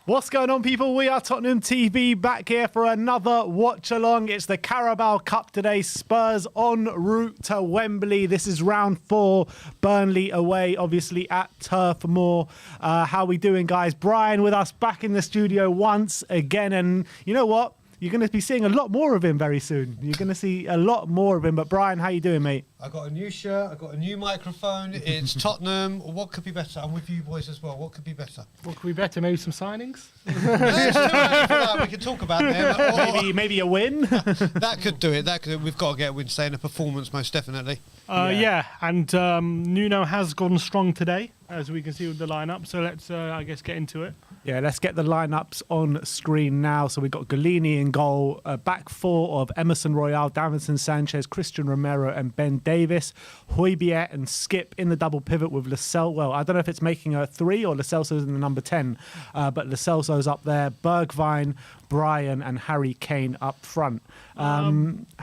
What's going on, people? We are Tottenham TV back here for another watch along. It's the Carabao Cup today. Spurs en route to Wembley. This is round 4. Burnley away, obviously, at Turf Moor. How we doing, guys? Brian with us back in the studio once again. And you know what? You're going to be seeing a lot more of him very soon. You're going to see a lot more of him. But Brian, how you doing, mate? I got a new shirt. I got a new microphone. It's Tottenham. What could be better? I'm with you boys as well. What could be better? What could be better? Maybe some signings. No, it's too early for that. We can talk about them. Maybe a win. That could do it. We've got to get a win today and a performance, most definitely. Yeah, and Nuno has gone strong today, as we can see with the lineup. So let's, I guess, get into it. Yeah, let's get the lineups on screen now. So we've got Galini in goal, back 4 of Emerson Royal, Davinson Sanchez, Christian Romero and Ben Davis. Højbjerg and Skip in the double pivot with Lo Celso. Well, I don't know if it's making a 3 or Lo Celso's in the number 10, but Lo Celso's up there. Bergwijn, Brian and Harry Kane up front. How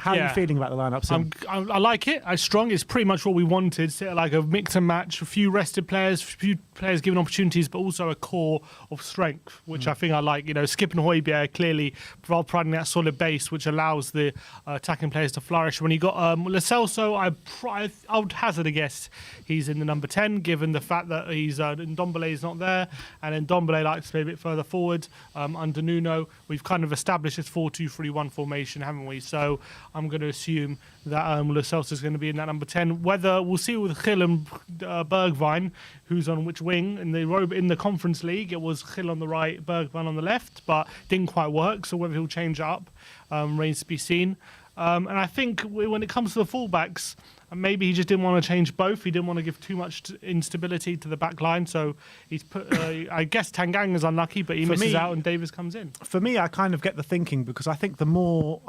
are you feeling about the lineup, Sim? I like it. It's strong. It's pretty much what we wanted. Like a mix and match, a few rested players, a few players given opportunities, but also a core of strength, which I think I like. You know, Skip and Højbjerg clearly providing that solid base, which allows the attacking players to flourish. When you got Lo Celso, I would hazard a guess he's in the number 10, given the fact that he's Ndombele is not there, and Ndombele likes to play a bit further forward under Nuno. We've kind of established this 4-2-3-1 formation, haven't we? So I'm going to assume that Lo Celso is going to be in that number 10. Whether we'll see with Gil and Bergwijn, who's on which wing. In the Conference League, it was Gil on the right, Bergwijn on the left, but didn't quite work. So whether he'll change it up remains to be seen. And I think when it comes to the fullbacks, maybe he just didn't want to change both. He didn't want to give too much instability to the back line. So he's put, I guess Tanganga's unlucky, but he misses out and Davis comes in. For me, I kind of get the thinking because I think the more,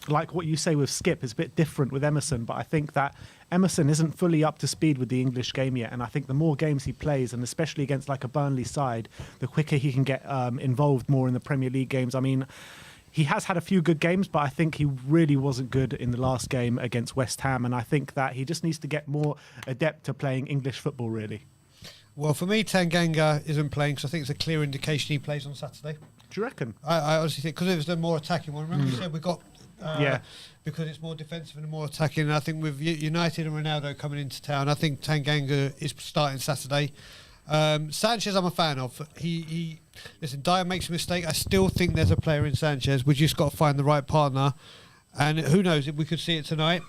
like what you say with Skip, is a bit different with Emerson, but I think that Emerson isn't fully up to speed with the English game yet. And I think the more games he plays, and especially against like a Burnley side, the quicker he can get involved more in the Premier League games. I mean, he has had a few good games, but I think he really wasn't good in the last game against West Ham. And I think that he just needs to get more adept to playing English football, really. Well, for me, Tanganga isn't playing, because I think it's a clear indication he plays on Saturday. Do you reckon? I honestly think, because it was the more attacking one. Remember you said we got... because it's more defensive and more attacking. And I think with United and Ronaldo coming into town, I think Tanganga is starting Saturday. Sanchez I'm a fan of. Listen, Dyer makes a mistake. I still think there's a player in Sanchez. We just got to find the right partner. And who knows, if we could see it tonight.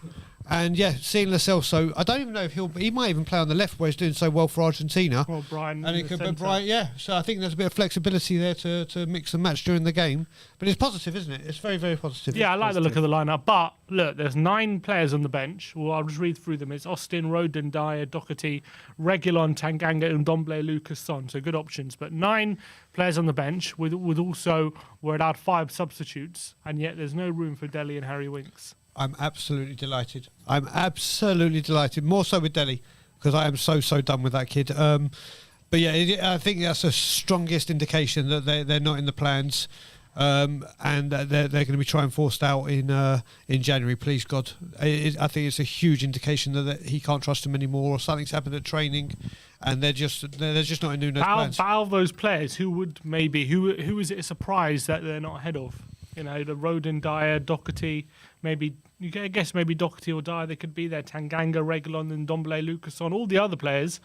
And yeah, seeing Lo Celso, I don't even know if he might even play on the left where he's doing so well for Argentina. Well, Brian. And it could be Brian, yeah. So I think there's a bit of flexibility there to mix and match during the game. But it's positive, isn't it? It's very, very positive. Yeah, I like the look of the lineup. But look, there's 9 players on the bench. Well, I'll just read through them. It's Austin, Rodon, Dyer, Doherty, Reguilon, Tanganga, Ndombele, Lucas, Son. So good options. But 9 players on the bench with also, we're allowed 5 substitutes. And yet there's no room for Dele and Harry Winks. I'm absolutely delighted. I'm absolutely delighted. More so with Dele, because I am so done with that kid. But yeah, I think that's the strongest indication that they're not in the plans, and that they're going to be trying forced out in January. Please God, I think it's a huge indication that he can't trust him anymore, or something's happened at training, and they're just not in Nuno's plans. Out of those players, who is it a surprise that they're not ahead of? You know, the Rodon, Dyer, Doherty, maybe I guess maybe Doherty or Dyer, they could be there. Tanganga, Reguilon, and Ndombele, Lucas, on all the other players,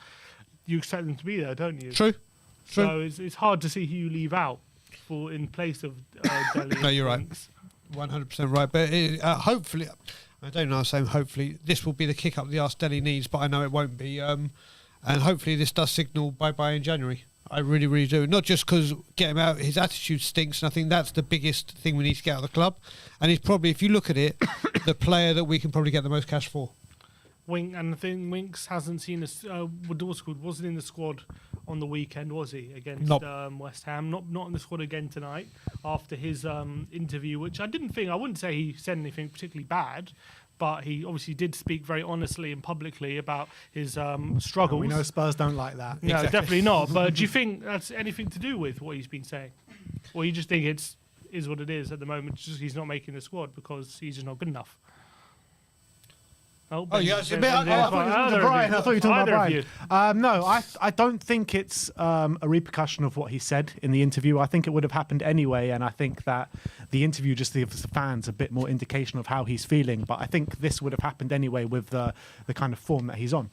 you expect them to be there, don't you? True. So it's hard to see who you leave out in place of Dele. No, you're right. 100% right. But hopefully, I don't know. I'm saying hopefully this will be the kick up the arse Dele needs, but I know it won't be. And hopefully this does signal bye-bye in January. I really, really do. Not just because get him out, his attitude stinks, and I think that's the biggest thing we need to get out of the club. And he's probably, if you look at it, the player that we can probably get the most cash for. And the thing, Winks hasn't seen wasn't in the squad on the weekend, was he, against West Ham? Not in the squad again tonight after his interview, which I wouldn't say he said anything particularly bad. But he obviously did speak very honestly and publicly about his struggles. We know Spurs don't like that. No, exactly. Definitely not. But do you think that's anything to do with what he's been saying? Or you just think is what it is at the moment, just he's not making the squad because he's just not good enough? Oh, yeah, it's a bit- I thought you were talking about Brian. No, I don't think it's a repercussion of what he said in the interview. I think it would have happened anyway, and I think that the interview just gives the fans a bit more indication of how he's feeling. But I think this would have happened anyway with the kind of form that he's on.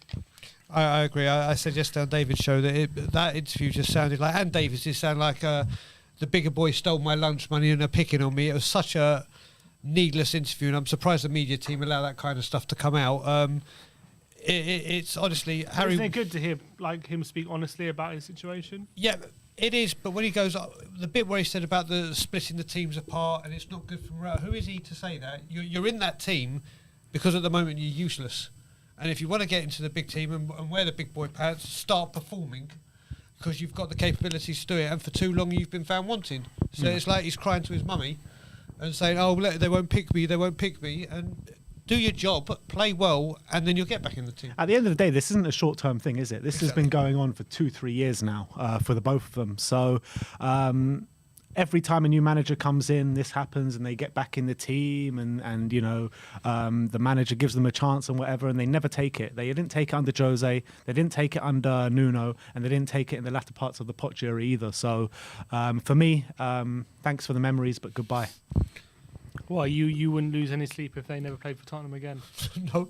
I agree. I said yesterday on David's show that that interview just sounded like, and David's just sounded like the bigger boy stole my lunch money and are picking on me. It was such a needless interview, and I'm surprised the media team allow that kind of stuff to come out. It's honestly, Harry. Isn't it good to hear like him speak honestly about his situation? Yeah, it is. But when he goes, the bit where he said about the splitting the teams apart and it's not good for morale, who is he to say that? You're in that team because at the moment you're useless, and if you want to get into the big team and wear the big boy pants, start performing. Because you've got the capabilities to do it, and for too long you've been found wanting. So it's like he's crying to his mummy and saying, "Oh, they won't pick me. They won't pick me." And do your job, play well, and then you'll get back in the team. At the end of the day, this isn't a short-term thing, is it? This has been going on for 2-3 years now for the both of them. So every time a new manager comes in, this happens, and they get back in the team, and you know, the manager gives them a chance and whatever, and they never take it. They didn't take it under Jose, they didn't take it under Nuno, and they didn't take it in the latter parts of the Poch era either. So for me, thanks for the memories, but goodbye. Well, you wouldn't lose any sleep if they never played for Tottenham again. No.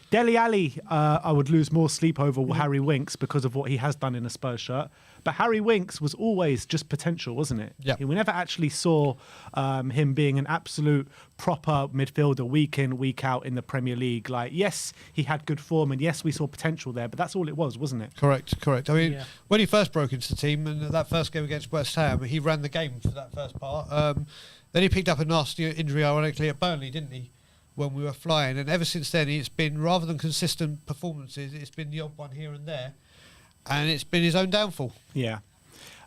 Dele Alli, I would lose more sleep over Harry Winks because of what he has done in a Spurs shirt. But Harry Winks was always just potential, wasn't it? Yeah. We never actually saw him being an absolute proper midfielder week in, week out in the Premier League. Like, yes, he had good form, and yes, we saw potential there, but that's all it was, wasn't it? Correct. I mean, when he first broke into the team, and that first game against West Ham, he ran the game for that first part. Then he picked up a nasty injury, ironically, at Burnley, didn't he? When we were flying, and ever since then it's been, rather than consistent performances, it's been the odd one here and there, and it's been his own downfall. Yeah,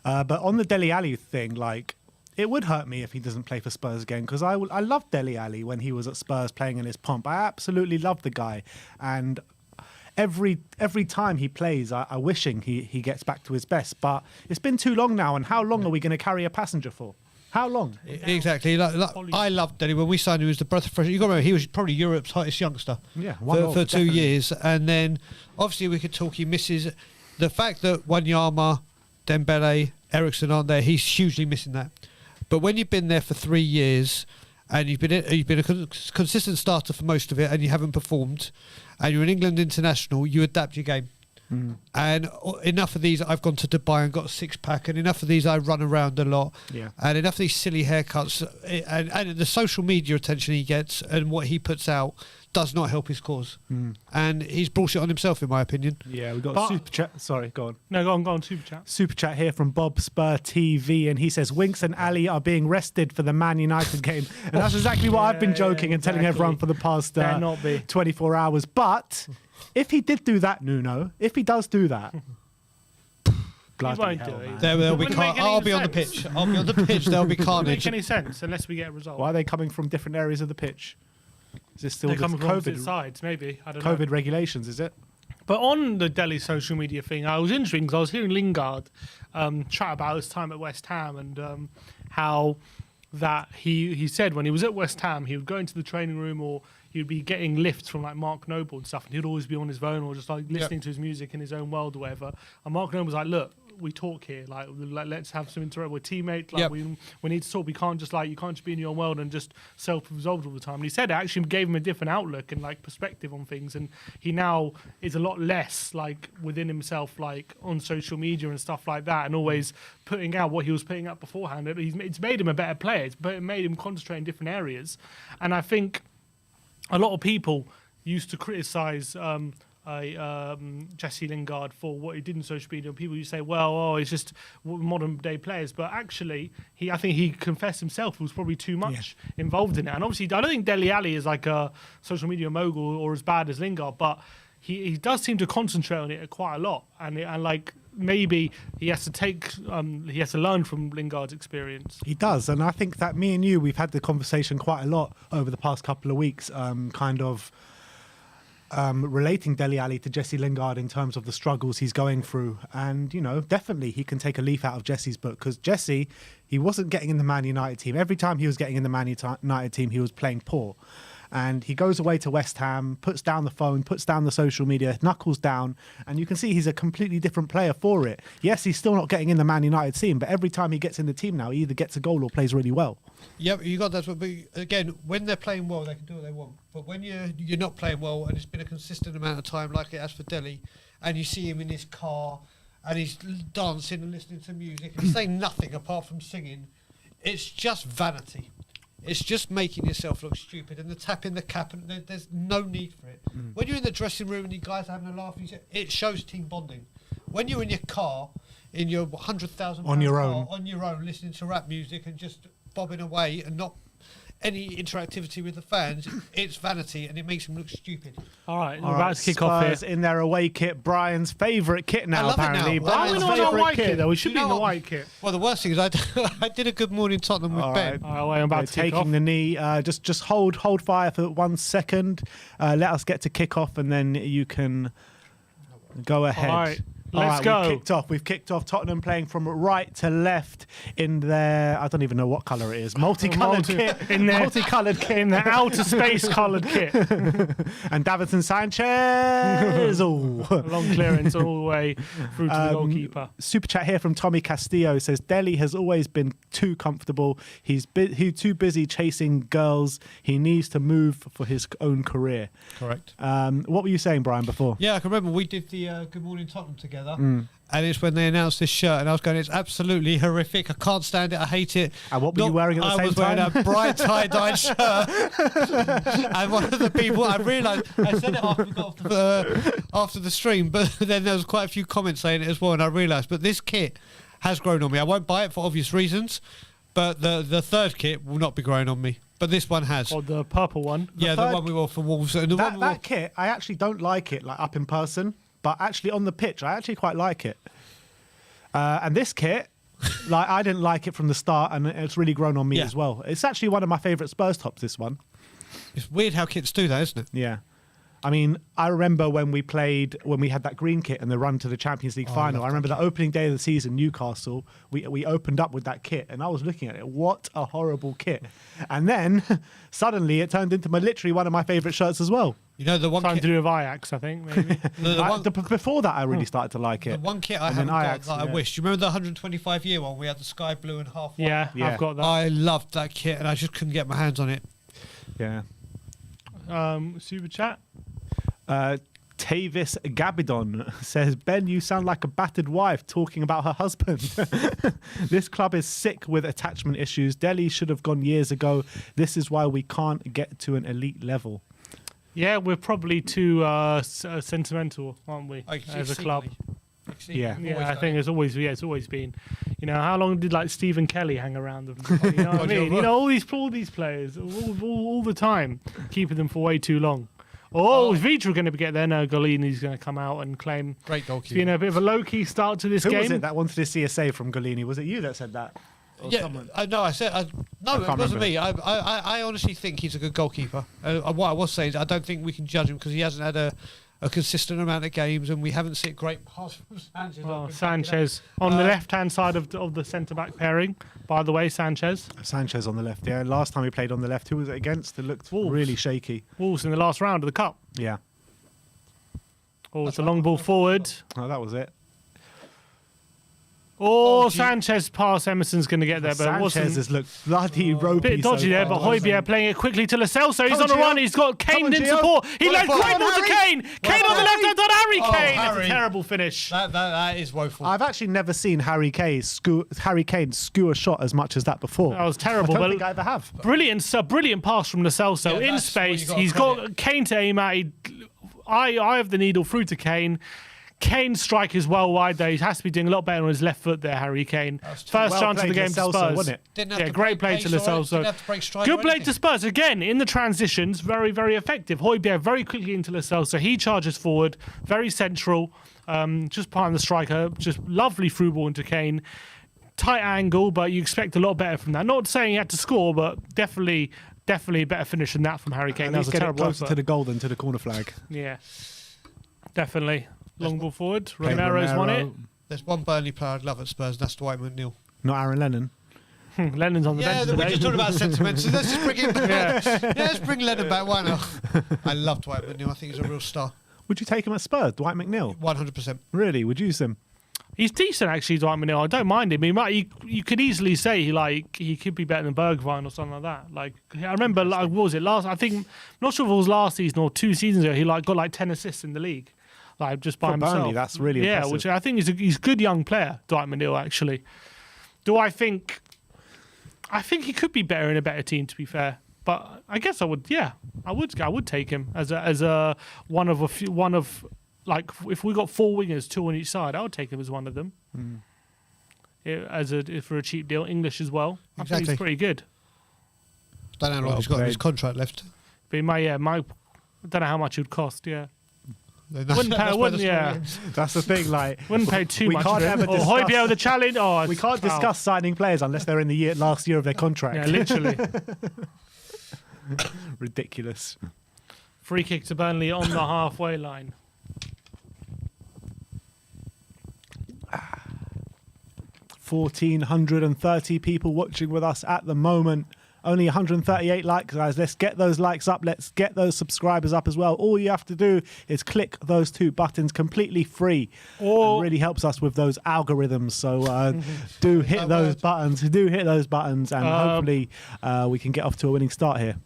but on the Dele Alli thing, like, it would hurt me if he doesn't play for Spurs again, because I loved Dele Alli when he was at Spurs playing in his pomp. I absolutely loved the guy, and every time he plays, I wishing he gets back to his best. But it's been too long now, and how long are we going to carry a passenger for? How long? Exactly. I loved Dele. When we signed him, he was the breath of fresh air. You got to remember, he was probably Europe's hottest youngster. Yeah, for 2 years. And then, obviously, we could talk, he misses the fact that Wanyama, Dembele, Ericsson aren't there. He's hugely missing that. But when you've been there for 3 years and you've been a consistent starter for most of it, and you haven't performed, and you're an England international, you adapt your game. And enough of these, I've gone to Dubai and got a six-pack, and enough of these, I run around a lot. Yeah. And enough of these silly haircuts, and the social media attention he gets and what he puts out does not help his cause. And he's brought it on himself, in my opinion. Yeah, we've got a super chat. Sorry, go on. No, go on, super chat. Super chat here from Bob Spur TV, and he says Winks and Ali are being rested for the Man United game. And that's exactly what I've been joking and telling everyone for the past 24 hours. But if he did do that, Nuno, if he does do that, bloody hell, man. There'll be I'll be on the pitch. I'll be on the pitch. There'll be carnage. Doesn't make any sense unless we get a result. Why are they coming from different areas of the pitch? Is this still They're coming from COVID opposite sides? Maybe, I don't know. COVID regulations? Is it? But on the Dele social media thing, I was interested because I was hearing Lingard chat about his time at West Ham and how that he said when he was at West Ham, he would go into the training room or he'd be getting lifts from like Mark Noble and stuff, and he'd always be on his phone or just like listening to his music in his own world or whatever. And Mark Noble was like, "Look, we talk here. Like, let's have some interaction. We're teammates. Like, we need to talk. We can't just you can't just be in your own world and just self-absorbed all the time." And he said it actually gave him a different outlook and like perspective on things. And he now is a lot less like within himself, like on social media and stuff like that, and always putting out what he was putting out beforehand. It's made him a better player. It made him concentrate in different areas. And I think a lot of people used to criticise Jesse Lingard for what he did in social media. People used to say, well, he's just modern day players. But actually, I think he confessed himself he was probably too much involved in it. And obviously, I don't think Dele Alli is like a social media mogul or as bad as Lingard, but he does seem to concentrate on it quite a lot. And like maybe he has to learn from Lingard's experience. He does, and I think that me and you, we've had the conversation quite a lot over the past couple of weeks, relating Dele Alli to Jesse Lingard in terms of the struggles he's going through. And, you know, definitely he can take a leaf out of Jesse's book, because Jesse, he wasn't getting in the Man United team. Every time he was getting in the Man United team, he was playing poor. and he goes away to West Ham, puts down the phone, puts down the social media, knuckles down, and you can see he's a completely different player for it. Yes, he's still not getting in the Man United team, but every time he gets in the team now, he either gets a goal or plays really well. Yeah, you got that. But again, when they're playing well, they can do what they want. But when you're not playing well, and it's been a consistent amount of time, like it has for Dele, and you see him in his car, and he's dancing and listening to music, and saying nothing apart from singing, it's just vanity. It's just making yourself look stupid, and the tapping the cap, and there's no need for it. When you're in the dressing room and you guys are having a laugh, it shows team bonding. When you're in your car, in your 100,000 on your own, listening to rap music and just bobbing away and not any interactivity with the fans, it's vanity and it makes them look stupid. All right, we're about to kick off here. In their away kit, Brian's favourite kit now, apparently. Why are we not in our white kit, though? We should be in the white kit. Well, the worst thing is I did a good morning Tottenham with Ben. All right, I'm about to kick off. Taking the knee. Just hold fire for 1 second. Let us get to kick off, and then you can go ahead. All right. Let's go. We've kicked off. Tottenham playing from right to left in their, I don't even know what colour it is, multicoloured kit. Multicoloured kit. In the outer space coloured kit. And Davinson Sanchez. Long clearance all the way through to the goalkeeper. Super chat here from Tommy Castillo says, Dele has always been too comfortable. He's too busy chasing girls. He needs to move for his own career. Correct. What were you saying, Brian, before? Yeah, I can remember we did the Good Morning Tottenham together. And it's when they announced this shirt, and I was going, it's absolutely horrific. I can't stand it. I hate it. And what were you wearing at the same time? I was wearing a bright tie-dyed shirt. And one of the people, I realised, I said it after we got off after the stream, but then there was quite a few comments saying it as well, and I realised, but this kit has grown on me. I won't buy it for obvious reasons, but the third kit will not be growing on me. But this one has. Or the purple one. The one we wore for Wolves. And that kit, I actually don't like it, like up in person. But actually on the pitch, I actually quite like it. And this kit, like I didn't like it from the start, and it's really grown on me as well. It's actually one of my favourite Spurs tops, this one. It's weird how kits do that, isn't it? Yeah. I mean, I remember when we had that green kit and the run to the Champions League final. I remember the opening day of the season, Newcastle, we opened up with that kit, and I was looking at it. What a horrible kit. And then suddenly it turned into literally one of my favourite shirts as well. You know, the one Something to do with Ajax, I think, maybe. Before that, I really started to like it. The one kit I haven't got that I wish. Do you remember the 125-year one? We had the sky blue and half white. Yeah, I've got that. I loved that kit, and I just couldn't get my hands on it. Yeah. Super chat. Tavis Gabidon says, Ben, you sound like a battered wife talking about her husband. This club is sick with attachment issues. Dele should have gone years ago. This is why we can't get to an elite level. Yeah, we're probably too sentimental, aren't we, as a club? Yeah, I think it's always been. You know, how long did like Stephen Kelly hang around them? You know what I mean? You know, all these players all the time, keeping them for way too long. Vitra going to get there. No, Golini's going to come out and claim. Great goalkeeper. It's been a bit of a low-key start to this game. Who was it that wanted to see a save from Golini? Was it you that said that? No, I said no. It wasn't me. I honestly think he's a good goalkeeper. What I was saying is I don't think we can judge him because he hasn't had a consistent amount of games, and we haven't seen great pass from Sanchez. Sanchez on the left-hand side of the centre-back pairing. By the way, Sanchez on the left. Yeah, last time he played on the left, who was it against? It looked really shaky. Wolves in the last round of the cup. Yeah. It's a long ball forward. Oh, that was it. Sanchez pass. Emerson's going to get there, but Sanchez has looked bloody ropey. Bit dodgy there, but Højbjerg playing it quickly to Lo Celso. He's on the run. He's got Kane in support. He led great ball to Kane. Kane on the left hand on Harry Kane. It's a terrible finish. That is woeful. I've actually never seen Harry Kane skew a shot as much as that before. That was terrible. I don't think I ever have. Brilliant pass from Lo Celso in space. He's got Kane to aim at. Eye of the needle through to Kane. Kane's strike is well wide there. He has to be doing a lot better on his left foot there, Harry Kane. First chance of the game to Spurs. Wasn't it? Great play to Lo Celso. Good play to Spurs. Again, in the transitions, very, very effective. Højbjerg very quickly into Lo Celso. He charges forward, very central, just behind the striker. Just lovely through ball into Kane. Tight angle, but you expect a lot better from that. Not saying he had to score, but definitely a better finish than that from Harry Kane. That was a terrible closer to the goal than to the corner flag. Yeah, definitely. Long ball forward. Romero's won it. There's one Burnley player I'd love at Spurs, and that's Dwight McNeil. Not Aaron Lennon? Lennon's on the bench we're today. just talking about sentiment. So let's just bring him back. Yeah. Let's bring Lennon back. Why not? I love Dwight McNeil. I think he's a real star. Would you take him at Spurs, Dwight McNeil? 100%. Really? Would you use him? He's decent actually, Dwight McNeil. I don't mind him. You could easily say he could be better than Bergwijn or something like that. Like I remember, what was it last? I think I'm not sure if it was last season or 2 seasons ago. He got 10 assists in the league, just by For himself. Burnley, that's really impressive. which I think he's a good young player, Dwight McNeil. Actually, do I think? I think he could be better in a better team. To be fair, but I guess I would. Yeah, I would take him as a one of. Like if we got 4 wingers, 2 on each side, I would take him as one of them. For a cheap deal, English as well. I think he's pretty good. Don't know how long he's got his contract left. But I don't know how much it would cost. Yeah, That's That's the thing. Like, wouldn't pay too we much. can't ever discuss- Højbjerg the challenge. Oh, we can't discuss signing players unless they're in the last year of their contract. Yeah, literally. Ridiculous. Free kick to Burnley on the halfway line. $1,430 people watching with us at the moment. Only 138 likes, guys. Let's get those likes up. Let's get those subscribers up as well. All you have to do is click those 2 buttons, completely free. It really helps us with those algorithms. So do hit those buttons. Do hit those buttons, and hopefully we can get off to a winning start here.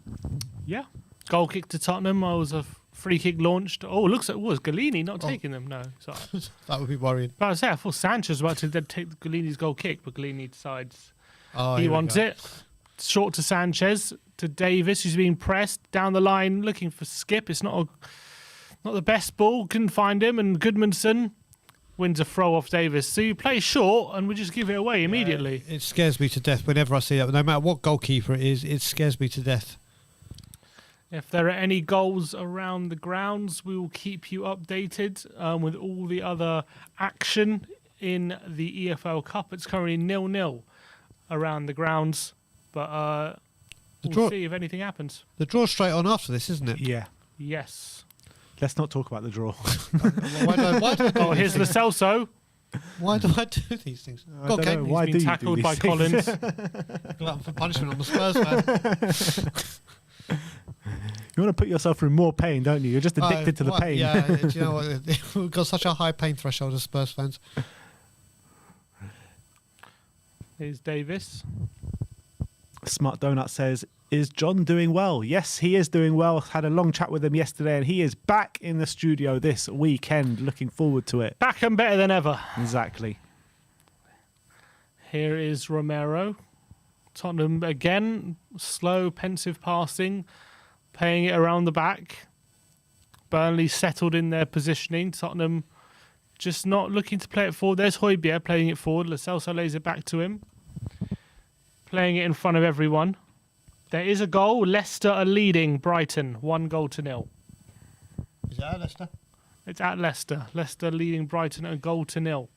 Yeah. Goal kick to Tottenham. I was a free kick launched. Oh, looks like it was Galini not taking them. No, sorry. That would be worrying. But I thought Sanchez was about to take Galini's goal kick, but Galini decides he Here we wants go. it. Short to Sanchez, to Davis, who's being pressed down the line, looking for Skip. It's not the best ball. Couldn't find him, and Goodmanson wins a throw off Davis. So you play short, and we just give it away immediately. It scares me to death whenever I see that. No matter what goalkeeper it is, it scares me to death. If there are any goals around the grounds, we will keep you updated with all the other action in the EFL Cup. It's currently 0-0 around the grounds, but we'll see if anything happens. The draw's straight on after this, isn't it? Yeah. Yes. Let's not talk about the draw. Why do I do Oh, these here's Lo things? Celso. Why do I do these things? I don't know. Why He's do been you tackled do by these things? Collins. Glutton for punishment on the Spurs fan. You want to put yourself through more pain, don't you? You're just addicted to the pain. Yeah, do you know what? We've got such a high pain threshold as Spurs fans. Here's Davis. Smart Donut says, is John doing well? Yes, he is doing well. Had a long chat with him yesterday, and he is back in the studio this weekend. Looking forward to it. Back and better than ever. Exactly. Here is Romero. Tottenham again. Slow, pensive passing. Playing it around the back. Burnley settled in their positioning. Tottenham just not looking to play it forward. There's Højbjerg playing it forward. Lo Celso lays it back to him. Playing it in front of everyone. There is a goal. Leicester are leading Brighton 1-0. Is that Leicester? It's at Leicester. Leicester leading Brighton 1-0.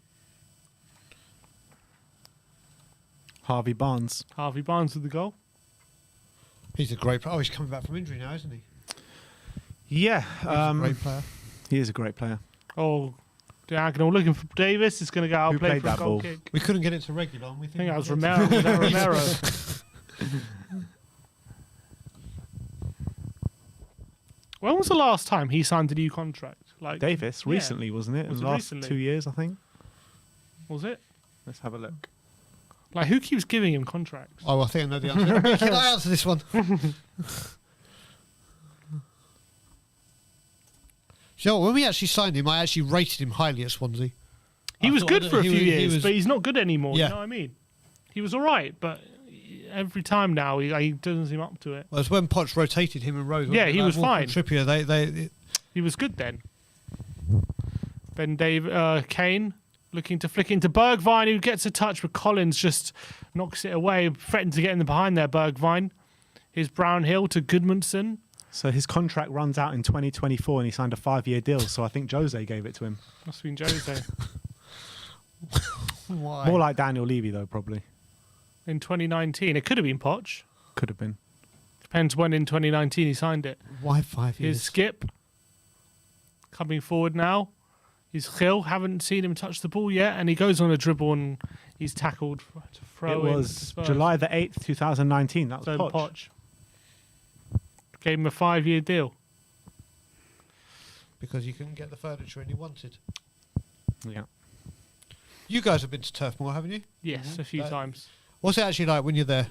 Harvey Barnes. Harvey Barnes with the goal. He's a great player. Oh, he's coming back from injury now, isn't he? Yeah. He's a great player. He is a great player. Oh, Diagonal looking for Davis. It's going to go out Who play played for a that goal ball? kick. We couldn't get it to regular. And we I think that was we Romero. Was that Romero? When was the last time he signed a new contract? Like Davis, yeah. recently, wasn't it? Was The it last recently? 2 years, I think. Was it? Let's have a look. Like who keeps giving him contracts? Oh, I think I know the answer. Can I answer this one? So when we actually signed him, I actually rated him highly at Swansea. He I was thought good that for a he few was- he years, was- but he's not good anymore. Yeah. You know what I mean? He was all right, but every time now he doesn't seem up to it. Well, it's when Poch rotated him and Rose. Yeah, he was Walker and fine. Trippier, He was good then. Then Kane looking to flick into Bergwijn, who gets a touch, but Collins just knocks it away, threatened to get in the behind there. Bergwijn. Here's Brownhill to Goodmanson. So his contract runs out in 2024 and he signed a 5-year deal. So I think Jose gave it to him. Must have been Jose. Why? More like Daniel Levy, though, probably. In 2019. It could have been Poch. Could have been. Depends when in 2019 he signed it. Why 5 Here's years? Skip. Coming forward now. is Gil. Haven't seen him touch the ball yet, and he goes on a dribble and he's tackled to throw It in. was Spurs. July the 8th, 2019. That was So Poch. Poch. Gave him a 5-year deal. Because you couldn't get the furniture and you wanted. Yeah. You guys have been to Turf Moor, haven't you? Yes, a few times. What's it actually like when you're there?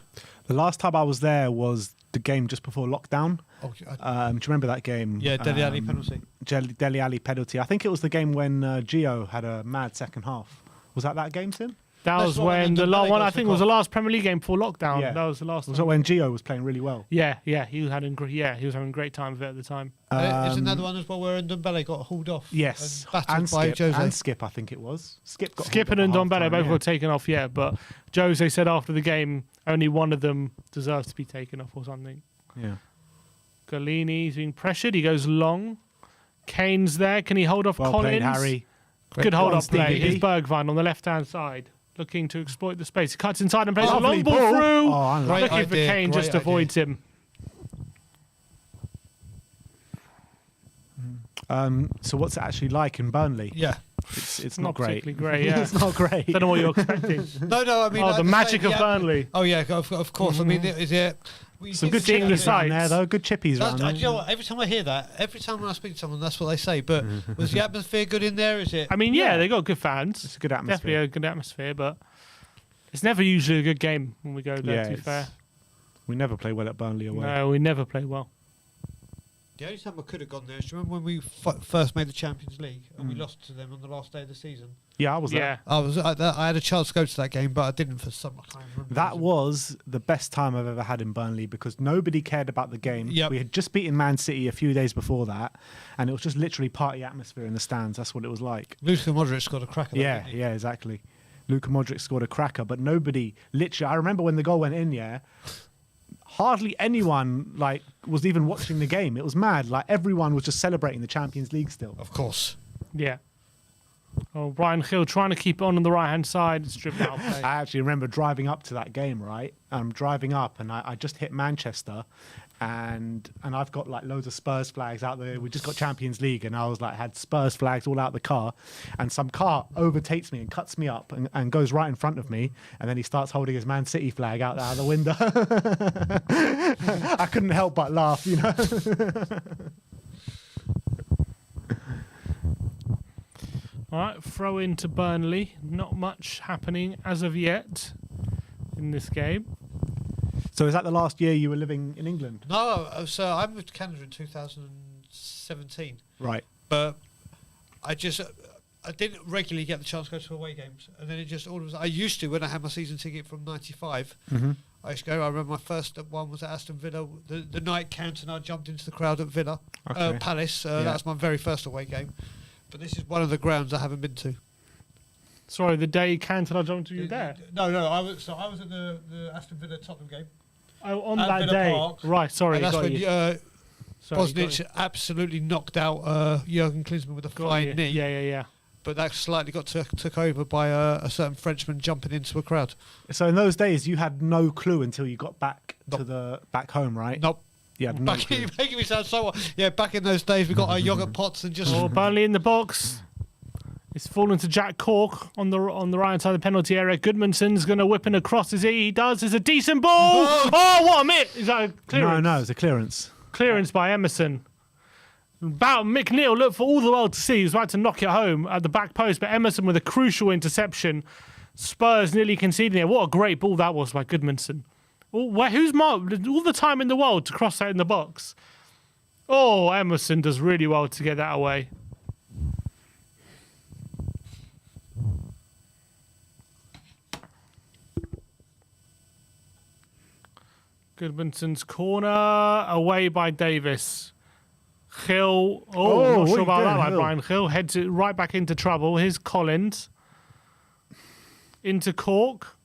The last time I was there was the game just before lockdown. Oh, Do you remember that game? yeah, Dele Alli penalty. Dele Alli penalty. I think it was the game when Gio had a mad second half. Was that game, Tim? That That's was what when the Dembele last one. got I think it was the last Premier League game before lockdown. Yeah. That was the last. Was time. that when Gio was playing really well? Yeah, he was having a great time with it at the time. Is another one as well where Ndombele got hauled off? Yes, And battered by Skip, Jose. and Skip, I think it was. Skip Skipper and Ndombele both got taken off, yeah, but Jose said after the game only one of them deserves to be taken off or something. Yeah. Golini's being pressured. He goes long. Kane's there. Can he hold off Well Collins? played, Harry. Good hold Go on, up play. Stevie. Here's Bergwijn on the left-hand side, looking to exploit the space. He cuts inside and plays a Lovely long ball ball. through. Oh, unlucky. Great Looking for idea, Kane, great just idea. avoids him. So what's it actually like in Burnley? Yeah. It's not great. particularly great, yeah. It's not great. Don't know what you're expecting. No, I mean... Oh, like the the magic same- of Burnley. Oh, yeah, of course. I mean, is it... well, you Some see good the seeing the chippies around sights. there, though. Good chippies around there. You know what? Every time I hear that, every time when I speak to someone, that's what they say. But was the atmosphere good in there? Is it? I mean, yeah, they got good fans. It's a good Definitely atmosphere. a good atmosphere, but it's never usually a good game when we go there, Yeah, to be it's- fair. We never play well at Burnley away. No, we never play well. The only time I could have gone there is, do you remember when we first made the Champions League and we lost to them on the last day of the season? Yeah, I was there. Yeah. I had a chance to go to that game, but I didn't for some. I can't remember. That the reason. was the best time I've ever had in Burnley because nobody cared about the game. Yep. We had just beaten Man City a few days before that, and it was just literally party atmosphere in the stands. That's what it was like. Luka Modric scored a cracker. Yeah, yeah, exactly. Luka Modric scored a cracker, but nobody, literally, I remember when the goal went in, yeah, hardly anyone like was even watching the game. It was mad. Like everyone was just celebrating the Champions League still. Of course. Yeah. Oh, Brian Hill trying to keep it on the right-hand side. It's driven out. Play. I actually remember driving up to that game, right? I'm driving up and I just hit Manchester and I've got like loads of Spurs flags out there. We just got Champions League and I was like, had Spurs flags all out the car and some car overtakes me and cuts me up and goes right in front of me. And then he starts holding his Man City flag out the window. I couldn't help but laugh, you know? All right, throw into Burnley. Not much happening as of yet in this game. So is that the last year you were living in England? No, so I moved to Canada in 2017, Right. but I didn't regularly get the chance to go to away games, and then it just all of a sudden, I used to when I had my season ticket from '95. Mm-hmm. I used to go. I remember my first one was at Aston Villa. The night Cantona I jumped into the crowd at Villa Okay. Palace. Yeah. That was my very first away game. But this is one of the grounds I haven't been to. Sorry, the day Cantona jumped to you there. No. I was at the Aston Villa Tottenham game. Oh, on At that Villa day. Park. Right, sorry. And that's got when you. Sorry, got Bosnich you. absolutely knocked out Jurgen Klinsmann with a Got flying you. knee. Yeah. But that slightly got took over by a certain Frenchman jumping into a crowd. So in those days, you had no clue until you got back Nope. to back home, right? Nope. You had no Back, clue. you're making me sound so... Yeah, back in those days, we got our yogurt pots and just... Oh, Burnley in the box. It's fallen to Jack Cork on the right side of the penalty area. Goodmanson's going to whip in across his He does. It's a decent ball. Oh, what a miss. Is that a clearance? No, it's a clearance. Clearance by Emerson. About McNeil looked for all the world to see. He was about to knock it home at the back post, but Emerson with a crucial interception. Spurs nearly conceding it. What a great ball that was by Goodmanson. Who's marked all the time in the world to cross that in the box? Oh, Emerson does really well to get that away. Goodmanson's corner, away by Davis. Hill, not what sure you about doing, that, like Hill? Brian Hill. Heads it right back into trouble. Here's Collins. Into Cork.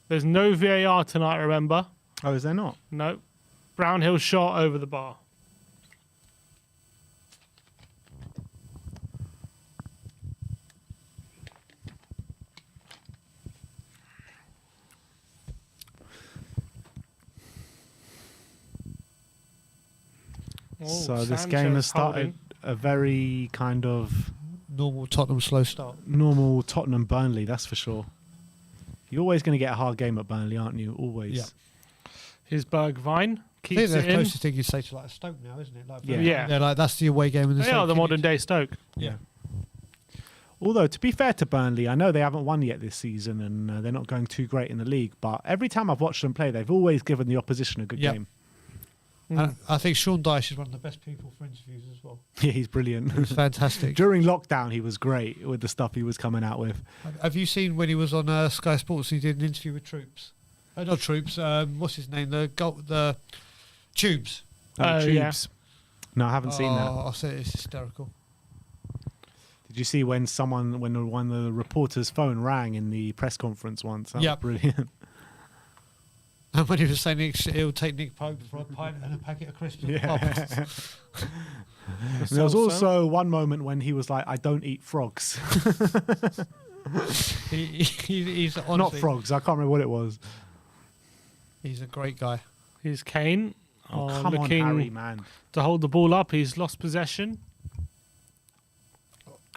There's no VAR tonight, remember? Oh, is there not? No. Brownhill shot over the bar. So this Sanchez game has started holding. a very kind of normal Tottenham slow start. Normal Tottenham Burnley, that's for sure. You're always going to get a hard game at Burnley, aren't you? Always. Yeah. Here's Bergwijn. I Keeps think they're it the in. closest thing you'd say to like a Stoke now, isn't it? Like, Yeah. They're like, that's the away game in the They are the modern day Stoke. Yeah. Although, to be fair to Burnley, I know they haven't won yet this season and they're not going too great in the league, but every time I've watched them play, they've always given the opposition a good Yep. game. I think Sean Dyche is one of the best people for interviews as well. Yeah, he's brilliant. It's fantastic. During lockdown, he was great with the stuff he was coming out with. Have you seen when he was on Sky Sports, he did an interview with Troops? Not Troops, what's his name? The Tubes. Tubes. Yeah. No, I haven't seen that. I'll say it's hysterical. Did you see when the reporter's phone rang in the press conference once? That was Yep. brilliant. And when he was saying he'll take Nick Pope for a pint and a packet of crisps. Yeah. There was also one moment when he was like, "I don't eat frogs." He's honestly, Not frogs. I can't remember what it was. He's a great guy. Here's Kane. Oh, come on, looking Harry, man. to hold the ball up. He's lost possession.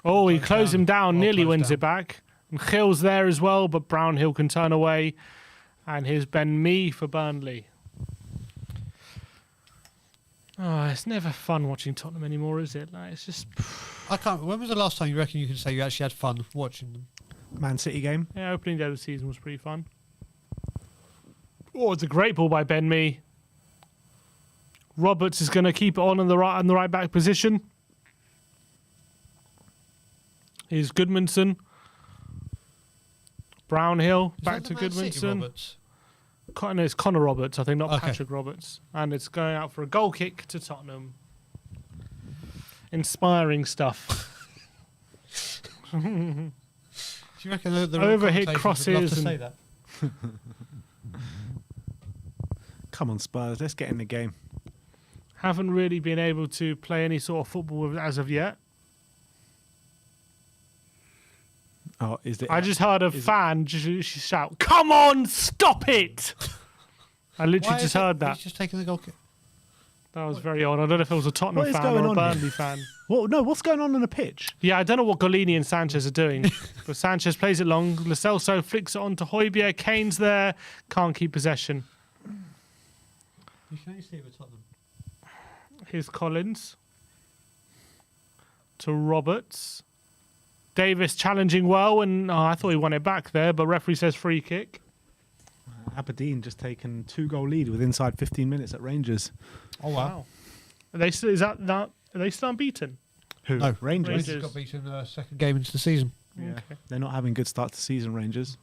Oh, he Closed closed down. him down, Well nearly closed wins down. it back. And Gill's there as well, but Brownhill can turn away. And here's Ben Mee for Burnley. Oh, it's never fun watching Tottenham anymore, is it? Like, it's just... I can't. When was the last time you reckon you can say you actually had fun watching them? Man City game. Yeah, opening day of the season was pretty fun. Oh, it's a great ball by Ben Mee. Roberts is going to keep it on in the right back position. Here's Goodmanson. Brownhill Is back that to the Man City Goodmanson. Roberts? No, it's Connor Roberts, I think, not Okay. Patrick Roberts. And it's going out for a goal kick to Tottenham. Inspiring stuff. Do you reckon the Overhit commentators would love crosses to and- say that? Come on, Spurs. Let's get in the game. Haven't really been able to play any sort of football as of yet. Oh, is it? I just heard a fan just shout, "Come on, stop it!" I literally Why just is it- heard that. He's just taking the goal kick. That was very odd. I don't know if it was a Tottenham What is fan going or a on here? Burnley fan. What? No, what's going on the pitch? Yeah, I don't know what Golini and Sanchez are doing. But Sanchez plays it long. Lo Celso flicks it on to Højbjerg. Kane's there. Can't keep possession. You can only see it with Tottenham. Here's Collins. To Roberts. Davis challenging well, and I thought he won it back there, but referee says free kick. Aberdeen just taken 2-goal lead with inside 15 minutes at Rangers. Oh wow! Are they still, are they still unbeaten? Who? No, Rangers. Rangers. Rangers got beaten second game into the season. Yeah. Okay. They're not having good start to season, Rangers.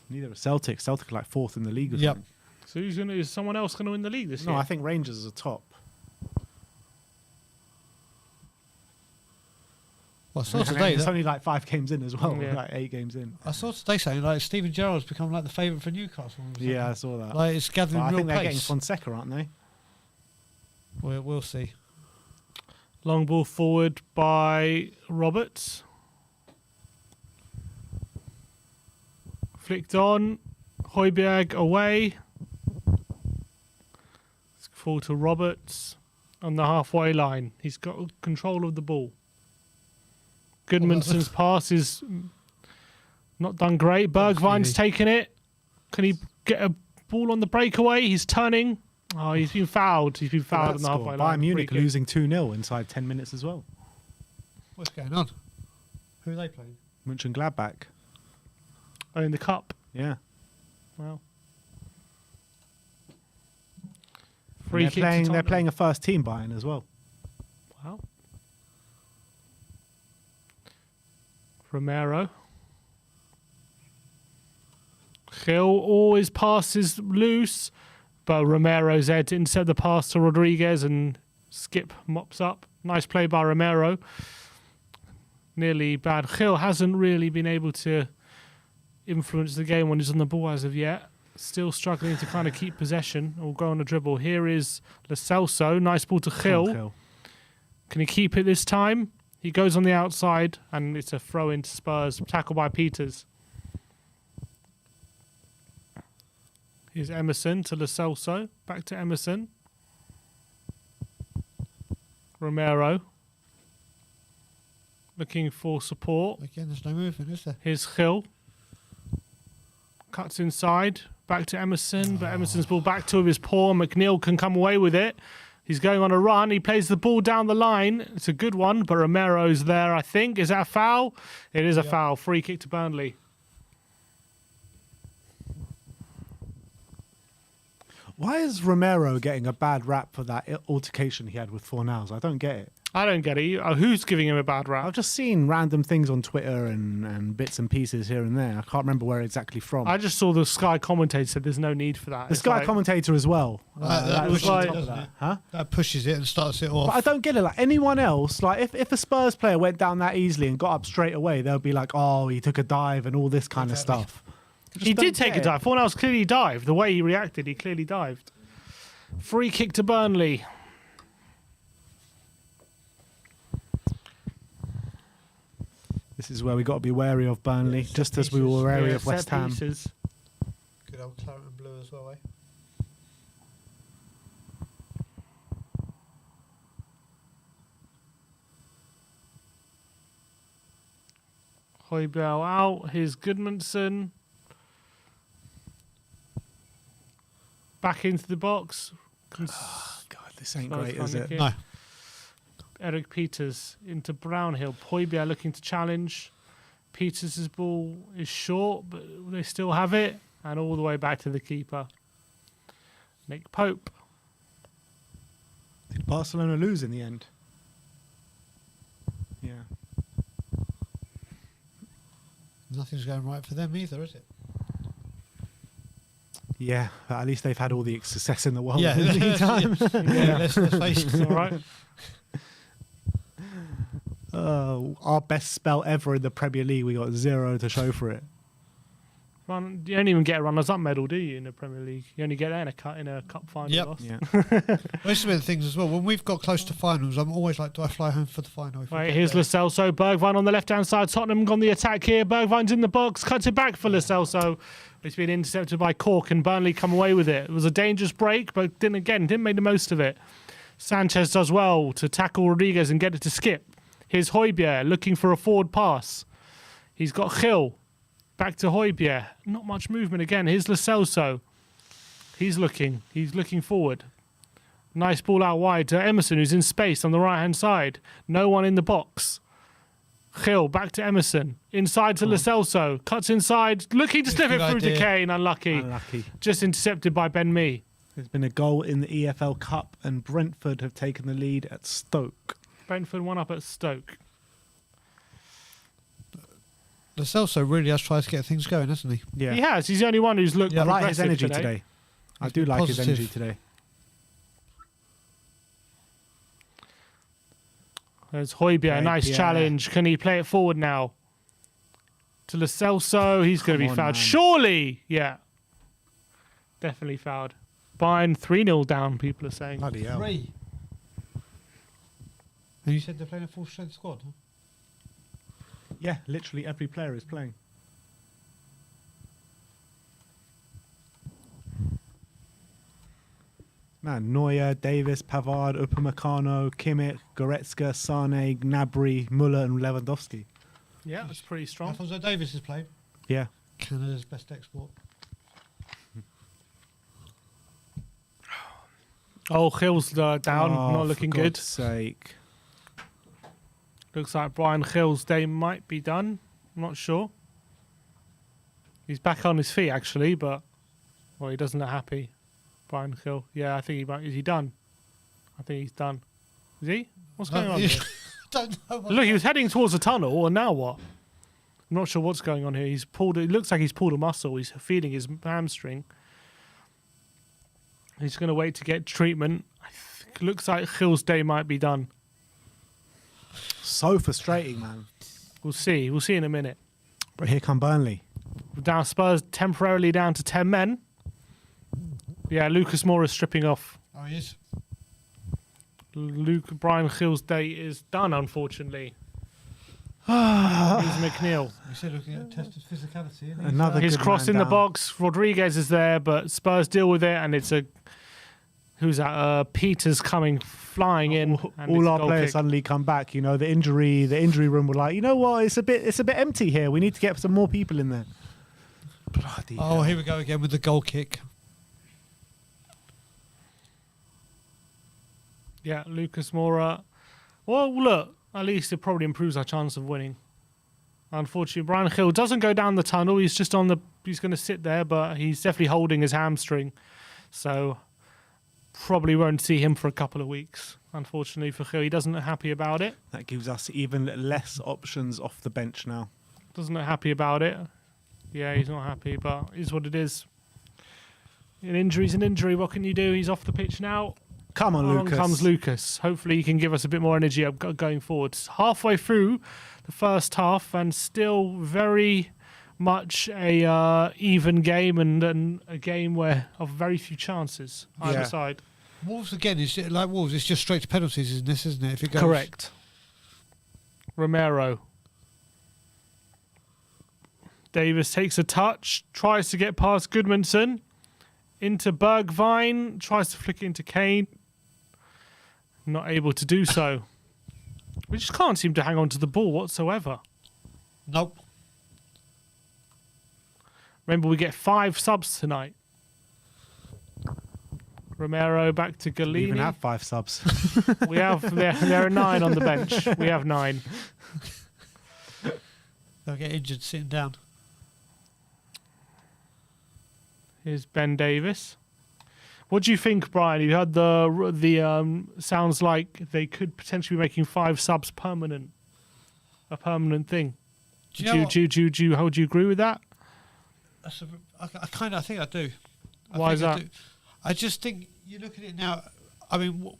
Neither are Celtic. Celtic are like fourth in the league or Yep. something. So is someone else going to win the league this No, year? I think Rangers are top. Well, I saw And today it's that, only like 5 games in as well. Yeah. Like 8 games in. I saw today saying like Steven Gerrard's become like the favourite for Newcastle. or something. Yeah, I saw that. Like it's gathering But I real think they're getting pace. Fonseca, aren't they? We'll see. Long ball forward by Roberts. Flicked on. Højbjerg away. Let's fall to Roberts on the halfway line. He's got control of the ball. Goodmanson's pass is not done great. Bergwijn's taken it. Can he get a ball on the breakaway? He's turning. Oh, he's been fouled. He's been fouled on the halfway line. Bayern Munich Free kick. losing 2-0 inside 10 minutes as well. What's going on? Who are they playing? Mönchengladbach. Oh, in the cup. Yeah. Wow. And Free kick to they're Tottenham. playing a first team Bayern as well. Wow. Romero. Gil always passes loose, but Romero's there to intercept the pass to Rodriguez, and Skip mops up. Nice play by Romero. Nearly bad. Gil hasn't really been able to influence the game when he's on the ball as of yet. Still struggling to kind of keep possession or go on a dribble. Here is Lo Celso. Nice ball to Gil. Can he keep it this time? He goes on the outside, and it's a throw into Spurs. Tackle by Peters. Here's Emerson to Lo Celso. Back to Emerson. Romero. looking for support. Again, there's no movement, is there? Here's Hill. Cuts inside. Back to Emerson, but Emerson's ball back to his paw. McNeil can come away with it. He's going on a run. He plays the ball down the line. It's a good one, but Romero's there, I think. Is that a foul? It is a foul. Free kick to Burnley. Why is Romero getting a bad rap for that altercation he had with Fornals? I don't get it. I don't get it. Who's giving him a bad rap? I've just seen random things on Twitter and bits and pieces here and there. I can't remember where exactly from. I just saw the Sky commentator said there's no need for that. The Sky commentator as well. That was pushes on it, top of doesn't that. it? Huh? That pushes it and starts it off. But I don't get it. Like anyone else, like if a Spurs player went down that easily and got up straight away, they'll be like, oh, he took a dive and all this kind of stuff. He did take a dive. Fornals clearly dived. The way he reacted, he clearly dived. Free kick to Burnley. This is where we got to be wary of Burnley, just as we were wary of West Ham. Pieces. Good old claret and blue as well, eh? Højbjerg out. Here's Goodmanson. Back into the box. Oh, God, this ain't great, is it? No. Eric Peters into Brownhill. Højbjerg looking to challenge. Peters' ball is short, but they still have it. And all the way back to the keeper. Nick Pope. Did Barcelona lose in the end? Yeah. Nothing's going right for them either, is it? Yeah, but at least they've had all the success in the world Yeah, in the meantime. yeah, let's face it. All right. Our best spell ever in the Premier League, we got 0 to show for it. You don't even get a runners-up medal, do you, in the Premier League? You only get that in a cup final Yep. loss. Yeah. Well, this is one of the things as well. When we've got close to finals, I'm always like, do I fly home for the final? If we Right, get here's there? Lo Celso. Bergwijn on the left-hand side. Tottenham on the attack here. Bergwijn's in the box. Cuts it back for Lo Celso. It's been intercepted by Cork and Burnley come away with it. It was a dangerous break, but didn't make the most of it. Sanchez does well to tackle Rodriguez and get it to Skip. Here's Højbjerg looking for a forward pass. He's got Gil. Back to Højbjerg. Not much movement again. Here's Lo Celso. He's looking forward. Nice ball out wide to Emerson, who's in space on the right-hand side. No one in the box. Gil, back to Emerson. Inside to Lo Celso. Cuts inside. Looking to slip it through to Kane. Unlucky. Just intercepted by Ben Mee. There's been a goal in the EFL Cup and Brentford have taken the lead at Stoke. Brentford won up at Stoke. Lo Celso really has tried to get things going, hasn't he? Yeah. He has. He's the only one who's looked I like his progressive energy today. I do been like his positive. energy today. There's Højbjerg. Nice Yeah. challenge. Can he play it forward now? To Lo Celso. He's going to be Come on, fouled. man. Surely. Yeah. Definitely fouled. Bayern 3-0 down, people are saying. Bloody hell. 3. And you said they're playing a full-strength squad, huh? Yeah, literally every player is playing. Man, Neuer, Davis, Pavard, Upamecano, Kimmich, Goretzka, Sane, Gnabry, Muller and Lewandowski. Yeah, that's pretty strong. Alphonso Davis is playing. Yeah. Canada's best export. Oh, Gil's down. Oh, Not looking for good. God's sake. Looks like Brian Gil's day might be done. I'm not sure. He's back on his feet, actually, but... Well, he doesn't look happy. Brian Gil. Yeah, I think he might... Is he done? I think he's done. Is he? What's going on here? Don't know. Look, he was heading towards the tunnel, and now what? I'm not sure what's going on here. He's pulled. It looks like he's pulled a muscle. He's feeling his hamstring. He's going to wait to get treatment. Looks like Gil's day might be done. So frustrating, man. We'll see. We'll see in a minute. But here come Burnley. Down Spurs temporarily down to 10 men. Yeah, Lucas Moura is stripping off. Oh, he is. Brian Gil's day is done, unfortunately. Here's McNeil. You said looking at tested physicality. And Another His good cross man in the down. box. Rodriguez is there, but Spurs deal with it, and it's Who's that? Peters coming flying in. And All it's our goal players kick. suddenly come back. You know, the injury room were like, you know what? It's a bit empty here. We need to get some more people in there. Bloody hell. Here we go again with the goal kick. Yeah, Lucas Moura. Well, look, at least it probably improves our chance of winning. Unfortunately, Brian Hill doesn't go down the tunnel. He's just he's going to sit there, but he's definitely holding his hamstring. So probably won't see him for a couple of weeks. Unfortunately for Hill, he doesn't look happy about it. That gives us even less options off the bench now. Doesn't look happy about it. Yeah, he's not happy, but it is what it is. An injury's an injury. What can you do? He's off the pitch now. Come on, Along Lucas. comes Lucas. Hopefully he can give us a bit more energy going forward. Halfway through the first half and still very much a even game and a game where of very few chances either side. Wolves again, is it like Wolves? It's just straight to penalties, isn't it? If it goes Correct. Romero. Davis takes a touch, tries to get past Goodmanson. Into Bergwijn, tries to flick it into Kane. Not able to do so. We just can't seem to hang on to the ball whatsoever. Nope. Remember, we get 5 subs tonight. Romero back to Galini. We even have 5 subs. We have there are 9 on the bench. We have 9. They'll get injured sitting down. Here's Ben Davis. What do you think, Brian? You heard the sounds like they could potentially be making 5 subs permanent, a permanent thing. Do you know How would you agree with that? I think I do. Why is that? I just think you look at it now. I mean,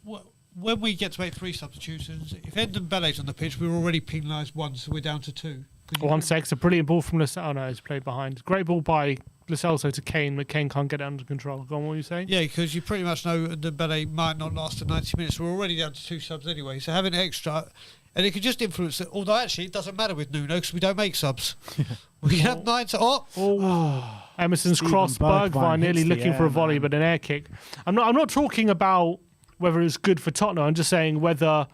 when we get to make 3 substitutions, if Ndombele's on the pitch, we're already penalised 1, so we're down to 2. 1 sec. It's a brilliant ball from Lascelles. Oh no, it's played behind. Great ball by Lascelles to Kane, but Kane can't get it under control. Go on, what were you saying? Yeah, because you pretty much know Ndombele might not last the 90 minutes. We're already down to 2 subs anyway, so having extra, and it could just influence it. Although actually, it doesn't matter with Nuno because we don't make subs. We have 9 to Emerson's Steven cross, Bergwijn nearly hits the looking for a air, volley, man. but an air kick. I'm not talking about whether it's good for Tottenham. I'm just saying whether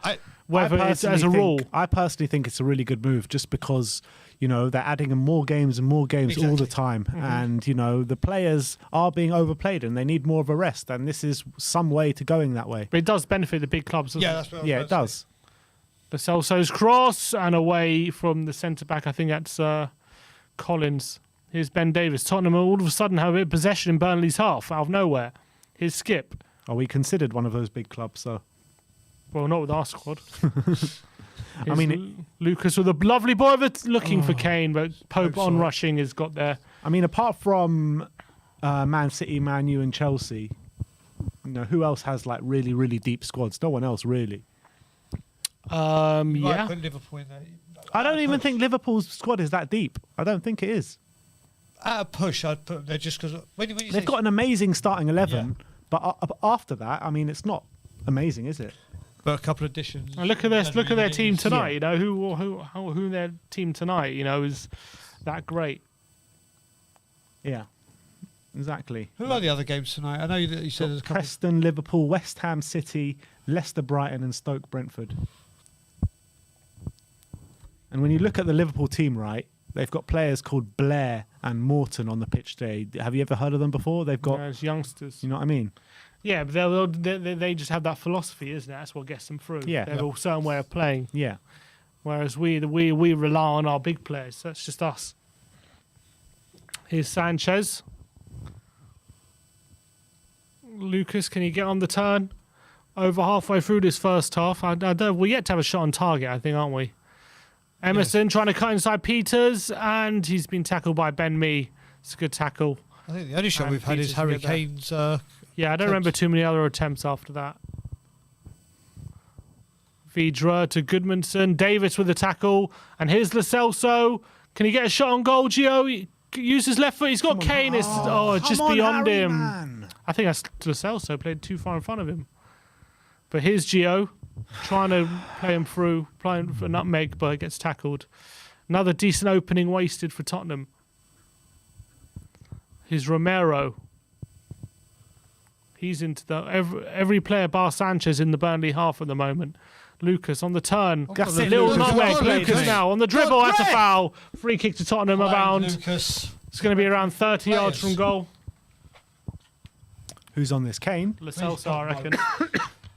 it's as a rule. I personally think it's a really good move, just because they're adding in more games all the time, and the players are being overplayed and they need more of a rest, and this is some way to going that way. But it does benefit the big clubs, doesn't it? that's what I was Yeah, about it to does. say. Lascelles' cross and away from the centre back. I think that's Collins. Here's Ben Davis. Tottenham all of a sudden have a bit of possession in Burnley's half out of nowhere. Here's Skip. Are we considered one of those big clubs? So Well, not with our squad. I mean, Lucas with a lovely ball looking for Kane, but Pope on rushing has got there. I mean, apart from Man City, Man U, and Chelsea, who else has like really, really deep squads? No one else really. You might Yeah. put Liverpool in there. I don't even think Liverpool's squad is that deep. I don't think it is. At a push, I'd put them there just because when you They've got an amazing starting 11, but after that, I mean, it's not amazing, is it? but a couple of additions. And look at this. Look at their team tonight. Yeah. Who their team tonight? Is that great? Yeah, exactly. Who are the other games tonight? I know that you said there's a couple. Preston, Liverpool, West Ham City, Leicester, Brighton, and Stoke Brentford. And when you look at the Liverpool team, right, they've got players called Blair and Morton on the pitch today. Have you ever heard of them before? They've got, As youngsters. you know what I mean? Yeah, but they just have that philosophy, isn't it? That's what gets them through. Yeah. They have a certain way of playing. Yeah. Whereas we rely on our big players. That's just us. Here's Sanchez. Lucas, can you get on the turn? Over halfway through this first half. We're yet to have a shot on target, I think, aren't we? Emerson trying to cut inside Peters, and he's been tackled by Ben Mee. It's a good tackle. I think the only shot And we've had is Peters Harry can get Kane's. Yeah, I don't remember too many other attempts after that. Vidra to Goodmanson. Davis with a tackle. And here's Lo Celso. Can he get a shot on goal, Gio? He uses his left foot. He's got Kane. It's just beyond Harry, him. man. I think that's Lo Celso played too far in front of him. But here's Gio trying to play him through, playing for nutmeg, but gets tackled. Another decent opening wasted for Tottenham. Here's Romero. He's into the every player bar Sanchez in the Burnley half at the moment. Lucas on the turn. That's A it, little Lucas. nutmeg. Come on, Lucas Lucas. now on the dribble. That's a foul. Free kick to Tottenham around. Lucas. It's going to be around 30 yards from goal. Who's on this? Kane? Lo Celso, I reckon.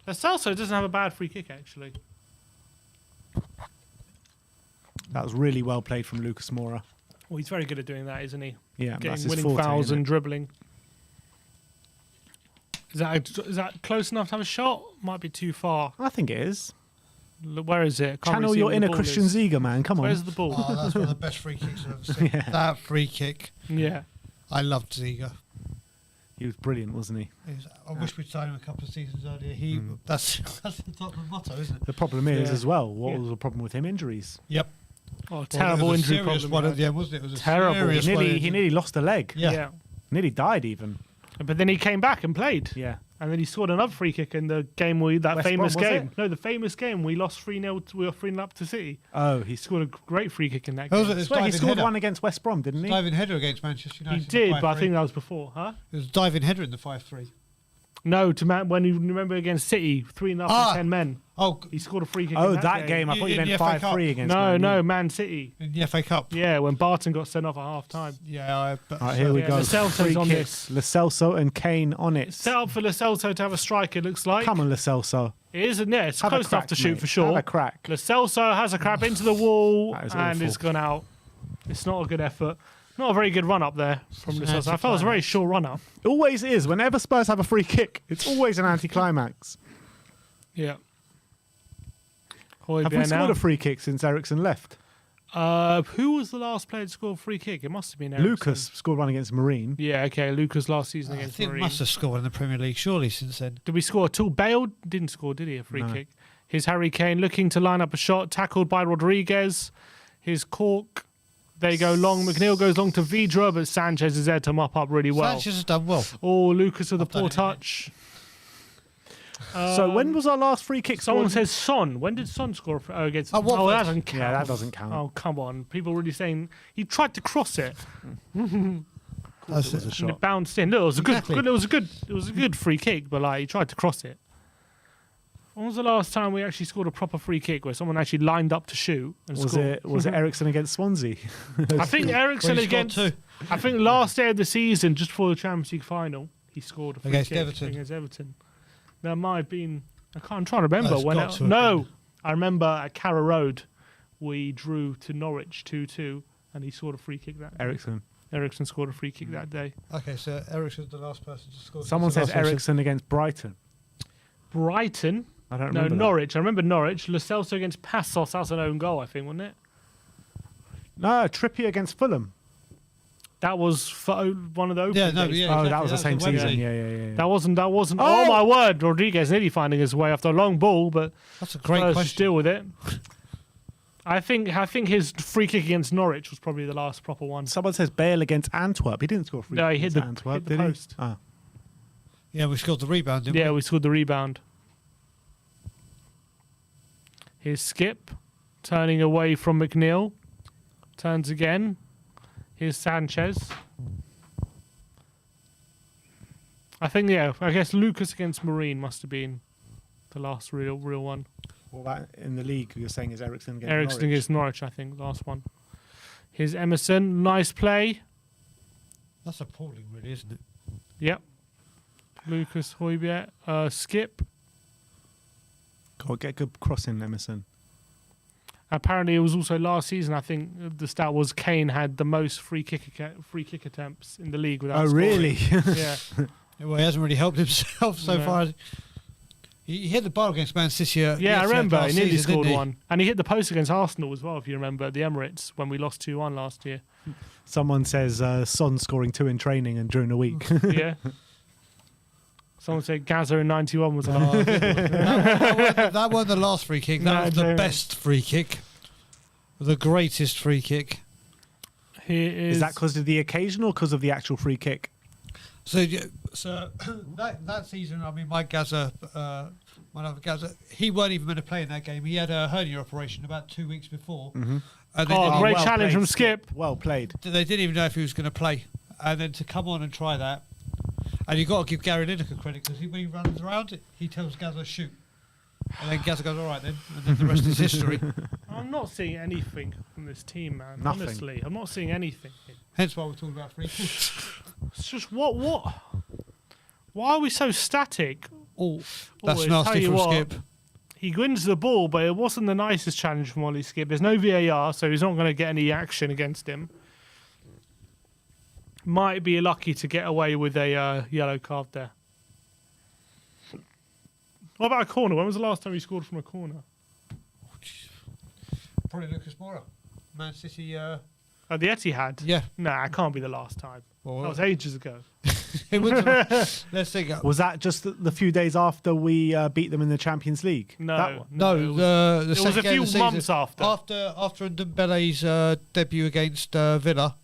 Lo Celso doesn't have a bad free kick, actually. That was really well played from Lucas Moura. Well, he's very good at doing that, isn't he? Yeah, that's Getting his winning forte, fouls isn't and it? dribbling. Is that close enough to have a shot? Might be too far. I think it is. Where is it? Can't Channel really see your where the inner ball Christian is. Ziege, man. Come on. Where's the ball? Oh, that's one of the best free kicks I've ever seen. Yeah. That free kick. Yeah. I loved Ziege. He was brilliant, wasn't he? I wish we'd signed him a couple of seasons earlier. That's the Tottenham motto, isn't it? The problem is, Yeah. as well, what Yeah. was the problem with him? Injuries. Yep. Oh, terrible Well, it was a injury serious problem. one he at had. the end, wasn't it? It was a Terrible. serious He one. nearly lost a leg. Yeah. Nearly died even. But then he came back and played. Yeah. And then he scored another free kick in the game that West famous Brom, was game. it? No, the famous game. We lost 3-0. We were 3-0 up to City. Oh, He scored a great free kick in that That was game. it. I swear he Diving scored header. one against West Brom, didn't he? Diving header against Manchester United. He did, in the but I 5-3. think that was before, huh? It was diving header in the 5-3. No, when you remember against City, 3-0 and 10 men. Oh, He scored a free kick. Oh, in that game. I thought you In meant the FA Cup. 5-3 against No, Man U. no, Man City. in the FA Cup. Yeah, when Barton got sent off at half time. Yeah. All right, here we Yeah, go. Lo Celso's Free on kicks. Lo Celso and Kane on it. Set up for Lo Celso to have a strike, it looks like. Come on, Lo Celso. It is, isn't it? It's Have a close crack, enough to shoot mate. for sure. Have a crack. Lo Celso has a crap into the wall That is and awful. it's gone out. It's not a good effort. Not a very good run up there from Lo an Celso. I felt it was a very short run up. Always is. Whenever Spurs have a free kick, it's always an anticlimax. Yeah. Have we Højbjerg scored now. a free kick since Eriksen left? Who was the last player to score a free kick? It must have been Eriksen. Lucas scored one against Marine. Yeah, okay. Lucas last season I against think Marine. must have scored in the Premier League surely since then. Did we score at all? Bale didn't score, did he? A free No. kick. Here's Harry Kane looking to line up a shot, tackled by Rodriguez. Here's Cork. They go long. McNeil goes long to Vidra, but Sanchez is there to mop up really well. Sanchez has done well. Oh, Lucas with a I've done poor it, touch. So when was our last free kick Someone scored? says Son. When did Son score against? Watford. Oh, that doesn't count. Yeah, that doesn't count. Oh, come on. People really saying he tried to cross it That's It was a it. and shot. it bounced in. Look, it was a good, Exactly. it was a good free kick, but like he tried to cross it. When was the last time we actually scored a proper free kick where someone actually lined up to shoot and Was scored? it Eriksen against Swansea? I think Eriksen Well, he scored against. two. I think last day of the season, just before the Champions League final, he scored a free Against kick Everton. against Everton. That might have been. I'm trying to remember It's when. got to have No, been. I remember at Carrow Road, we drew to Norwich 2-2, and he scored a free kick that. Eriksen. Ericsson scored a free kick that day. Okay, so Eriksen's the last person to score. Someone says Last person. Eriksen against Brighton. Brighton. I don't No, remember. that. Norwich. I remember Norwich. Lo Celso against Passos. That's an own goal, I think, wasn't it? No, Trippier against Fulham. That was for one of the opening Yeah, no, days. yeah. Oh, exactly. that was the same Wembley. season. Yeah. That wasn't. Oh! Oh my word! Rodriguez nearly finding his way after a long ball, but That's a great Spurs question. deal with it. I think his free kick against Norwich was probably the last proper one. Someone says Bale against Antwerp. He didn't score a free No, kick he hit against the- Antwerp, hit the did post. he? Oh. Yeah, we scored the rebound, didn't Yeah, we? we scored the rebound. Here's Skip, turning away from McNeil. Turns again. Here's Sanchez. I think, yeah, I guess Lucas against Marine must have been the last real one. Well, that in the league, you're saying is Eriksen against Ericsson Norwich. against Norwich, I think, last one. Here's Emerson, nice play. That's appalling, really, isn't it? Yep. Lucas Højbjerg, Skip. God, get good crossing, Emerson. Apparently, it was also last season. I think the stat was Kane had the most free kick attempts in the league without Oh, scoring. really? Yeah. Well, he hasn't really helped himself so No. far. He hit the bar against Man City. Yeah, I remember. He last nearly season, scored didn't he? one. And he hit the post against Arsenal as well, if you remember, at the Emirates when we lost 2-1 last year. Someone says Son scoring 2 in training and during the week. Yeah. Someone said Gaza in 91 was an Oh, that wasn't the last free kick. That No, was the no. best free kick. The greatest free kick. Here Is that because of the occasion or because of the actual free kick? So that season, I mean, my other Gaza, he weren't even meant to play in that game. He had a hernia operation about 2 weeks before. Mm-hmm. And they, Oh, didn't, great well challenge played, from Skip. Well played. they didn't even know if he was going to play. And then to come on and try that. And you've got to give Gary Lineker credit because when he runs around, he tells Gazza shoot. And then Gazza goes, all right then. And then the rest is history. I'm not seeing anything from this team, man. Nothing. Honestly, I'm not seeing anything. Hence why we're talking about free kicks. It's just what? Why are we so static? That's I nasty tell you from what, Skip. He wins the ball, but it wasn't the nicest challenge from Ollie Skip. There's no VAR, so he's not going to get any action against him. Might be lucky to get away with a yellow card there. What about a corner? When was the last time he scored from a corner? Probably Lucas Moura. Man City. Oh, the Etihad? Yeah. Nah, it can't be the last time. Well, That was ages ago. Let's think. Was that just the few days after we beat them in the Champions League? That No, one? No, it was second a game few of the months season. after. After Ndombele's debut against Villa.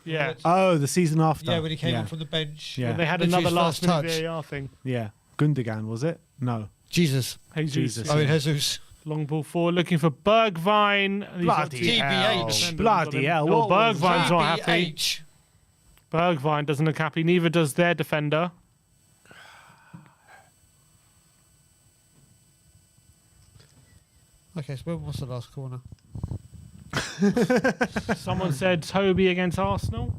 Yeah. Oh, the season after. Yeah, when he came on from the bench. Yeah. They had Literally another his first last minute touch. VAR thing. Yeah. Gundogan, was it? No. Jesus. Jesus. I mean, Jesus. Long ball forward, looking for Bergwijn. Bloody hell. Defender Bloody got him. hell, No, what was Bergwijn's not happy. GBH. Bergwijn doesn't look happy. Neither does their defender. Okay, so when was the last corner? Someone said Toby against Arsenal.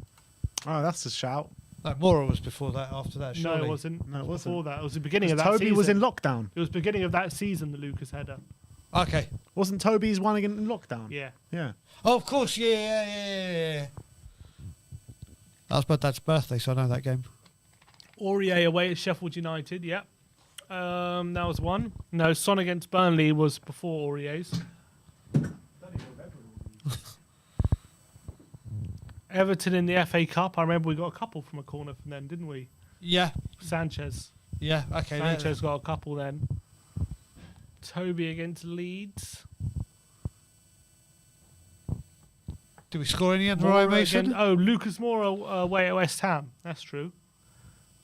Oh, that's a shout. No, Moura was before that, after that, surely. No, it wasn't. No, it Before wasn't. that. It was the beginning of that Toby season. was in lockdown. It was beginning of that season, the Lucas header. Okay. Wasn't Toby's one in lockdown? Yeah. Yeah. Oh, of course, yeah. That was my dad's birthday, so I know that game. Aurier away at Sheffield United, yeah. That was one. No, Son against Burnley was before Aurier's. Everton in the FA Cup. I remember we got a couple from a corner from then, didn't we? Yeah, Sanchez. yeah, okay. Sanchez got a couple then. Toby against Leeds. Did we score any under Moura Ryan Mason? against- oh, Lucas Moura away at West Ham. That's true.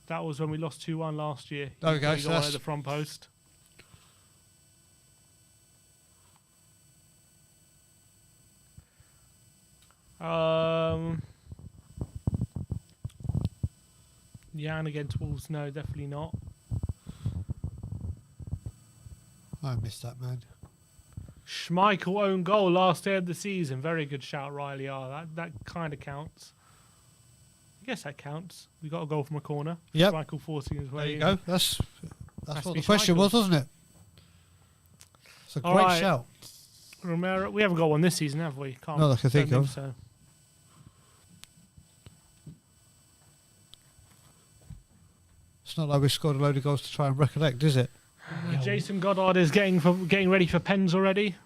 That was when we lost 2-1 last year. There we go, He so got one that's- at the front post. Jan against Wolves, no, definitely not. I missed that, man. Schmeichel own goal last day of the season. Very good shout, Riley R. That kind of counts. I guess that counts. We got a goal from a corner. Yep. Schmeichel forcing his way There you in. go. That's Has to what be the question Schmeichel. was, wasn't it? It's a All great right. shout. Romero. We haven't got one this season, have we? Can't, Not that I can don't think of. so. It's not like we scored a load of goals to try and recollect, is it? Jason Goddard is getting ready for pens already.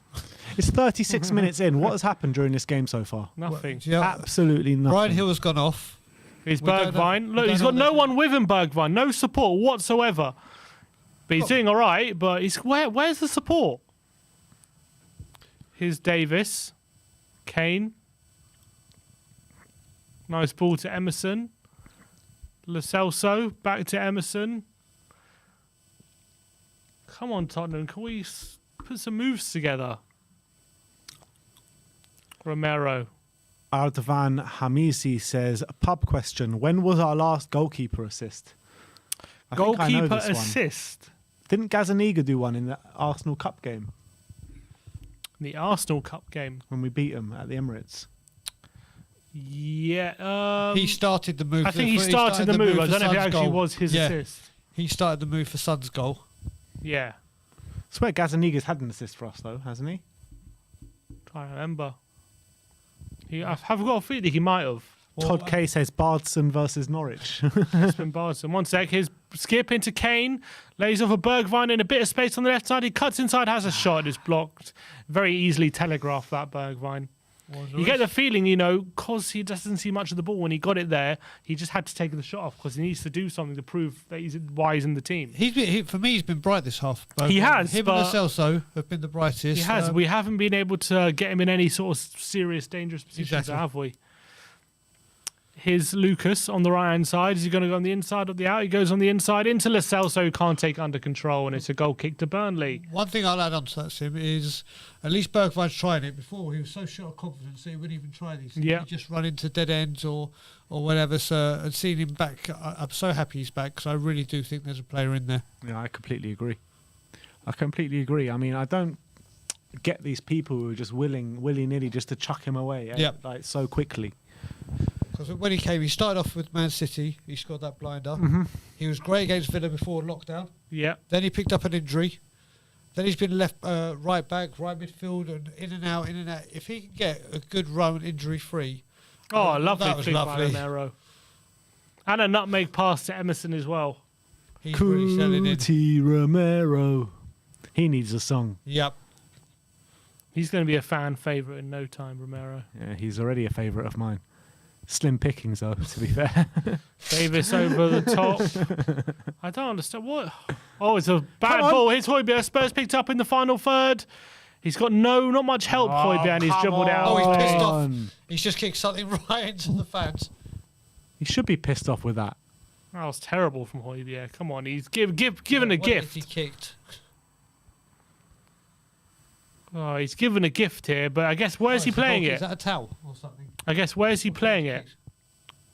It's 36 minutes in. What has happened during this game so far? Nothing. Yeah. Absolutely nothing. Brian Hill has gone off. He's We don't know- Bergwijn. we Look, don't he's know got no that- one with him, Bergwijn. No support whatsoever. But he's doing all right, but where's the support? Here's Davis. Kane. Nice ball to Emerson. Lo Celso. Back to Emerson. Come on, Tottenham. Can we put some moves together? Romero. Ardavan Hamisi says, pub question. When was our last goalkeeper assist? I think I know Goalkeeper this one. assist. Didn't Gazaniga do one in the Arsenal Cup game The Arsenal Cup game. when we beat them at the Emirates? Yeah. He started the move. I think he started the move. I don't know if it actually was his assist. He started the move for Son's goal. Yeah. I swear Gazaniga's had an assist for us, though, hasn't he? Try to remember. I've got a feeling he might have. Todd Kay says Bardson versus Norwich. It's been Bardson. One sec. Here's skip into Kane. Lays off a Bergwijn in a bit of space on the left side. He cuts inside, has a shot. It's blocked. Very easily telegraphed, that Bergwijn. You get the feeling, because he doesn't see much of the ball, when he got it there, he just had to take the shot off because he needs to do something to prove that why he's in the team. For me, he's been bright this half. He has, Him but- and Lo Celso have been the brightest. He has. We haven't been able to get him in any sort of serious, dangerous positions, Exactly. have we? Here's Lucas on the right-hand side. Is he going to go on the inside or the out? He goes on the inside into Lo Celso, who can't take under control, and it's a goal kick to Burnley. One thing I'll add on to that, Sim, is at least Bergwijn's trying it. Before, he was so short of confidence that he wouldn't even try these things. Yeah. He'd just run into dead ends or whatever. So, and seeing him back, I'm so happy he's back because I really do think there's a player in there. Yeah, I completely agree. I mean, I don't get these people who are just willy-nilly just to chuck him away like so quickly. Because when he came, he started off with Man City. He scored that blinder. He was great against Villa before lockdown. Yeah. Then he picked up an injury. Then he's been left right back, right midfield, and in and out, in and out. If he can get a good run injury-free. Oh, lovely that was flick by lovely. Romero. And a nutmeg pass to Emerson as well. He's really selling in. Cuti Romero. He needs a song. Yep. He's going to be a fan favourite in no time, Romero. Yeah, he's already a favourite of mine. Slim pickings, though, to be fair. Davis over the top. I don't understand what. Oh, it's a bad ball. Here's Højbjerg. Spurs picked up in the final third. He's got not much help, Højbjerg, and he's dribbled out. Oh, he's pissed off. He's just kicked something right into the fans. He should be pissed off with that. That was terrible from Højbjerg. Come on, he's given a gift. He kicked. Oh, he's given a gift here, but I guess where's he playing it? Is that a towel or something? I guess where's he playing it?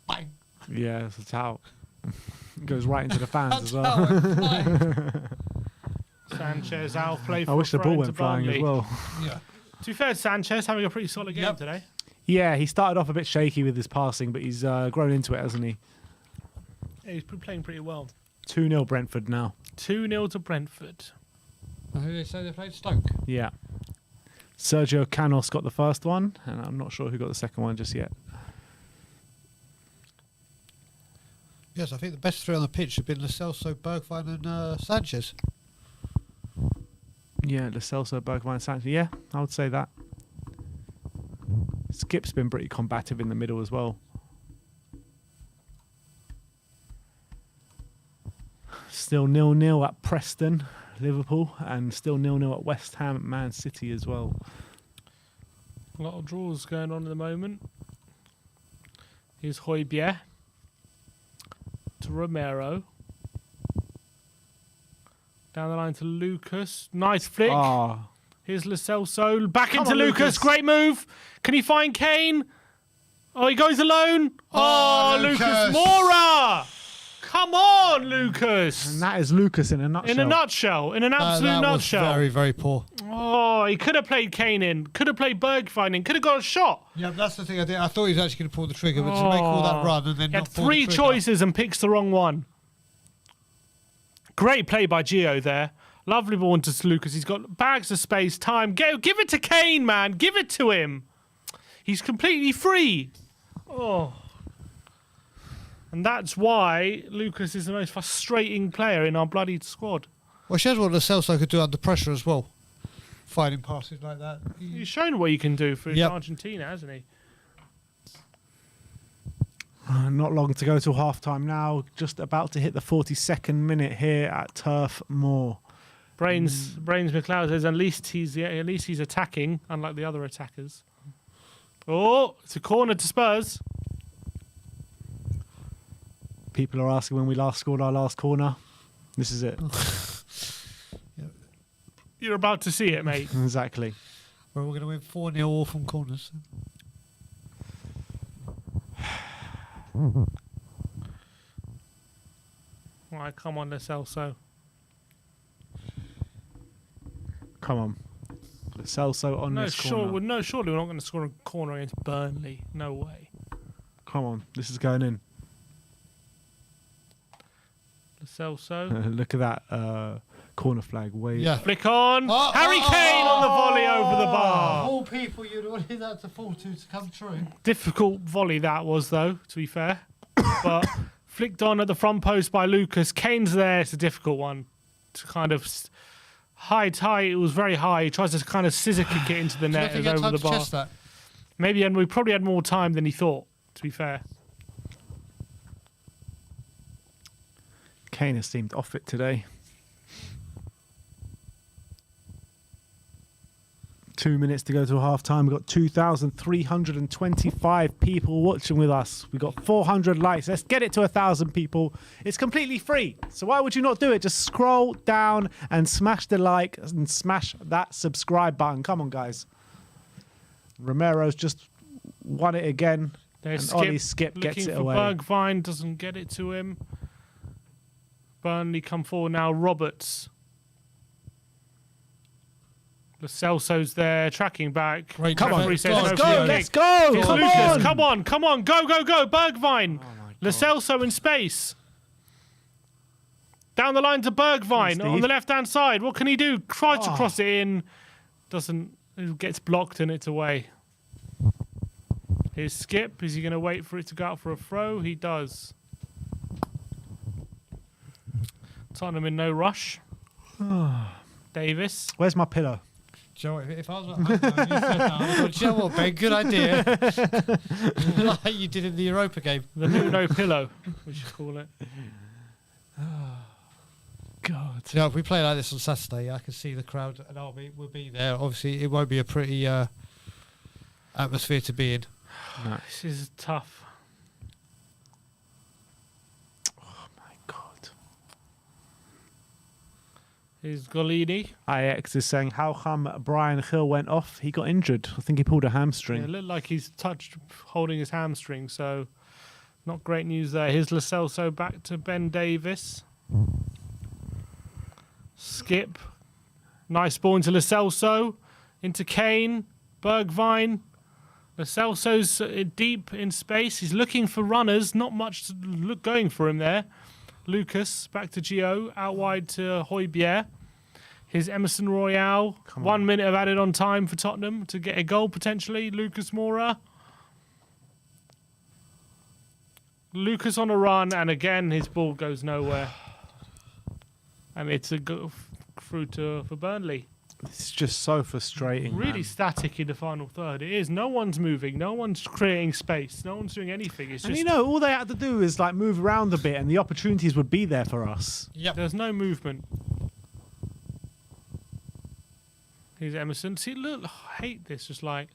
Bang. Yeah, it's a towel. It goes right into the fans as well. Sanchez out play for I wish the ball into went flying Burnley. as well. Yeah. To be fair, Sanchez having a pretty solid game today. Yeah, he started off a bit shaky with his passing, but he's grown into it, hasn't he? Yeah, he's been playing pretty well. 2-0 Brentford now. 2-0 to Brentford. Who did they say they played? Stoke. Yeah. Sergio Canos got the first one, and I'm not sure who got the second one just yet. Yes, I think the best three on the pitch have been Lo Celso, Bergwijn and Sanchez. Yeah, Lo Celso, Bergwijn, Sanchez. Yeah, I would say that. Skip's been pretty combative in the middle as well. Still 0-0 at Preston, Liverpool, and still 0-0 at West Ham, Man City as well. A lot of draws going on at the moment. Here's Højbjerg to Romero. Down the line to Lucas. Nice flick. Oh, Here's Lo Celso. Back Come into on, Lucas. Lucas. Great move. Can he find Kane? Oh, he goes alone. Oh, Lucas Lucas. Moura. Come on, Lucas. and that is Lucas in a nutshell. In a nutshell. In an absolute that nutshell. was very, very poor. Oh, he could have played Kane in. Could have played Bergwijn in. Could have got a shot. Yeah, that's the thing I did. I thought he was actually going to pull the trigger, but to make all that run and then He had not pull three the trigger. choices and picks the wrong one. Great play by Gio there. Lovely ball into Lucas. He's got bags of space, time. Give it to Kane, man. Give it to him. He's completely free. Oh. And that's why Lucas is the most frustrating player in our bloody squad. Well, shows what Lo Celso could do under pressure as well. Fighting passes like that. He's shown what he can do for Yep. Argentina, hasn't he? Not long to go till half-time now. Just about to hit the 42nd minute here at Turf Moor. Brains McLeod says at least he's attacking, unlike the other attackers. Oh, it's a corner to Spurs. People are asking when we last scored our last corner. This is it. You're about to see it, mate. Exactly. Well, we're going to win 4-0 all from corners. Right, come on, Lo Celso. Come on. Lo Celso on this corner. Surely we're not going to score a corner against Burnley. No way. Come on. This is going in. Lo Celso. Look at that corner flag. Yeah. Flick on. Harry Kane on the volley over the bar. All people you'd wanted that to fall to come true. Difficult volley that was, though, to be fair. But flicked on at the front post by Lucas. Kane's there. It's a difficult one to kind of high. It was very high. He tries to kind of scissor kick it into the net Do you and think he had over time the to bar. chest that? Maybe, and we probably had more time than he thought, to be fair. Kane has seemed off it today. 2 minutes to go to half time. We've got 2,325 people watching with us. We've got 400 likes. Let's get it to 1,000 people. It's completely free. So why would you not do it? Just scroll down and smash the like and smash that subscribe button. Come on, guys. Romero's just won it again. There's and Ollie Skip gets it away. Bergwijn doesn't get it to him. Burnley come forward now. Roberts. Lo Celso's there, tracking back. Come on, let's go, let's go. It's Come Lucas. on. Come on, go, Bergwijn. Lo Celso in space. Down the line to Bergwijn on the left-hand side. What can he do? Tries to cross it in. Doesn't. It gets blocked and it's away. Here's Skip. Is he going to wait for it to go out for a throw? He does. Tottenham in no rush. Davis. Where's my pillow? Joe, if I was at home, you said that, I would go, Joe, what, Ben? Good idea. Like you did in the Europa game. The new no pillow, we should call it. God. You know, if we play like this on Saturday, I can see the crowd and army will be there. Obviously, it won't be a pretty atmosphere to be in. No. This is tough. Oh my God. Here's Golini. IX is saying, how come Brian Hill went off? He got injured. I think he pulled a hamstring. Yeah, it looked like he's holding his hamstring, so not great news there. Here's Lo Celso back to Ben Davis. Skip. Nice ball into Lo Celso. Into Kane. Bergwijn. Lo Celso's deep in space. He's looking for runners. Not much going for him there. Lucas back to Gio. Out wide to Højbjerg. Here's Emerson Royale. 1 minute of added on time for Tottenham to get a goal potentially. Lucas Moura. Lucas on a run, and again his ball goes nowhere. And it's a go through for Burnley. It's just so frustrating. Really man. static in the final third. It is. No one's moving. No one's creating space. No one's doing anything. It's And just, all they had to do is like move around a bit, and the opportunities would be there for us. Yep. there's no movement. Here's Emerson. See, look, I hate this. Just like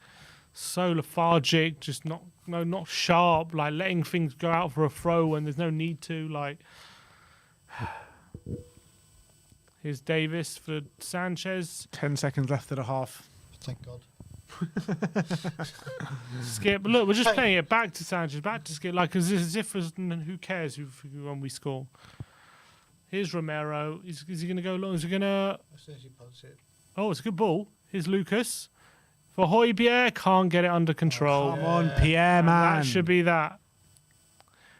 so lethargic, just not sharp. Like letting things go out for a throw when there's no need to. Like. Here's Davis for Sanchez. 10 seconds left at a half. Thank God. Skip. Look, we're just playing it back to Sanchez, back to Skip. Like, as if who cares when we score? Here's Romero. Is he going to go long? Is he going to... Oh, it's a good ball. Here's Lucas. For Højbjerg. Can't get it under control. Come on, Pierre, man. That should be that.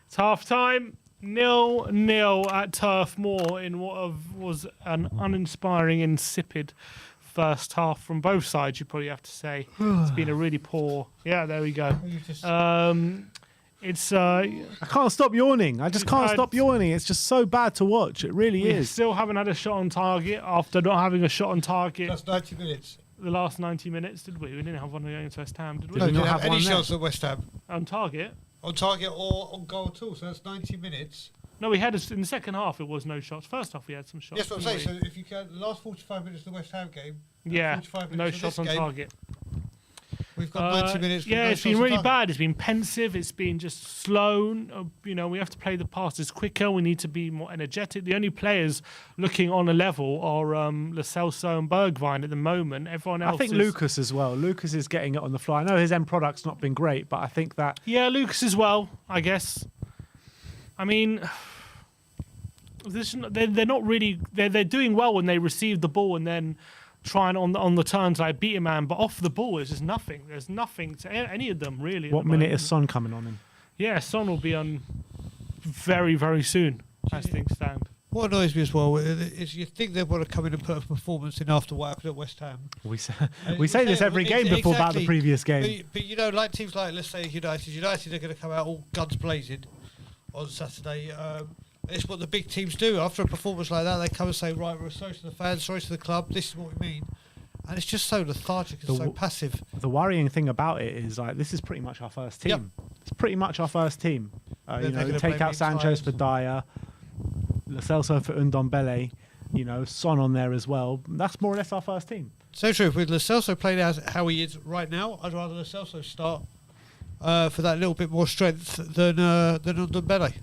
It's half-time. 0-0 at Turf Moor in what was an uninspiring, insipid first half from both sides, you probably have to say. It's been a really poor... Yeah, there we go. It's... I can't stop yawning. I just can't stop yawning. It's just so bad to watch. It really is. Still haven't had a shot on target after not having a shot on target. That's 90 minutes. The last 90 minutes, did we? We didn't have one going to West Ham, did we? No, we did not have have any one shots at West Ham? On target? On target or on goal at all, so that's 90 minutes. No, we had in the second half. It was no shots. First half, we had some shots. Yes, what I'm saying. So if you count the last 45 minutes of the West Ham game, yeah, 45 no minutes shots of on this game, target. We've got 90 minutes. With Yeah, no it's been shots on really target. bad. It's been pensive. It's been just slow. We have to play the passes quicker. We need to be more energetic. The only players looking on a level are Lo Celso and Bergwijn at the moment. Everyone else I think is... Lucas as well. Lucas is getting it on the fly. I know his end product's not been great, but I think that... Yeah, Lucas as well, I guess. I mean... They're not really... They're doing well when they receive the ball and then trying on the turn to like beat a man, but off the ball there's just nothing. There's nothing to any of them really. What minute is Son coming on in? Yeah, Son will be on very, very soon as things stand. What annoys me as well is you think they want to come in and put a performance in after what happened at West Ham. We say this every game before about the previous game. But you know, like teams like, let's say United are going to come out all guns blazing on Saturday. It's what the big teams do. After a performance like that, they come and say, right, we're sorry to the fans, sorry to the club, this is what we mean. And it's just so lethargic and so passive. The worrying thing about it is like this is pretty much our first team. Yep. It's pretty much our first team. Take out Sanchez for Dyer, Lo Celso for Ndombele, Son on there as well. That's more or less our first team. So true. With Lo Celso playing how he is right now, I'd rather Lo Celso start for that little bit more strength than Bele.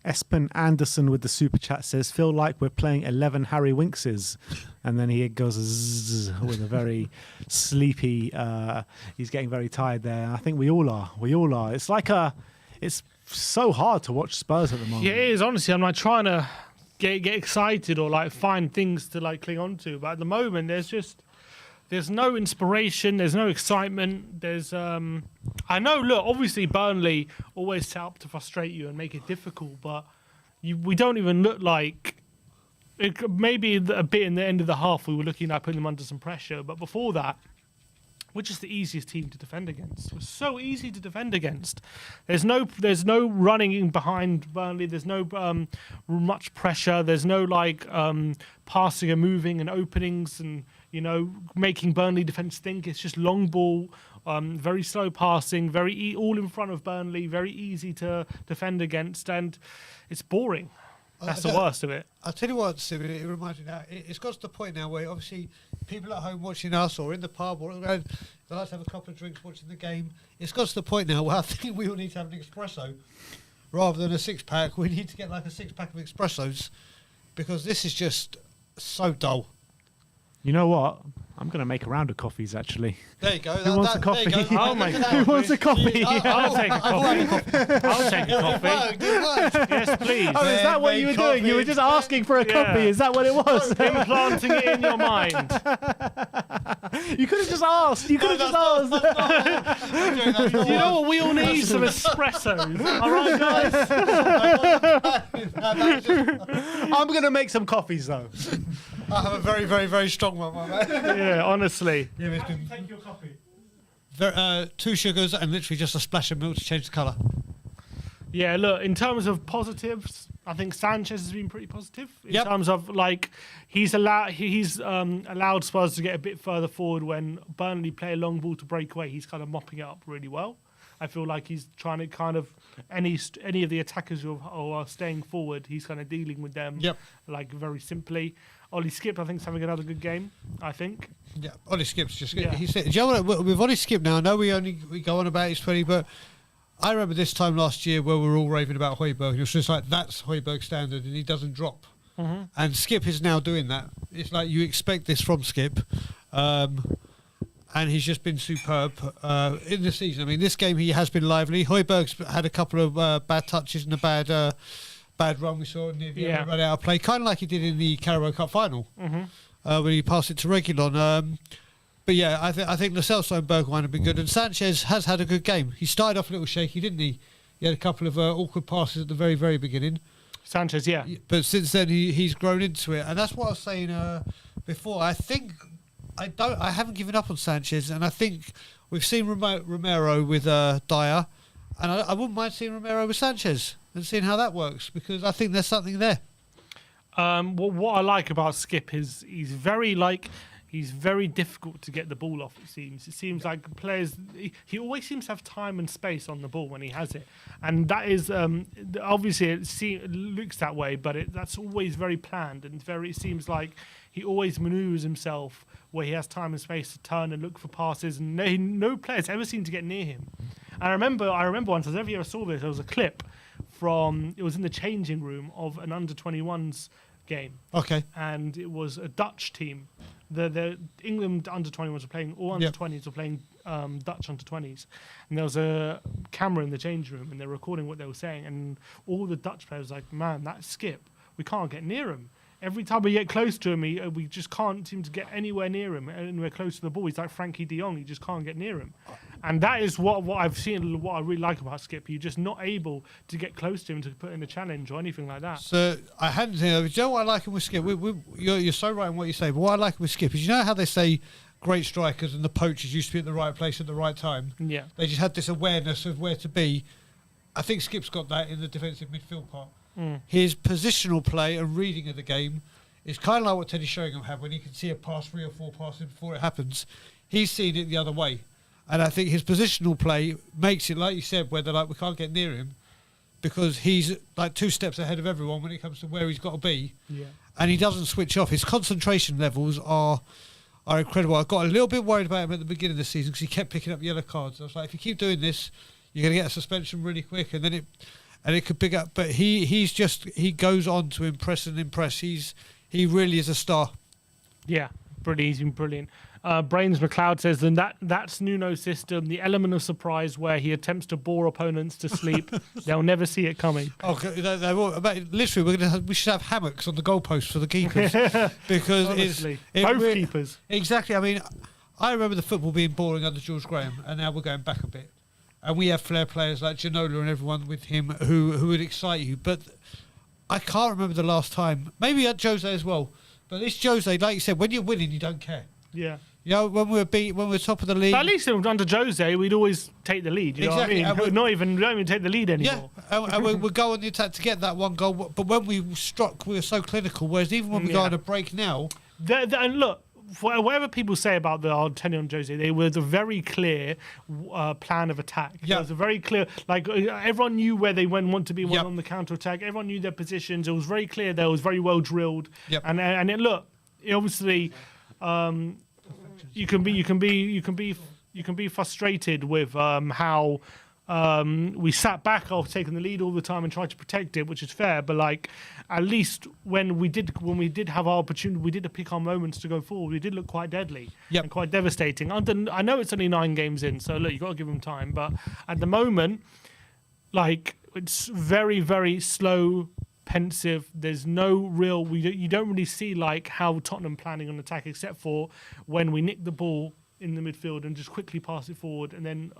Espen Anderson with the super chat says, feel like we're playing 11 Harry Winkses. And then he goes zzz, with a very sleepy, he's getting very tired there. I think we all are. It's like it's so hard to watch Spurs at the moment. Yeah, it is. Honestly, I'm like trying to get excited or like find things to like cling on to. But at the moment, there's no inspiration, there's no excitement. I know, look, obviously Burnley always set up to frustrate you and make it difficult, but we don't even look like... maybe a bit in the end of the half we were looking at putting them under some pressure, but before that, we're just the easiest team to defend against. We're so easy to defend against. There's no running in behind Burnley. There's no much pressure. There's no passing and moving and openings and making Burnley defence think. It's just long ball, very slow passing, all in front of Burnley, very easy to defend against, and it's boring. That's the worst of it. I'll tell you what, Stephen, it reminds me now, it's got to the point now where obviously people at home watching us or in the pub or around, they like to have a couple of drinks watching the game. It's got to the point now where I think we all need to have an espresso rather than a six-pack. We need to get like a six-pack of espressos because this is just so dull. You know what? I'm going to make a round of coffees, actually. There you go. Who wants a coffee? Oh my God. Who wants a coffee? I'll take a coffee. I'll take a coffee. Yes, please. Oh, is that what you were doing? You were just asking for a coffee. Is that what it was? Implanting it in your mind. You could have just asked. You asked. You know what? We all need some espressos. All right, guys? I'm going to make some coffees, though. I have a very, very, very strong one, my man. Yeah, honestly. Yeah, take your coffee. 2 sugars and literally just a splash of milk to change the colour. Yeah, look, in terms of positives, I think Sanchez has been pretty positive. In terms of he's allowed Spurs to get a bit further forward when Burnley play a long ball to break away. He's kind of mopping it up really well. I feel like he's trying to kind of any of the attackers who are staying forward, he's kind of dealing with them very simply. Ollie Skip, I think, is having another good game, I think. Yeah, Ollie Skip's just... Yeah. He said, do you know what, with Ollie Skip now, I know we go on about his 20, but I remember this time last year where we were all raving about Højbjerg. It was just like, that's Højbjerg's standard, and he doesn't drop. Mm-hmm. And Skip is now doing that. It's like you expect this from Skip. And he's just been superb in the season. I mean, this game he has been lively. Højbjerg's had a couple of bad touches and a bad run we saw near the end, run out of play, kind of like he did in the Carabao Cup final when he passed it to Reguilon. But yeah, I think Lo Celso and Bergwijn have been good, and Sanchez has had a good game. He started off a little shaky, didn't he? He had a couple of awkward passes at the very, very beginning. Sanchez, yeah. But since then he's grown into it, and that's what I was saying before. I think I haven't given up on Sanchez, and I think we've seen Romero with Dyer, and I wouldn't mind seeing Romero with Sanchez and seeing how that works, because I think there's something there. What I like about Skip is he's very difficult to get the ball off, it seems like players, he always seems to have time and space on the ball when he has it, and that is obviously it looks that way, but that's always very planned, and it seems like he always maneuvers himself where he has time and space to turn and look for passes, and no players ever seem to get near him. And I remember once, I don't know if you ever saw this, there was a clip it was in the changing room of an under-21s game. Okay. And it was a Dutch team. The England under-21s were playing, all under-20s were playing Dutch under-20s. And there was a camera in the changing room, and they're recording what they were saying. And all the Dutch players were like, man, that Skip, we can't get near him. Every time we get close to him, we just can't seem to get anywhere near him, anywhere close to the ball. He's like Frankie de Jong, you just can't get near him. And that is what I've seen, what I really like about Skip. You're just not able to get close to him to put in a challenge or anything like that. So I hadn't seen it. Do you know what I like him with Skip? You're so right in what you say, but what I like him with Skip is, you know how they say great strikers and the poachers used to be at the right place at the right time? Yeah. They just had this awareness of where to be. I think Skip's got that in the defensive midfield part. His positional play and reading of the game is kind of like what Teddy Sheringham had when he can see a pass 3 or 4 passes before it happens. He's seen it the other way. And I think his positional play makes it, like you said, where they're like, we can't get near him, because he's like 2 steps ahead of everyone when it comes to where he's got to be. Yeah. And he doesn't switch off. His concentration levels are are incredible. I got a little bit worried about him at the beginning of the season because he kept picking up yellow cards. I was like, if you keep doing this, you're going to get a suspension really quick, and then it could pick up. But he goes on to impress and impress. He really is a star. Yeah, brilliant. He's been brilliant. Brains McLeod says that's Nuno's system, the element of surprise where he attempts to bore opponents to sleep. They'll never see it coming. Oh, literally, we should have hammocks on the goalposts for the keepers because Honestly, both keepers. Exactly. I mean, I remember the football being boring under George Graham, and now we're going back a bit. And we have flair players like Ginola and everyone with him who would excite you. But I can't remember the last time. Maybe at Jose as well. But this Jose, like you said, when you're winning, you don't care. Yeah. You know, when we're top of the league. But at least under Jose, we'd always take the lead. You Exactly. know what I mean? We don't even take the lead anymore. Yeah, and we go on the attack to get that one goal. But when we struck, we were so clinical. Whereas even when we go on a break now. And look, whatever people say about our tenure on Jose, there was a very clear plan of attack. Yeah. It was a very clear, everyone knew where they want to be on the counter attack. Everyone knew their positions. It was very clear. It was very well drilled. Yep. And it obviously. You can be frustrated with how we sat back after taking the lead all the time and tried to protect it, which is fair. But at least when we did have our opportunity, we did pick our moments to go forward. We did look quite deadly and quite devastating. I know it's only 9 games in, so look, you got to give them time. But at the moment, it's very, very slow. Pensive. There's no real. You don't really see how Tottenham planning on attack, except for when we nick the ball in the midfield and just quickly pass it forward, and then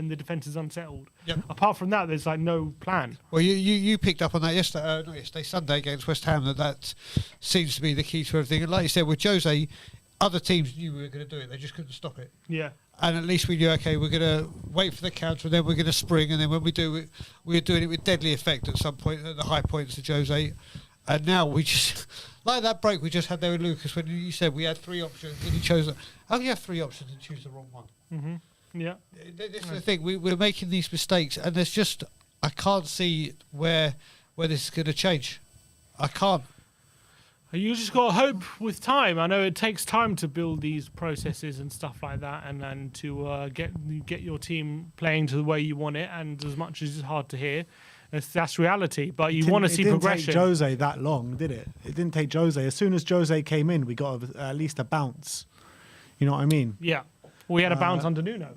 the defense is unsettled. Yep. Apart from that, there's no plan. Well, you picked up on that Sunday against West Ham. That seems to be the key to everything. And like you said, with Jose, other teams knew we were going to do it. They just couldn't stop it. Yeah. And at least we knew, okay, we're going to wait for the counter, and then we're going to spring, and then when we do it, we're doing it with deadly effect at some point, at the high points of Jose. And now we just, like that break we just had there with Lucas, when you said we had 3 options, and he chose, how do you have 3 options and choose the wrong one? Mm-hmm. Yeah. This is the thing, we're making these mistakes, and there's just, I can't see where this is going to change. I can't. You just got to hope with time. I know it takes time to build these processes and stuff like that, and to get your team playing to the way you want it. And as much as it's hard to hear, that's reality. But you want to see progression. It didn't take Jose that long, did it? It didn't take Jose. As soon as Jose came in, we got at least a bounce. You know what I mean? Yeah. We had a bounce under Nuno.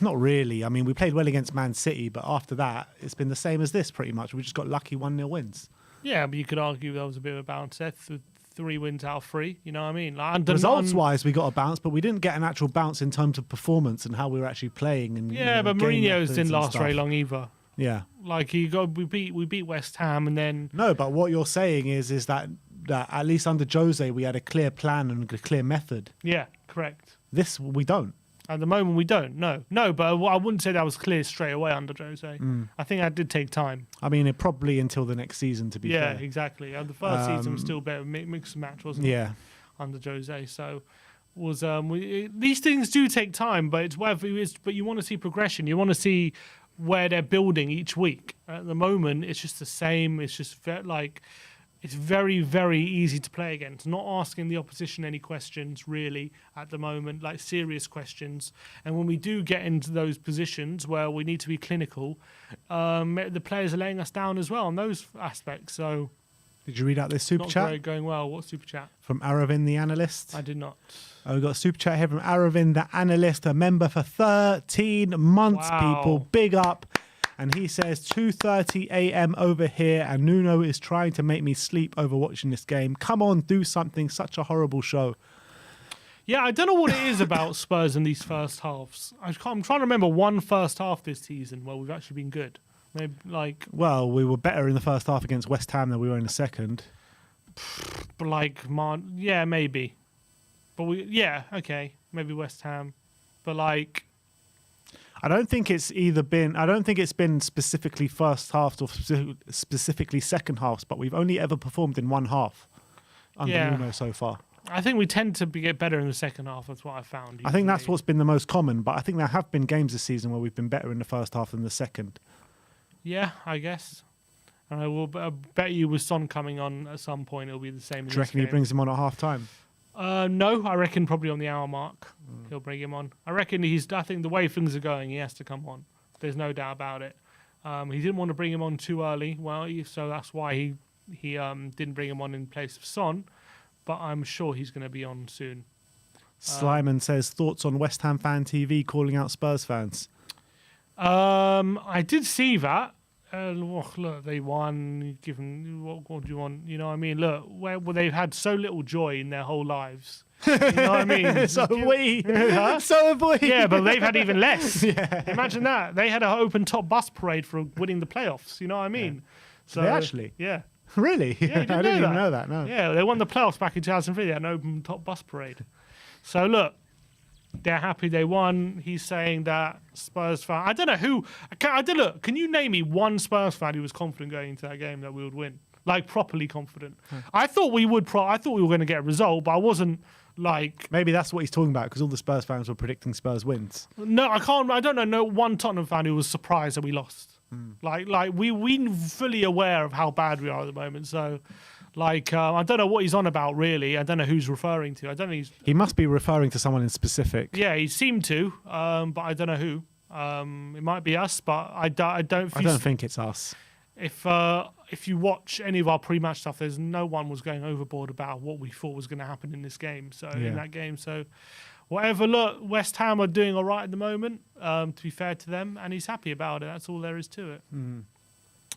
Not really. I mean, we played well against Man City, but after that, it's been the same as this pretty much. We just got lucky 1-0 wins. Yeah, but you could argue that was a bit of a bounce there. 3 wins out of 3, you know what I mean? Results-wise, we got a bounce, but we didn't get an actual bounce in terms of performance and how we were actually playing. And but Mourinho's didn't last very long either. Yeah, we beat West Ham, and then no. But what you're saying is that at least under Jose, we had a clear plan and a clear method. Yeah, correct. This we don't. At the moment, we don't. No. But I wouldn't say that was clear straight away under Jose. I think that did take time. I mean, it probably until the next season, to be fair. Yeah, exactly. The first season was still better mixed match, wasn't it? Yeah. Under Jose, so these things do take time, but it's whatever it is. But you want to see progression. You want to see where they're building each week. At the moment, it's just the same. It's just it's very, very easy to play against. Not asking the opposition any questions, really, at the moment, serious questions. And when we do get into those positions where we need to be clinical, the players are letting us down as well on those aspects. So, did you read out this super chat? Not very going well. What super chat? From Aravin, the analyst. I did not. Oh, we've got a super chat here from Aravin, the analyst, a member for 13 months, people. Big up. And he says, 2:30 a.m. over here, and Nuno is trying to make me sleep over watching this game. Come on, do something. Such a horrible show. Yeah, I don't know what it is about Spurs in these first halves. I'm trying to remember one first half this season where we've actually been good. Maybe Well, we were better in the first half against West Ham than we were in the second. But yeah, maybe. But okay, maybe West Ham. But I don't think it's been specifically first half or specifically second halves, but we've only ever performed in one half under Nuno so far. I think we tend to get better in the second half. That's what I found. Usually. I think that's what's been the most common, but I think there have been games this season where we've been better in the first half than the second. Yeah, I guess. And I will bet you with Son coming on at some point, it'll be the same. Do you reckon he brings him on at half time? No, I reckon probably on the hour mark he'll bring him on. I reckon I think the way things are going, he has to come on. There's no doubt about it. He didn't want to bring him on too early, so that's why he didn't bring him on in place of Son. But I'm sure he's going to be on soon. Slyman says, thoughts on West Ham Fan TV calling out Spurs fans? I did see that. Look, they won. Given what do you want? You know what I mean? Look, they've had so little joy in their whole lives. You know what I mean? So have we. Huh? So have we. Yeah, but they've had even less. Yeah. Imagine that. They had an open top bus parade for winning the playoffs. You know what I mean? Yeah. So They actually? Yeah. Really? Yeah, you I didn't even know that. No. Yeah, they won the playoffs back in 2003. They had an open top bus parade. So look, they're happy they won. He's saying that Spurs fan. I don't know who. Look, can you name me one Spurs fan who was confident going into that game that we would win? Like properly confident. I thought we would. I thought we were going to get a result, but I wasn't like. Maybe that's what he's talking about because all the Spurs fans were predicting Spurs wins. No, I can't. I don't know. No one Tottenham fan who was surprised that we lost. Like we fully aware of how bad we are at the moment. So. I don't know what he's on about, really. I don't know who's referring to. I don't know. He must be referring to someone in specific. Yeah, he seemed to, but I don't know who. It might be us, but I don't think it's us. If you watch any of our pre-match stuff, there's no one was going overboard about what we thought was going to happen in this game. So in that game, so whatever. Look, West Ham are doing all right at the moment. To be fair to them, and he's happy about it. That's all there is to it.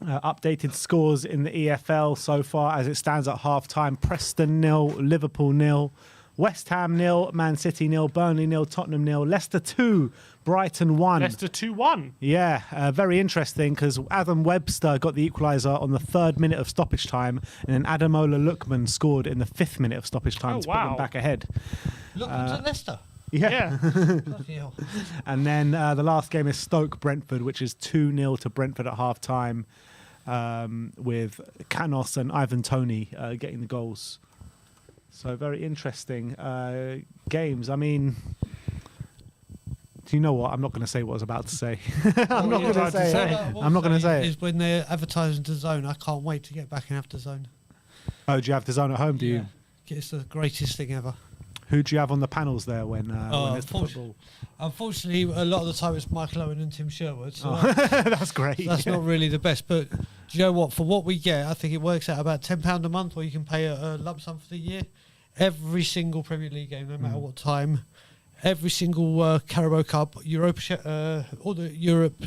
Updated scores in the EFL so far as it stands at half-time. Preston 0, Liverpool 0, West Ham 0, Man City 0, Burnley 0, Tottenham 0, Leicester 2, Brighton 1. Leicester 2-1. Yeah, very interesting because Adam Webster got the equaliser on the 3rd minute of stoppage time and then Ademola Lookman scored in the 5th minute of stoppage time to put them back ahead. Lookman's at Leicester. Yeah. Bloody hell. And then the last game is Stoke-Brentford, which is 2-0 to Brentford at half-time. With Canos and Ivan Toney getting the goals. So very interesting games. I mean, do you know what? I'm not going to say what I was about to say. I'm not going to say it. I'm not going to say it. Is when they're advertising DAZN, I can't wait to get back and have DAZN. Oh, do you have DAZN at home, do you? It's the greatest thing ever. Who do you have on the panels there when it's the football? Unfortunately, a lot of the time it's Michael Owen and Tim Sherwood. So that's great. So that's not really the best. But do you know what? For what we get, I think it works out about £10 a month, or you can pay a lump sum for the year. Every single Premier League game, no matter what time. Every single Carabao Cup, all the Europe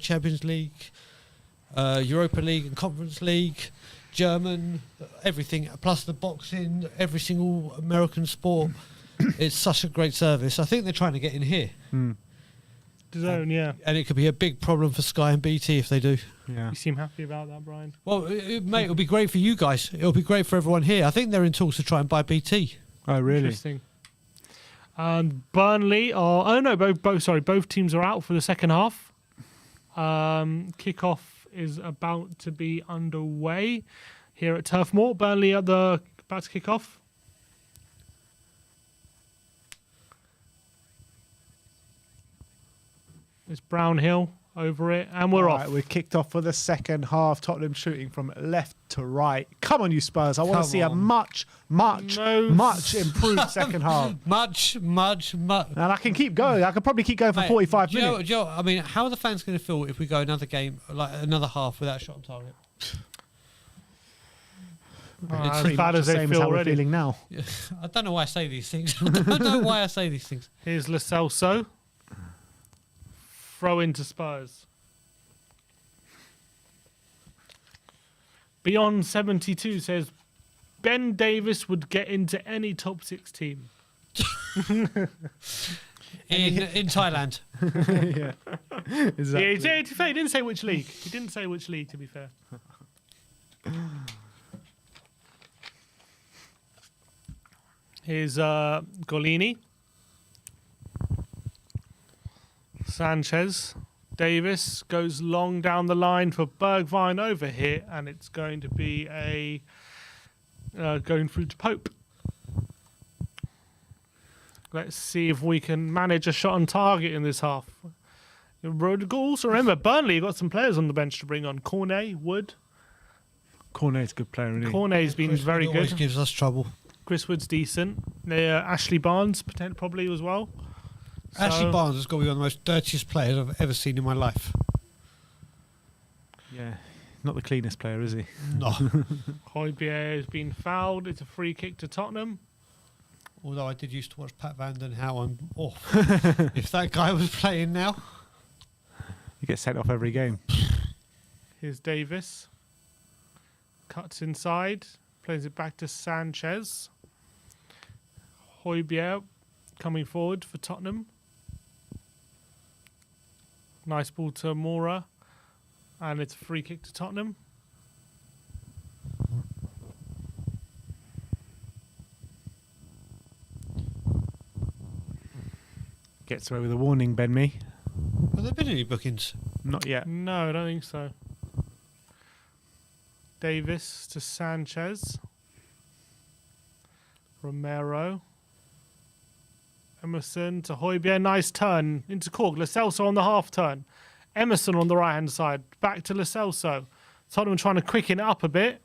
Champions League, Europa League and Conference League. German, everything, plus the boxing, every single American sport. It's such a great service. I think they're trying to get in here. DAZN, yeah. And it could be a big problem for Sky and BT if they do. Yeah. You seem happy about that, Brian? Well, mate, it'll be great for you guys. It'll be great for everyone here. I think they're in talks to try and buy BT. Oh, really? Interesting. And Burnley are... Oh, no, both teams are out for the second half. Kickoff is about to be underway here at Turf Moor. Burnley about to kick off. It's Brownhill over it, and we're off. We're kicked off for the second half. Tottenham shooting from left to right. Come on, you Spurs. I want to see a much improved second half. Much. And I can keep going. I could probably keep going for 45 minutes. Joe, I mean, how are the fans going to feel if we go another game, like another half without a shot on target? It's pretty much the same as how we're feeling now. I don't know why I say these things. I don't know why I say these things. Here's Lo Celso. Throw into Spurs. Beyond 72 says Ben Davis would get into any top 6 team. in Thailand. Yeah. Exactly. Yeah, he didn't say which league. He didn't say which league, to be fair. Here's Golini. Sanchez. Davis goes long down the line for Bergwijn over here, and it's going to be a going through to Pope. Let's see if we can manage a shot on target in this half. Also remember, Burnley got some players on the bench to bring on. Cornet, Wood. Cornet's a good player, isn't he? Cornet's been very Always good. gives us trouble. Chris Wood's decent. Ashley Barnes probably as well. Ashley Barnes has got to be one of the most dirtiest players I've ever seen in my life. Yeah, not the cleanest player, is he? No. Højbjerg has been fouled. It's a free kick to Tottenham. Although I did used to watch Pat Van Den Houw, and if that guy was playing now, You get sent off every game. Here's Davis. Cuts inside. Plays it back to Sanchez. Højbjerg coming forward for Tottenham. Nice ball to Mora. And it's a free kick to Tottenham. Gets away with a warning, Ben Mee. have there been any bookings? Not yet. No, I don't think so. Davis to Sanchez. Romero. Emerson to Højbjerg. Nice turn into Cork. Lo Celso on the half turn. Emerson on the right-hand side. Back to Lo Celso. Tottenham trying to quicken it up a bit.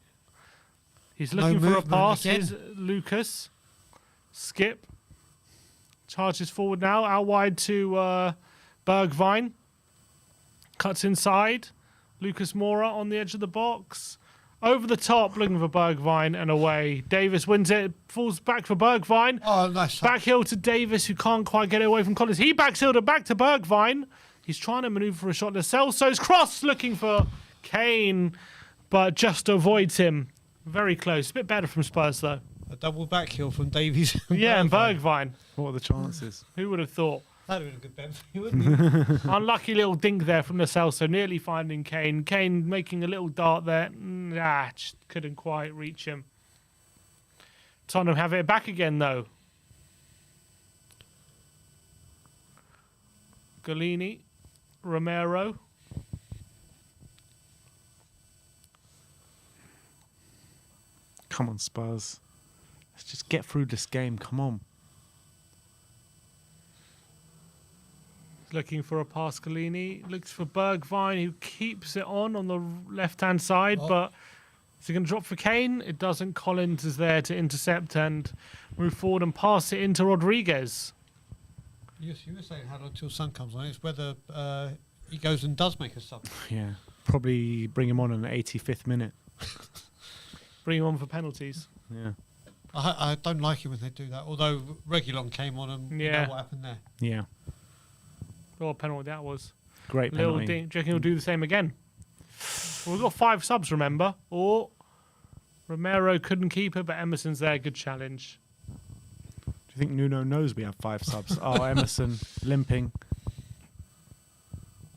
He's looking for a pass. Here's Lucas. Skip. Charges forward now. Out wide to Bergwijn. Cuts inside. Lucas Moura on the edge of the box. Over the top, looking for Bergwijn and away. Davis wins it. Falls back for Bergwijn. Oh, nice. Back heel to Davis, who can't quite get it away from Collins. He backheeled it back to Bergwijn. He's trying to manoeuvre for a shot. Lo Celso's cross, looking for Kane, but just avoids him. Very close. A bit better from Spurs, though. A double back heel from Davies. Yeah, and Bergwijn. What are the chances? Who would have thought? That'd have been a good bet for you, wouldn't it? Unlucky little dink there from Lo Celso, nearly finding Kane. Kane making a little dart there. Just couldn't quite reach him. Tottenham have it back again, though. Golini, Romero. Come on, Spurs. Let's just get through this game. Come on. Looking for a pass, Golini. Looks for Bergwijn, who keeps it on the left-hand side, but is he going to drop for Kane? It doesn't. Collins is there to intercept and move forward and pass it into Rodriguez. Yes, you were saying how long till sun comes on. It's whether he goes and does make a sub. Yeah. Probably bring him on in the 85th minute. Bring him on for penalties. Yeah. I don't like it when they do that. Although Reguilon came on and you know what happened there. Yeah. What penalty that was. Great Little penalty. dink. Do you reckon he'll do the same again? Well, we've got 5 subs, remember? Or Romero couldn't keep it, but Emerson's there. Good challenge. Do you think Nuno knows we have 5 subs? Oh, Emerson limping.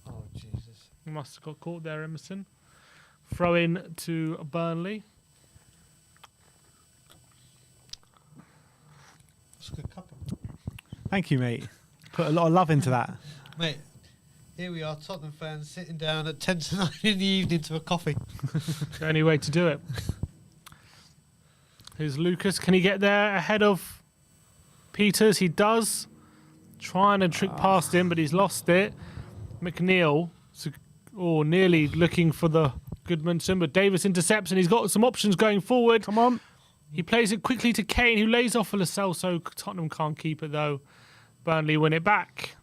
Oh, Jesus. He must have got caught there, Emerson. Throw in to Burnley. That's a good couple. Thank you, mate. Put a lot of love into that. Mate, here we are, Tottenham fans, sitting down at 10 to 9 in the evening to a coffee. The only way to do it. Here's Lucas. Can he get there ahead of Peters? He does. Trying to trick past him, but he's lost it. McNeil, nearly looking for the Goodmanson, but Davis intercepts and he's got some options going forward. Come on. He plays it quickly to Kane, who lays off for Lo Celso. Tottenham can't keep it, though. Burnley win it back.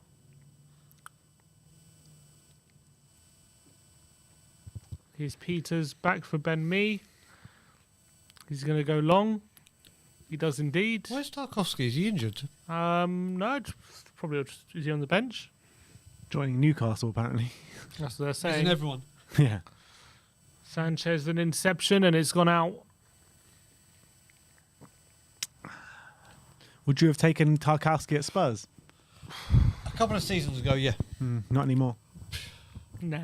Here's Peters back for Ben Mee. He's going to go long. He does indeed. Where's Tarkowski? Is he injured? No, probably is he on the bench? Joining Newcastle, apparently. That's what they're saying. Isn't everyone? Yeah. Sanchez an interception and it's gone out. Would you have taken Tarkowski at Spurs? A couple of seasons ago, yeah. Not anymore. Nah.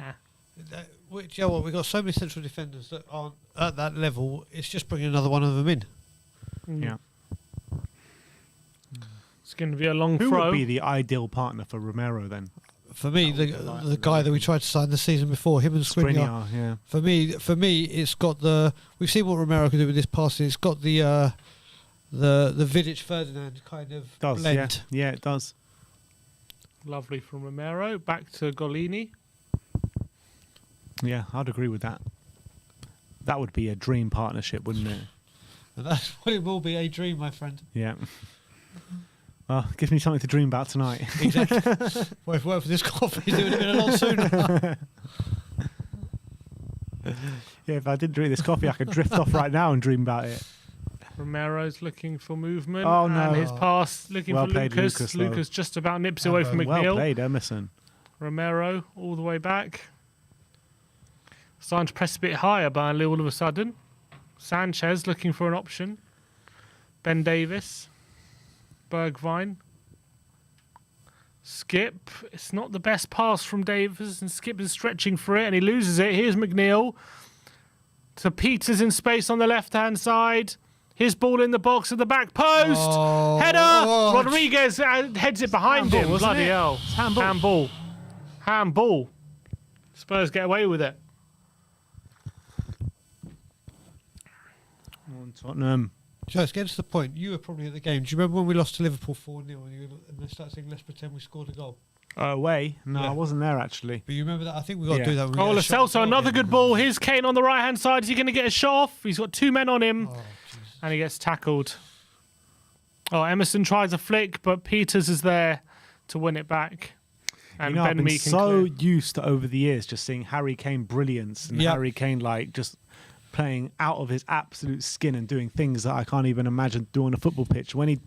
You know what? We've got so many central defenders that aren't at that level. It's just bringing another one of them in. Yeah. It's going to be a long Who throw. would be the ideal partner for Romero then? For me, the guy that we tried to sign the season before, him and Skriniar. Yeah. For me, it's got the. We've seen what Romero can do with this passing. It's got the Vidic Ferdinand kind of Does, blend. Yeah, it does. Lovely from Romero. Back to Golini. Yeah, I'd agree with that. That would be a dream partnership, wouldn't it? And that's what it will be, a dream, my friend. Yeah. Well, gives me something to dream about tonight. Exactly. Well, if it weren't for this coffee, it would have been a lot sooner. Yeah, if I didn't drink this coffee, I could drift off right now and dream about it. Romero's looking for movement. Oh, no. And his pass looking Well for played, Lucas. Lucas, Lucas just about nips away from McNeil. Well played, Emerson. Romero all the way back. Starting to press a bit higher, Burnley all of a sudden. Sanchez looking for an option. Ben Davis. Bergwijn. Skip. It's not the best pass from Davis, and Skip is stretching for it, and he loses it. Here's McNeil. To Peters in space on the left-hand side. His ball in the box at the back post. Header. Rodriguez heads it behind him. Bloody hell. Handball. Handball. Spurs get away with it. On Tottenham. Joe, let's get to the point. You were probably at the game. Do you remember when we lost to Liverpool 4-0 and they started saying, let's pretend we scored a goal? Away? No, Yeah. I wasn't there, actually. But you remember that? I think we've got to do that. When we Oh, get a Lo shot Celso, on another goal. good ball. Here's Kane on the right-hand side. Is he going to get a shot off? He's got 2 men on him. Oh, Jesus. And he gets tackled. Oh, Emerson tries a flick, but Peters is there to win it back. And You know, I've Ben been Mee can so clear. used to, over the years, just seeing Harry Kane brilliance and Yep. Harry Kane, like, just playing out of his absolute skin and doing things that I can't even imagine doing on a football pitch. When he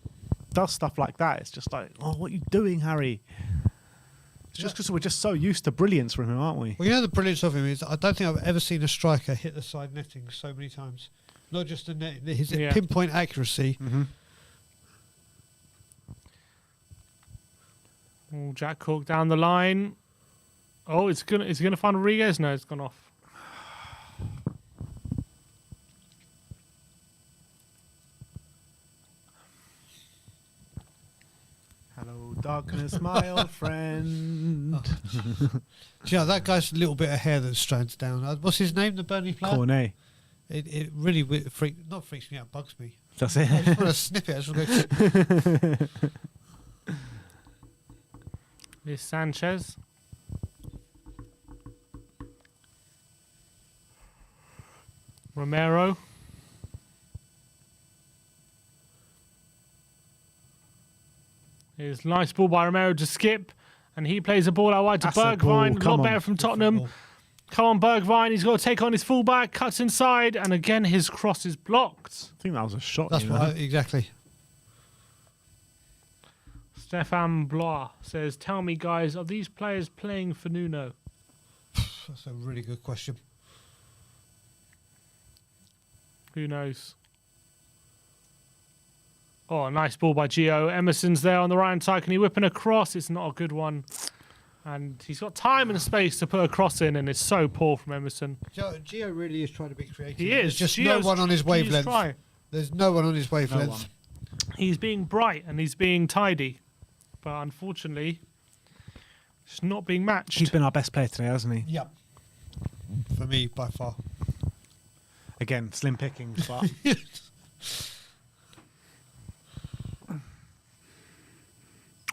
does stuff like that, it's just like, oh, what are you doing, Harry? It's just because we're just so used to brilliance from him, aren't we? Well, you know the brilliance of him is I don't think I've ever seen a striker hit the side netting so many times. Not just the net, his pinpoint accuracy. Mm-hmm. Oh, Jack Cork down the line. Oh, is he gonna find Rodriguez? No, it's gone off. Hello, darkness, my old friend. Do you know, that guy's little bit of hair that strands down. What's his name, the Burnley player? Cornet. It really freaks me out, bugs me. That's I it. just want to snip it. I just want to go. Here's Sanchez. Romero. Here's nice ball by Romero to Skip, and he plays a ball out wide to That's a ball. Bergwijn. A Come lot on. better from Tottenham. Come on, Bergwijn. He's got to take on his fullback. Cuts inside, and again his cross is blocked. I think that was a shot. That's you know. what exactly. Stefan Blois says, "Tell me, guys, are these players playing for Nuno?" That's a really good question. Who knows? Oh, nice ball by Gio. Emerson's there on the right-hand side. Can he whip an across? It's not a good one. And he's got time and space to put a cross in, and it's so poor from Emerson. Gio really is trying to be creative. He There's is. just Gio's- no one on his Gio's wavelength. trying. There's no one on his wavelength. one. He's being bright and he's being tidy. But unfortunately, it's not being matched. He's been our best player today, hasn't he? Yep. For me, by far. Again, slim pickings, but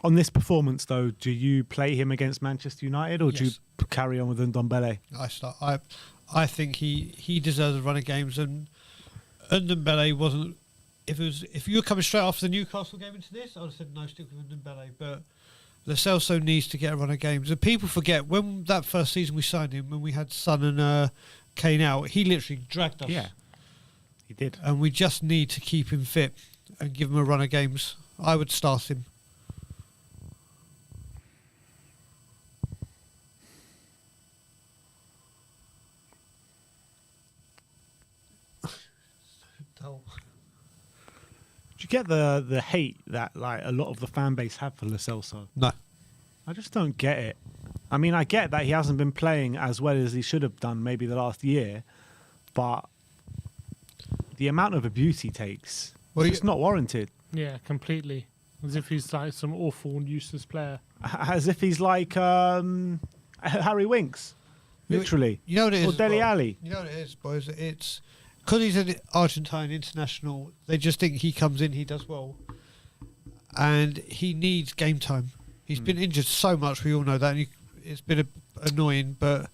on this performance, though, do you play him against Manchester United or do you Yes. carry on with Ndombele? I think he deserves a run of games, and Ndombele wasn't. If you were coming straight after the Newcastle game into this, I would have said no, stick with Ndombele. But Lo Celso needs to get a run of games. And people forget when that first season we signed him, when we had Son and Kane out, he literally dragged us. Yeah, he did. And we just need to keep him fit and give him a run of games. I would start him. Do you get the hate that like a lot of the fan base have for Lo Celso? No. I just don't get it. I mean, I get that he hasn't been playing as well as he should have done maybe the last year, but the amount of abuse he takes, it's not warranted. Yeah, completely. As if he's like some awful and useless player. As if he's like Harry Winks, literally. You know what it is? Or Dele as well? Alli. You know what it is, boys? It's because he's an Argentine international. They just think he comes in, he does well, and he needs game time. He's been injured so much. We all know that. And it's been annoying, but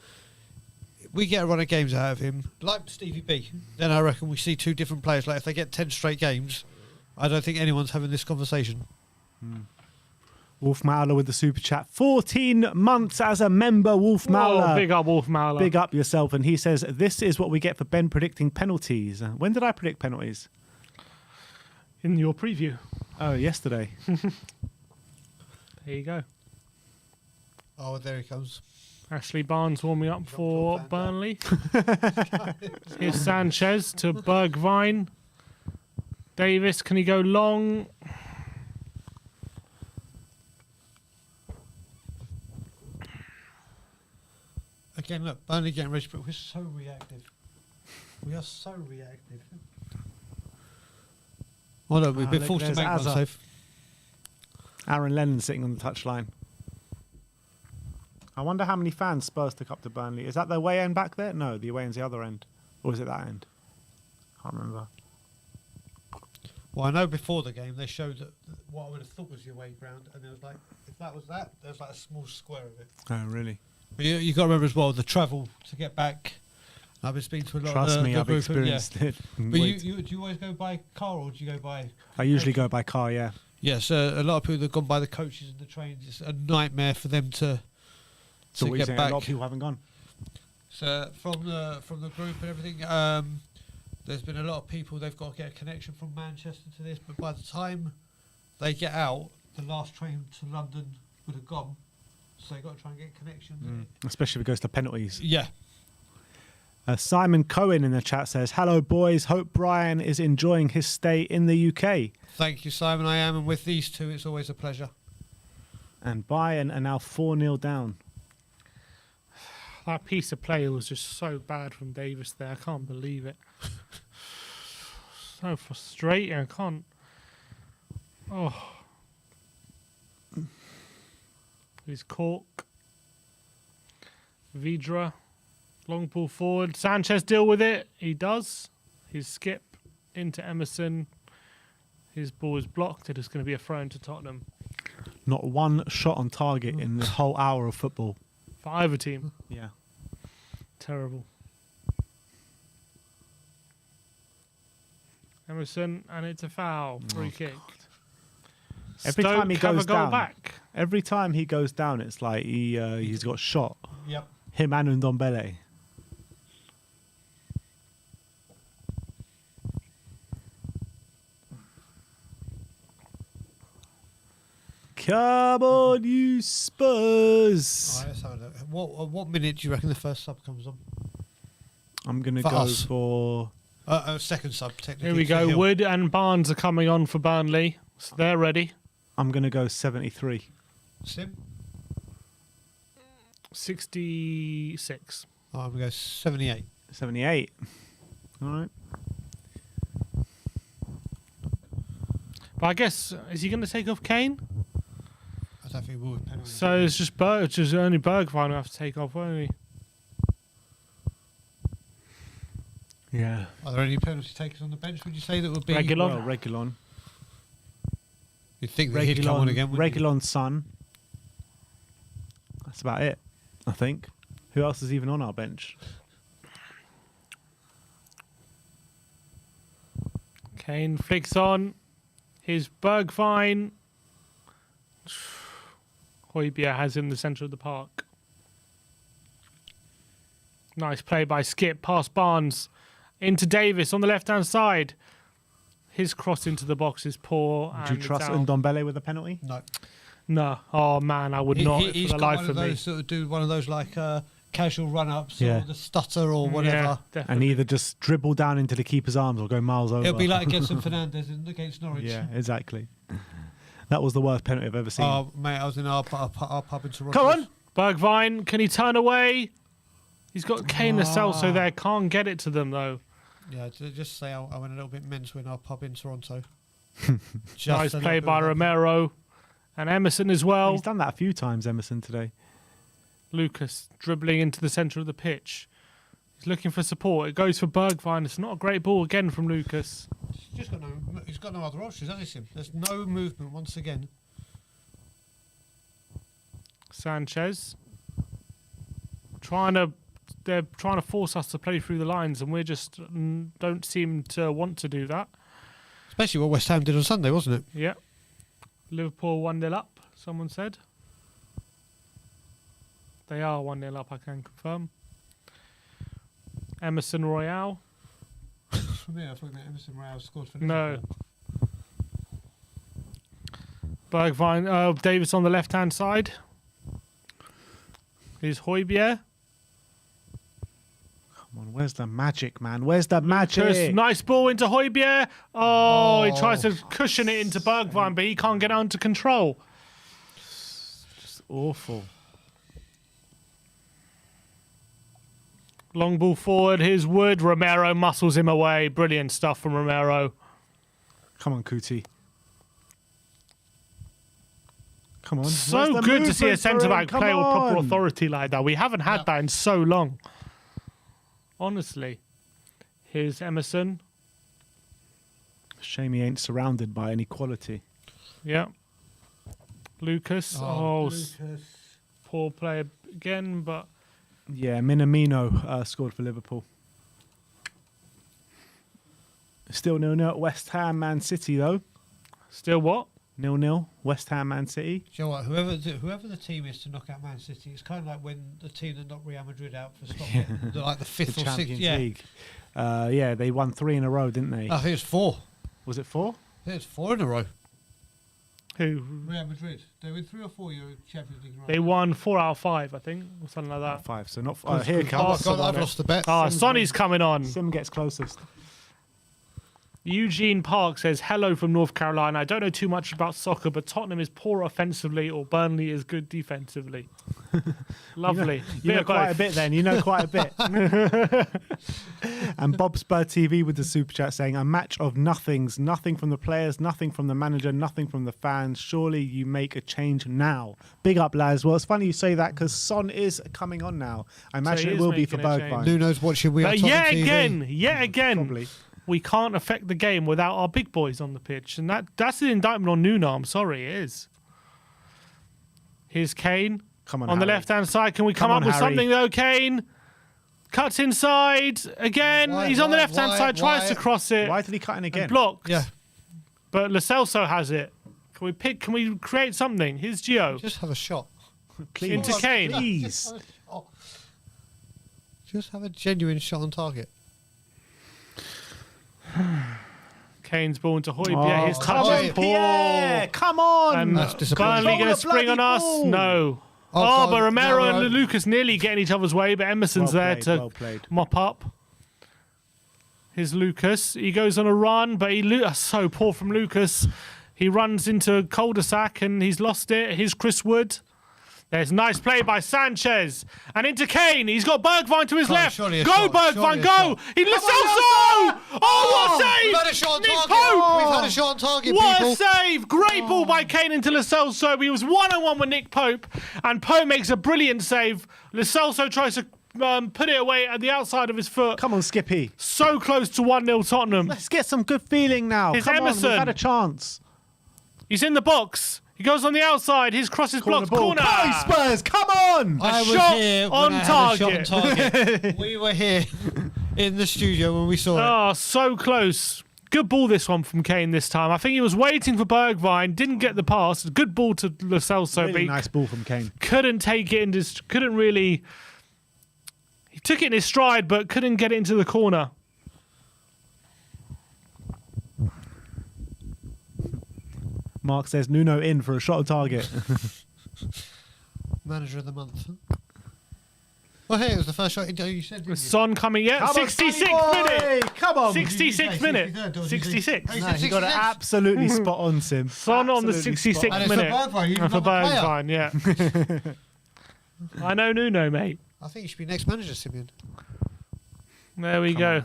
we get a run of games out of him, like Stevie B, then I reckon we see 2 different players. Like if they get 10 straight games, I don't think anyone's having this conversation. Wolf Mauler with the super chat. 14 months as a member, Wolf Mauler. Oh, big up, Wolf Mauler. Big up yourself. And he says, this is what we get for Ben predicting penalties. When did I predict penalties? In your preview. Oh, yesterday. There you go. Oh, there he comes. Ashley Barnes warming up for Van Burnley. Here's Sanchez to Bergwijn. Davis, can he go long? Again, look, Burnley getting ready, but we're so reactive. We are so reactive. Oh, no, we've been look, forced to there's make one Azza. save. Aaron Lennon sitting on the touchline. I wonder how many fans Spurs took up to Burnley. Is that the away end back there? No, the away end's the other end. Or is it that end? Can't remember. Well, I know before the game they showed that what I would have thought was the away ground, and there was like, if that was that, there's like a small square of it. Oh, really? But you got to remember as well the travel to get back. I've been speaking to a lot. Trust of me, the I've group, experienced it. But do you always go by car or do you go by? I usually go by car, yeah. Yes, a lot of people have gone by the coaches and the trains. It's a nightmare for them to So what you're get saying, back. a lot of people haven't gone. So from the group and everything, there's been a lot of people. They've got to get a connection from Manchester to this, but by the time they get out, the last train to London would have gone. So they've got to try and get connections. Especially if it goes to penalties. Yeah. Simon Cohen in the chat says, hello, boys. Hope Brian is enjoying his stay in the UK. Thank you, Simon. I am, and with these two, it's always a pleasure. And Bayern are now 4-0 down. That piece of play was just so bad from Davis there. I can't believe it. So frustrating. I can't. Oh. He's Cork. Vidra. Long ball forward. Sanchez deal with it. He does. His skip into Emerson. His ball is blocked. It is going to be a throw into Tottenham. Not one shot on target in the whole hour of football. For either team. Yeah. Terrible. Emerson, and it's a foul. Free kick. Every Stoke time he have goes a goal down, back. every time he goes down, it's like he's got shot. Yep. Him and Ndombele. Come on, you Spurs! All right, let's have a look. What minute do you reckon the first sub comes on? I'm gonna For go us. for. Second sub, technically. Here we for go. Hill. Wood and Barnes are coming on for Burnley. So they're ready. I'm gonna go 73. Sim? 66. Oh, I'm going to go 78. 78. All right. But I guess, is he going to take off Kane? I don't think we will with penalty. So it's just only Bergwijn who have to take off, won't he? Yeah. Are there any penalty takers on the bench, would you say, that would be... Regular. Well, Reguilon. You'd think that he'd come on again, wouldn't you? Reguilon's son. That's about it, I think. Who else is even on our bench? Kane flicks on. Here's Bergwijn. Højbjerg has him in the centre of the park. Nice play by Skip. Past Barnes. Into Davis on the left-hand side. His cross into the box is poor. Do and you it's trust out. Ndombele with a penalty? No. No. Oh, man, I would not He's for the got life one of of me. those sort of do one of those like casual run-ups Yeah. or the stutter or whatever. Yeah, And definitely. either just dribble down into the keeper's arms or go miles over. It'll be like Gedson Fernandez against Norwich. Yeah, exactly. That was the worst penalty I've ever seen. Oh, mate, I was in our pub in Toronto. Come on! Bergwijn, can he turn away? He's got Kane the cell, so they can't get it to them, though. Yeah, just say I went a little bit mental in our pub in Toronto. Nice play by Romero. And Emerson as well. He's done that a few times, Emerson, today. Lucas dribbling into the centre of the pitch. He's looking for support. It goes for Bergwijn. It's not a great ball again from Lucas. He's got no other options, has he? There's no movement once again. Sanchez trying to they're trying to force us to play through the lines, and we just don't seem to want to do that. Especially what West Ham did on Sunday, wasn't it? Yeah. Liverpool 1-0 up, someone said. They are 1-0 up, I can confirm. Emerson Royale. For me, I thought Emerson Royale scored for No. Bergwijn, Davis on the left-hand side. Here's Højbjerg. Come on, where's the magic, man? Where's the magic? Lucas, nice ball into Højbjerg. Oh, he tries to cushion it into Bergwijn, but he can't get under control. Just awful. Long ball forward. Here's Wood. Romero muscles him away. Brilliant stuff from Romero. Come on, Kuti. Come on. So good to see a centre-back play with proper authority like that. We haven't had that in so long. Honestly. Here's Emerson. Shame he ain't surrounded by any quality. Yeah. Lucas. Oh, Lucas. poor play again, but... Yeah, Minamino scored for Liverpool. Still 0-0 at West Ham, Man City, though. Still what? 0-0, West Ham, Man City. Do you know what? Whoever the team is to knock out Man City, it's kind of like when the team that knocked Real Madrid out for Scotland, like the fifth The or sixth. Champions Yeah, League. Yeah, they won 3 in a row, didn't they? I think it's 4. Was it 4? I think it's 4 in a row. Who? Real Madrid. They win 3 or 4 Euro Champions League. They won 4 out of 5, I think, or something like that. 5, so not... here it Oh, comes. God, I've lost the bet. Ah, Sonny's coming on. Sim gets closest. Eugene Park says, hello from North Carolina. I don't know too much about soccer, but Tottenham is poor offensively or Burnley is good defensively. Lovely. You know quite a bit then. You know quite a bit. And Bob Spur TV with the super chat saying, a match of nothings. Nothing from the players, nothing from the manager, nothing from the fans. Surely you make a change now. Big up, lads. Well, it's funny you say that because Son is coming on now. I imagine he it is will be for making a change. Bergwijn. Nuno's watching We Are But Tottenham yet TV. again, Probably. we can't affect the game without our big boys on the pitch. And that's an indictment on Nuno. I'm sorry, it is. Here's Kane. Come on, On the Harry. left-hand side, can we come Come up on, with Harry. something though, Kane? Cuts inside again. Why- He's on the why- left-hand why- side, tries why- to cross it. Why did he cut in again? Blocked. Yeah. But Lo Celso has it. Can we create something? Here's Gio. Just have a shot. Please. Into Kane. Please. Just have a genuine shot on target. Kane's ball into Højbjerg. His touch Højbjerg. is poor. Pierre, come on. And That's disappointing. Burnley going to Throw the spring on bloody us? ball. No. Oh, Oh, God, but Romero no, and Lucas nearly getting each other's way, but Emerson's there to well played. mop up. Here's Lucas. He goes on a run, but so poor from Lucas. He runs into a cul-de-sac and he's lost it. Here's Chris Wood. There's nice play by Sanchez. And into Kane. He's got Bergwijn to his Come on, left. surely a Go, shot, Bergwijn, surely a go. shot. He Lo Celso! Oh, what a save! We've had a shot on Nick target. Pope! We've had a shot on target, What people. a save! Great ball by Kane into Lo Celso. He was 1-on-1 with Nick Pope, and Pope makes a brilliant save. Lo Celso tries to put it away at the outside of his foot. Come on, Skippy. So close to 1-0 Tottenham. Let's get some good feeling now. Here's Come Emerson. on, we've had a chance. He's in the box. He goes on the outside. His cross is blocked. Corner. Come on, Spurs, come on. I was shot here when on I had a shot target. on target. We were here in the studio when we saw it. Oh, so close. Good ball, this one from Kane this time. I think he was waiting for Bergwijn. Didn't get the pass. Good ball to Lo Celso. Really but he nice ball from Kane. couldn't take it in. Couldn't really. He took it in his stride, but couldn't get it into the corner. Mark says Nuno in for a shot on target. Manager of the month. Well, hey, it was the first shot you said, didn't you? Son coming yet? Come on, 66 Sonny boy. minute. Come on. 66 minute. 63rd, or did you say- 66. Oh, you No, said he got it 66? absolutely spot on, Sim. Son on the Absolutely 66th spot on. And it's minute. for Bergwijn, you're And for not the player. Bergwijn, yeah. I know Nuno, mate. I think you should be next manager, Simeon. There we go.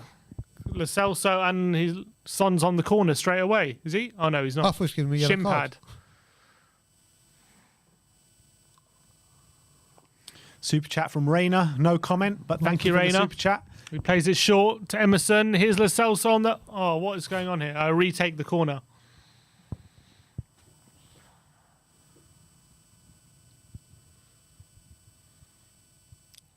Lo Celso and his son's on the corner straight away. Is he? Oh, no, he's I not. thought he was giving me a yellow Shin card. pad. Super chat from Rayner. No comment, but thank you, you, for the Rayner. super chat. He plays it short to Emerson. Here's Lo Celso on the... Oh, what is going on here? I retake the corner.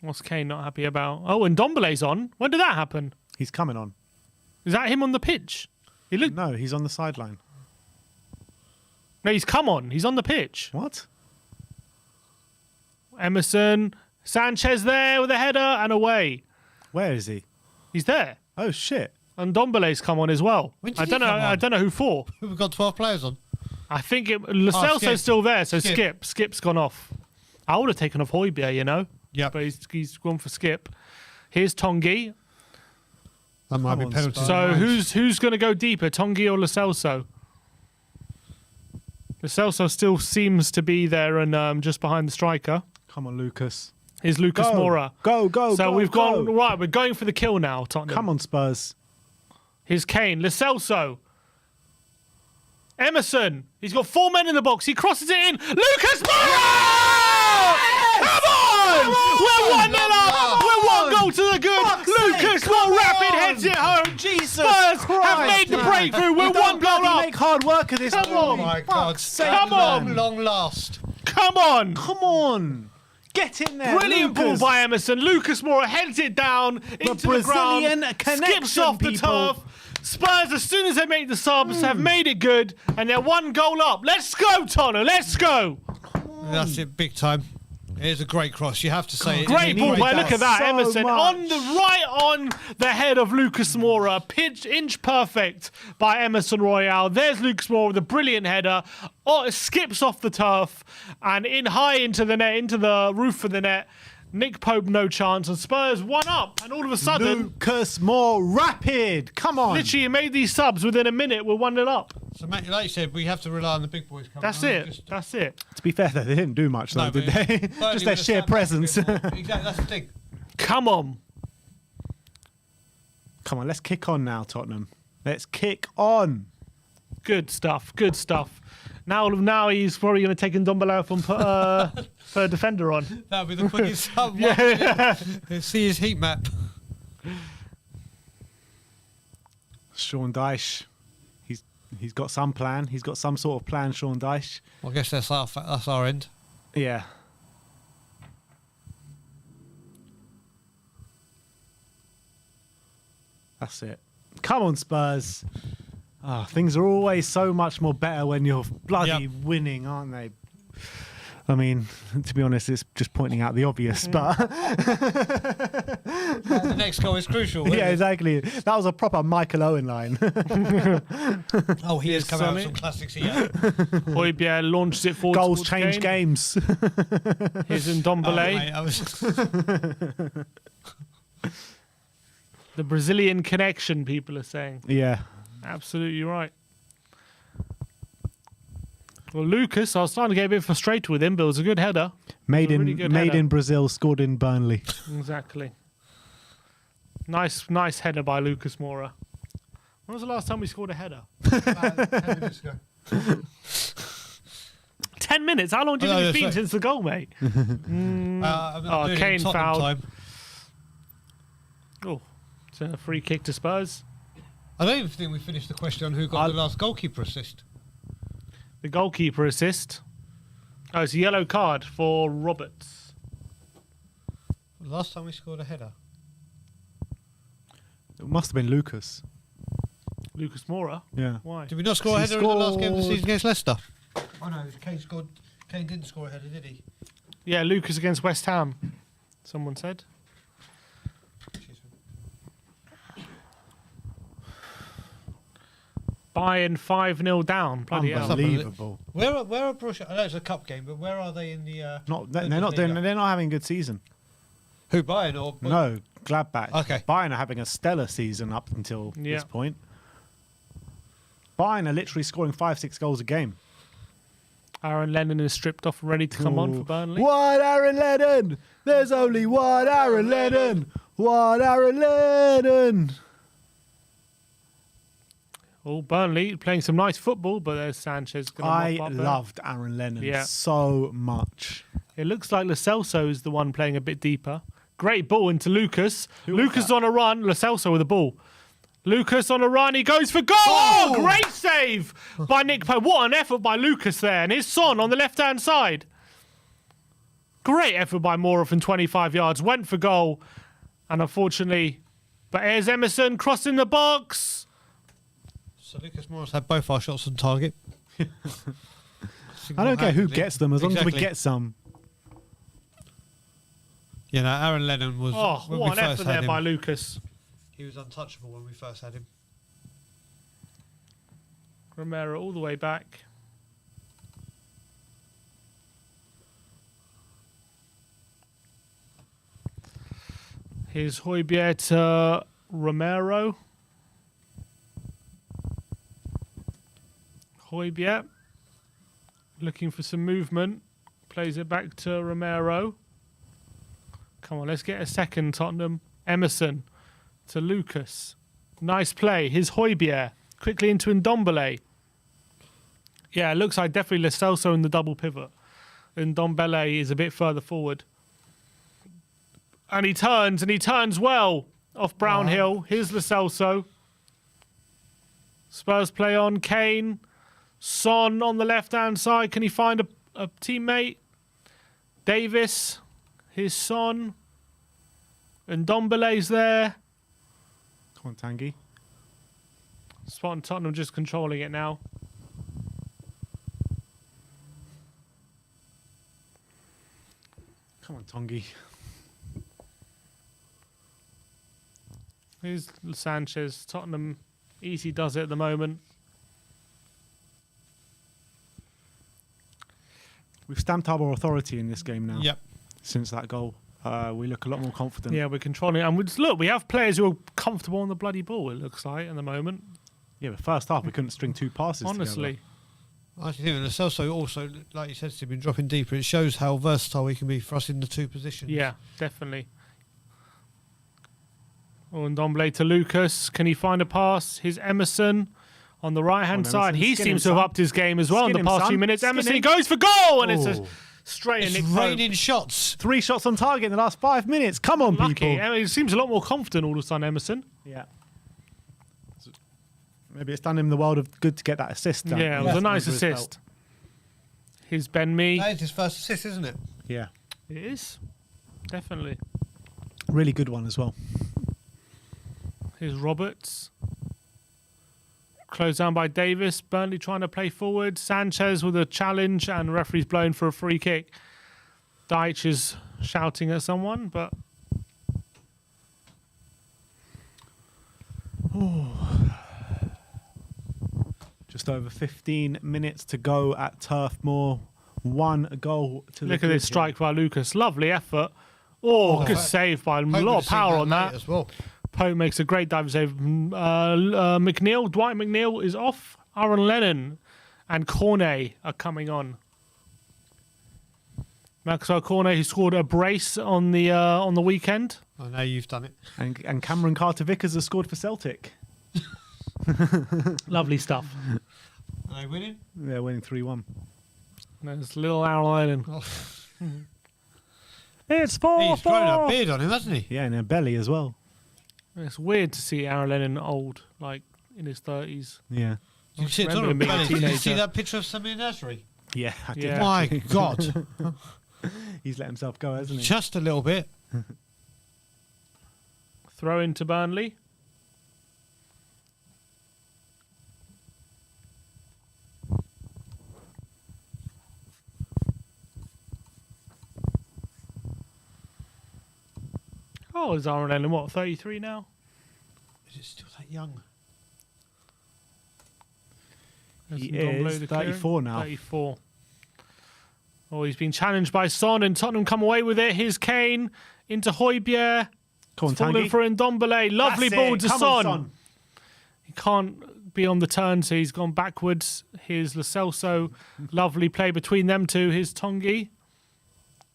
What's Kane not happy about? Oh, and Ndombele's on. When did that happen? He's coming on. Is that him on the pitch? He looked. No, he's on the sideline. No, he's come on. He's on the pitch. What? Emerson, Sanchez there with a header and away. Where is he? He's there. Oh shit! And Ndombele's come on as well. When did I he don't know. come on? I don't know who for. We've got 12 players on. I think Lo Celso's Skip. still there, so Skip. Skip's gone off. I would have taken off Højbjerg, you know. Yeah, But he's gone for Skip. Here's Tongi. that might be on, penalty. Spurs. So who's going to go deeper, Tongi or Lo Celso? Lo Celso still seems to be there and just behind the striker. Come on, Lucas. Is Lucas Go. Moura. Go, go, So go, we've go. gone right. We're going for the kill now, Tottenham. Come on, Spurs. Here's Kane. Lo Celso. Emerson. He's got 4 men in the box. He crosses it in. Lucas Moura! Come on! We're 1-0 up. We're 1 goal to the good. Lucas Moura rapid heads it home. Jesus Spurs have Christ, made the man. breakthrough. We're You 1 don't goal bloody up. make hard work of this. Come ball. on. Oh my Fuck's God! sake, Come on. man. Long last. Come on. Come on. Get in there, Brilliant Lucas. ball by Emerson. Lucas Moura heads it down into the Brazilian ground. connection, Skips off the people. turf. Spurs, as soon as they make the subs, have made it good, and they're 1 goal up. Let's go, Tottenham. Let's go. That's it, big time. It is a great cross. You have to say it. Great ball, needed boy. that Look at that, so Emerson much. on the head of Lucas Moura. Pitch inch perfect by Emerson Royale. There's Lucas Moura with a brilliant header. Oh, it skips off the turf and in high into the net, into the roof of the net. Nick Pope no chance, and Spurs 1 up, and all of a sudden, Lucas more rapid. Come on. literally, you made these subs within a minute. We're 1-0 up. So, Matt, like you said, we have to rely on the big boys coming That's on. it. Just- That's it. To be fair, though, they didn't do much, though, No, did but they? Burnley Just would their have sheer sat back a presence. bit more. Exactly, that's the thing. Come on. Come on, let's kick on now, Tottenham. Let's kick on. Good stuff. Good stuff. Now he's probably going to take Ndombele off and put a defender on. That'll be the quickest sub. Yeah. See his heat map. Sean Dyche. He's got some plan. He's got some sort of plan, Sean Dyche. Well, I guess that's our end. Yeah. That's it. Come on, Spurs. Ah, things are always so much more better when you're bloody winning, aren't they? I mean, to be honest, it's just pointing out the obvious, but The next goal is crucial. yeah, exactly. That was a proper Michael Owen line. Oh, he has come out with Summit. some classics here. Højbjerg launches it forward. Goals towards change Kane. games. Here's Oh, Ndombele. mate, I was The Brazilian connection, people are saying. Yeah. Absolutely right. Well, Lucas, I was starting to get a bit frustrated with him, but it was a good header. Made a really good in header. Brazil, scored in Burnley. Exactly. Nice header by Lucas Moura. When was the last time we scored a header? about 10 minutes ago. 10 minutes? How long do you Oh, think no, it's been sorry. since the goal, mate? I'm Oh, doing it in Kane Tottenham fouled. time. Oh, it's a free kick to Spurs. I don't even think we finished the question on who got the last goalkeeper assist. The goalkeeper assist. Oh, it's a yellow card for Roberts. Last time we scored a header. It must have been Lucas. Lucas Moura. Yeah. Why? Did we not score a He header in the last game of the scored- season against Leicester? Oh no, Kane scored. Kane didn't score a header, did he? Yeah, Lucas against West Ham. Someone said. Bayern 5-0 down. Bloody hell. Unbelievable. Where are Borussia? I know it's a cup game, but where are they in the? They're not doing. They're not having a good season. Who, Bayern or? No, Gladbach. Okay. Bayern are having a stellar season up until Yeah. this point. Bayern are literally scoring 5-6 goals a game. Aaron Lennon is stripped off and ready to come on for Burnley. One Aaron Lennon. There's only one Aaron Lennon. One Aaron Lennon. Oh, Burnley playing some nice football, but there's Sanchez. I loved Aaron Lennon Yeah. so much. It looks like Lo Celso is the one playing a bit deeper. Great ball into Lucas. Who was Lucas that? on a run. Lo Celso with the ball. Lucas on a run. He goes for goal. Oh! Oh, great save by Nick Pope. What an effort by Lucas there. And here's Son on the left-hand side. Great effort by Mora from 25 yards. Went for goal. And unfortunately, but here's Emerson crossing the box. So Lucas Morris had both our shots on target. I don't care who gets them as long as we get some. You know, Aaron Lennon was. When what we an first effort had there him, by Lucas. He was untouchable when we first had him. Romero all the way back. Here's Højbjerg to Romero. Højbjerg looking for some movement. Plays it back to Romero. Come on, let's get a second, Tottenham. Emerson to Lucas. Nice play. Here's Højbjerg. Quickly into Ndombele. Yeah, it looks like definitely Lo Celso in the double pivot. Ndombele is a bit further forward. And he turns well off Brownhill. Here's Lo Celso. Spurs play on. Kane. Son on the left-hand side. Can he find a teammate? Davis. Here's Son. And Ndombele's there. Come on, Tanguy. Spot and Tottenham just controlling it now. Come on, Tongi. Here's Sanchez. Tottenham easy does it at the moment. We've stamped our authority in this game now. Yep. Since that goal. We look a lot more confident. Yeah, we're controlling it. And look, we have players who are comfortable on the bloody ball, it looks like, at the moment. Yeah, but first half we couldn't string two passes Honestly. together. I actually think Lo Celso also, like you said, has been dropping deeper. It shows how versatile he can be for us in the two positions. Yeah, definitely. Oh, and Ndombele to Lucas. Can he find a pass? Here's Emerson on the right-hand side. He seems to have upped his game as well in the past few minutes. Emerson goes for goal, and it's a straight in. It's raining shots. 3 shots on target in the last 5 minutes. Come on, Lucky. people. He seems a lot more confident all of a sudden, Emerson. Yeah. Maybe it's done him the world of good to get that assist done. Yeah, it was a nice assist. Here's Ben Mee. That is his first assist, isn't it? Yeah. It is. Definitely. Really good one as well. Here's Roberts. Closed down by Davis. Burnley trying to play forward. Sanchez with a challenge, and referee's blown for a free kick. Deitch is shouting at someone, but... Just over 15 minutes to go at Turf Moor. 1 goal to Look at this strike by Lucas. Lovely effort. Oh, good save by a lot of power on that. As well. Pope makes a great dive save. McNeil, Dwight McNeil is off. Aaron Lennon and Cornet are coming on. Maxwell Cornet, who scored a brace on the weekend. I know you've done it. And Cameron Carter-Vickers has scored for Celtic. Lovely stuff. Are they winning? They're winning 3-1. There's little Aaron Lennon. Oh. It's 4-4. He's grown a beard on him, hasn't he? Yeah, and their belly as well. It's weird to see Aaron Lennon old, like in his 30s. Yeah. Did you see, remember him being a Did you see teenager. that picture of Samir Nasri? Yeah, I did. Yeah. My God. He's let himself go, hasn't he? Just a little bit. Throw into Burnley. Oh, is Aaron Lennon, what, 33 now? Is it still that young? He There's is Ndombele, the 34 now. 34. Oh, he's been challenged by Son, and Tottenham come away with it. Here's Kane into Højbjerg. Come on, Falling Tanguy. for Ndombele. Lovely That's ball it. to Come Son. on, Son. He can't be on the turn, so he's gone backwards. Here's Lo Celso. Lovely play between them two. Here's Tongi.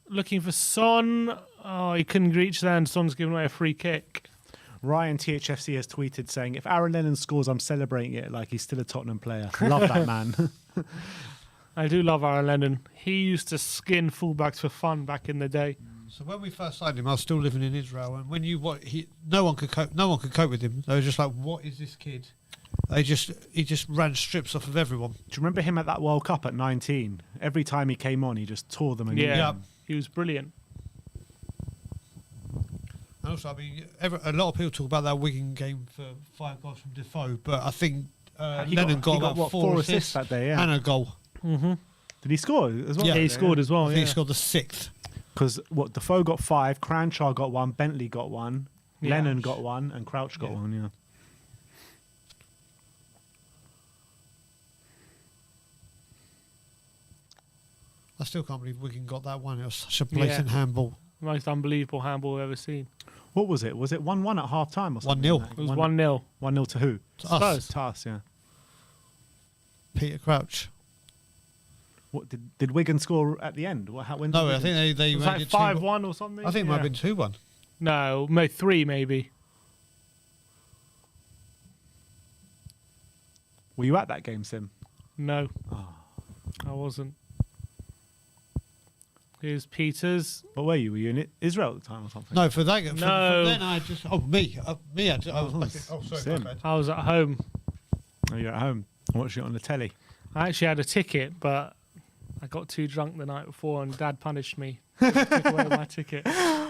Looking for Son. Oh, he couldn't reach there, and Son's given away a free kick. Ryan THFC has tweeted saying, if Aaron Lennon scores, I'm celebrating it like he's still a Tottenham player. Love that man. I do love Aaron Lennon. He used to skin fullbacks for fun back in the day. So when we first signed him, I was still living in Israel, and when no one could cope with him. They were just like, "What is this kid?" He just ran strips off of everyone. Do you remember him at that World Cup at 19? Every time he came on, he just tore them. Yeah. He was brilliant. And also, I mean, a lot of people talk about that Wigan game for 5 goals from Defoe, but I think Lennon got about what, 4 assists that day, yeah. and a goal. Mm-hmm. Did he score as well? Yeah, he scored as well. I think Yeah. he scored the 6th. Because Defoe got 5, Cranshaw got 1, Bentley got 1, Yeah. Lennon got 1, and Crouch got 1. Yeah. I still can't believe Wigan got that one. It was such a blatant handball. Most unbelievable handball I've ever seen. What was it? Was it 1-1 at half time or something? 1-0. like that? It was 1-0. 1-0 to who? To us. To us, yeah. Peter Crouch. What did Wigan score at the end? When No, did I think they It was made like it 5-1 or something. I think it might have been 2-1. No, 3 maybe. Were you at that game, Sim? No, Oh. I wasn't. Here's Peters. But were you? Were you in Israel at the time or something? No, for that game. No. Then I just. Oh, me. I was back in, sorry, Sim. my bad. I was at home. Oh, you're at home watching it on the telly. I actually had a ticket, but I got too drunk the night before and Dad punished me. Took away my ticket.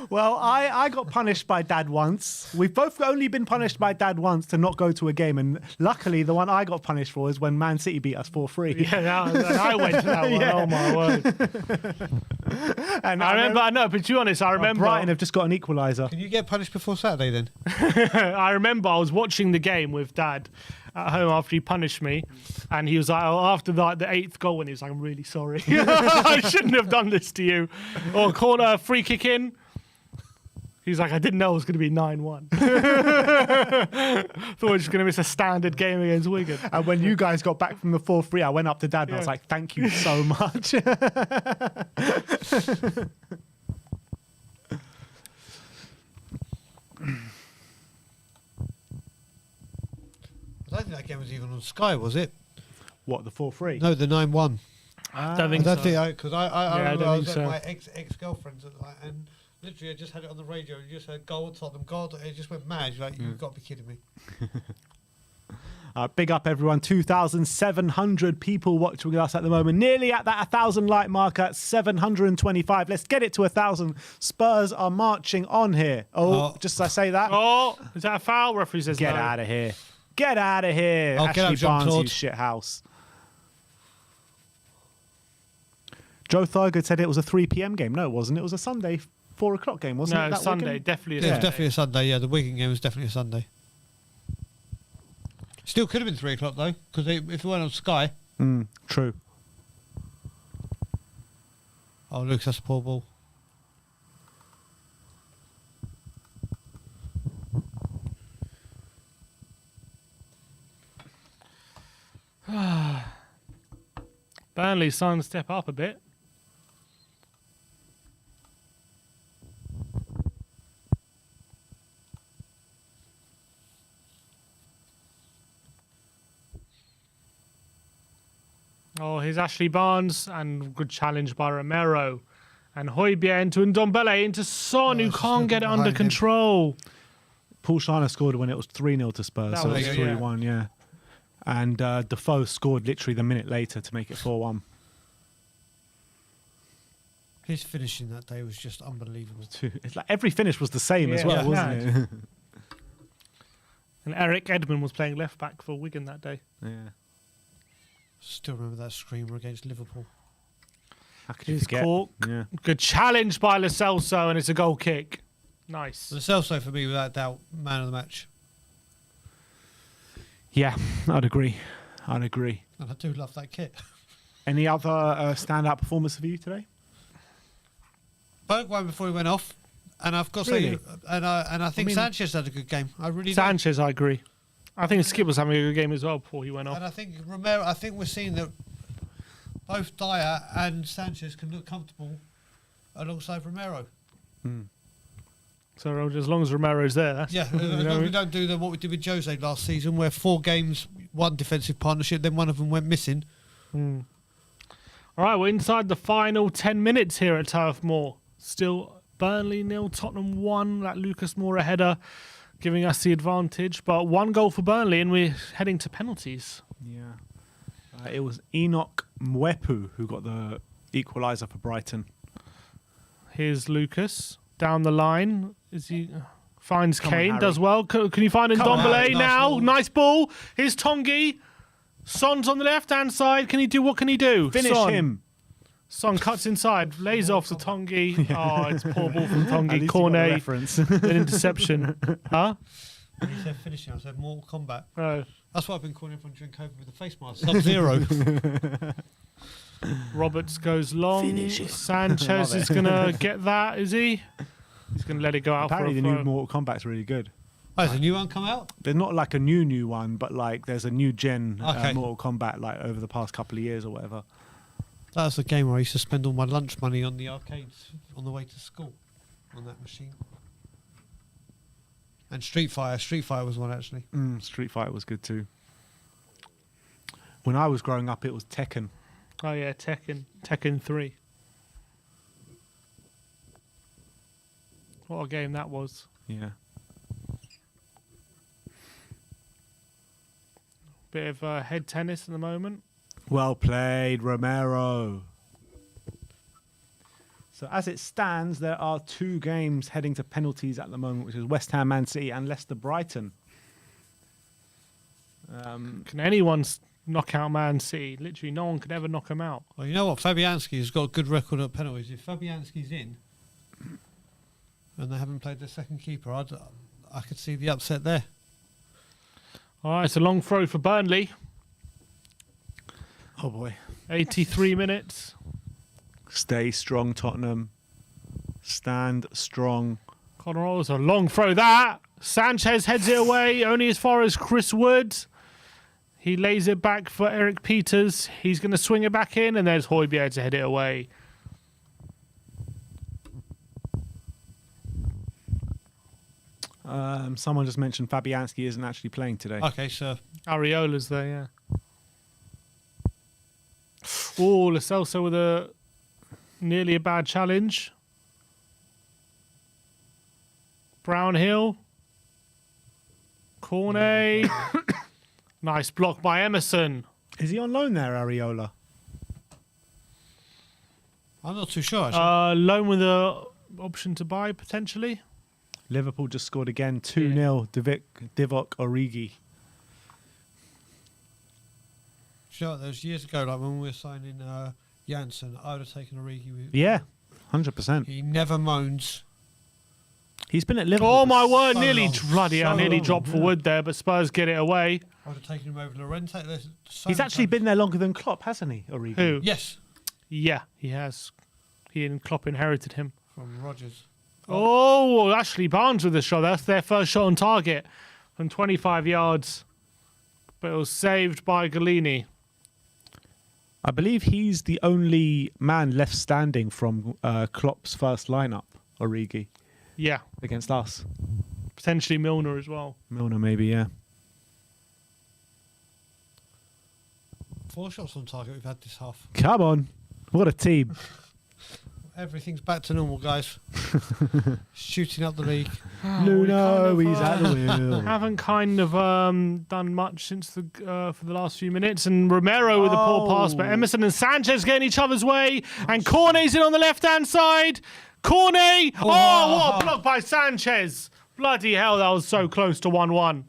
Well, I got punished by Dad once. We've both only been punished by Dad once to not go to a game, and luckily the one I got punished for is when Man City beat us 4-3. Yeah, and I went to that one. Yeah. Oh my word! And I remember. I know, but to be honest, I remember. Brighton have just got an equaliser. Can you get punished before Saturday then? I remember I was watching the game with Dad at home after he punished me, and he was like, oh, after the 8th goal, and he was like, I'm really sorry. I shouldn't have done this to you. Or corner, free kick in. He's like, I didn't know it was going to be 9-1. Thought we were just going to miss a standard game against Wigan. And when you guys got back from the 4-3, I went up to Dad and I was Yeah. like, thank you so much. I don't think that game was even on Sky, was it? What, the 4-3? No, the 9-1. Don't think I don't so. think because I remember don't I was think at so. my ex-girlfriend's and literally I just had it on the radio and you just heard goal Tottenham, goal. It just went mad. You're like, you've got to be kidding me. Big up, everyone. 2,700 people watching with us at the moment. Nearly at that 1,000 like mark at 725. Let's get it to 1,000. Spurs are marching on here. Oh, just as I say that. Oh, is that a foul? Referee says Get no. out of here. Get out of here. Oh, get Ashley out, Barnes, Jean-Claude. you shit house. Joe Thurgood said it was a 3 p.m. game. No, it wasn't. It was a Sunday 4 o'clock game, wasn't it? No, that Sunday. Wigan? Definitely a It was Sunday. definitely a Sunday. Yeah, the Wigan game was definitely a Sunday. Still could have been 3 o'clock though, because if it went on Sky. True. Oh, Luke, that's a poor ball. Burnley's starting to step up a bit. Oh, here's Ashley Barnes and good challenge by Romero. And Højbjerg into Ndombele into Son, who it's can't just get it under behind him. control. Paul Shiner scored when it was 3-0 to Spurs, That so was it was it, yeah. 3-1, yeah. And Defoe scored literally the minute later to make it 4-1. His finishing that day was just unbelievable. It's like every finish was the same as Yeah, well, yeah. wasn't it? And Eric Edmond was playing left back for Wigan that day. Yeah. Still remember that screamer against Liverpool. How could you Here's forget? Cork. Yeah. Good challenge by Lo Celso, and it's a goal kick. Nice. The Celso for me, without doubt, man of the match. Yeah, I'd agree. I'd agree. And I do love that kit. Any other standout performance for you today? Berg won before he went off, and I've got to Really? say, and I think mean- Sanchez had a good game. I really do. Sanchez, I agree. I think Skip was having a good game as well before he went off. And I think Romero. I think we're seeing that both Dyer and Sanchez can look comfortable alongside Romero. So as long as Romero's there, that's Yeah, you know, we don't do what we did with Jose last season, where 4 games, 1 defensive partnership, then one of them went missing. All right, we're inside the final 10 minutes here at Turf Moor. Still Burnley 0, Tottenham 1. That Lucas Moura header giving us the advantage. But 1 goal for Burnley, and we're heading to penalties. Yeah. It was Enoch Mwepu who got the equaliser for Brighton. Here's Lucas down the line. Is he finds Come on, Kane? Harry. Does well. Can you find Ndombele Nice now? ball. Nice ball. Here's Tongi. Son's on the left-hand side. Can he do? What can he do? Finish Son. him. Son cuts inside, lays off to Tongi. Oh, it's poor ball from At Tongi. least you got the Cornet, reference. an interception. Huh? When you said finishing, I said Mortal Kombat. Oh. That's why I've been calling everyone during COVID with a face mask. Sub-Zero. Roberts goes long. Finish it. Sanchez Love is it. going to get that, is he? He's going to let it go out Apparently, for the a new throw. Mortal Kombat's really good. Oh, has a new one come out? There's not like a new one, but like there's a new gen Okay. Mortal Kombat like over the past couple of years or whatever. That was the game where I used to spend all my lunch money on the arcades on the way to school on that machine. And Street Fighter was one actually. Street Fighter was good too. When I was growing up, it was Tekken. Oh, yeah, Tekken 3. What a game that was. Yeah. Bit of head tennis at the moment. Well played, Romero. So as it stands, there are 2 games heading to penalties at the moment, which is West Ham, Man City, and Leicester, Brighton. Can anyone knock out Man City? Literally, no one could ever knock them out. Well, you know what? Fabianski's got a good record at penalties. If Fabianski's in and they haven't played their second keeper, I could see the upset there. All right, it's a long throw for Burnley. Oh boy. 83 minutes. Stay strong, Tottenham. Stand strong. Conor, a long throw that. Sanchez heads it away, only as far as Chris Wood. He lays it back for Eric Peters. He's going to swing it back in, and there's Højbjerg to head it away. Someone just mentioned Fabianski isn't actually playing today. Okay, so Areola's there, yeah. Oh, Lo Celso with a nearly a bad challenge. Brownhill. Cornet. Nice block by Emerson. Is he on loan there, Areola? I'm not too sure. Actually. Loan with a option to buy, potentially. Liverpool just scored again, 2-0. Divock Origi. Sure, those years ago, like when we were signing Janssen, I would have taken Origi. Yeah, 100%. He never moans. He's been at Liverpool. Oh my for word! so Nearly long, bloody hell! so Nearly long, dropped for Wood there, but Spurs get it away. I would have taken him over Llorente. He's actually been there longer than Klopp, hasn't he, Origi? Who? Yes, Yeah, he has. He and Klopp inherited him. from Rodgers. Oh, Ashley Barnes with the shot. That's their first shot on target from 25 yards, but it was saved by Galini. I believe he's the only man left standing from Klopp's first lineup, Origi, Yeah, against us. potentially Milner as well. Milner, maybe, yeah. 4 shots on target we've had this half. Come on. What a team. Everything's back to normal, guys. Shooting up the league. Nuno, he's at the wheel. Haven't kind of done much since the for the last few minutes, and Romero with a poor pass, but Emerson and Sanchez getting each other's way, and Cornet's in on the left-hand side. Cornet! Oh, what a block by Sanchez! Bloody hell, that was so close to 1-1.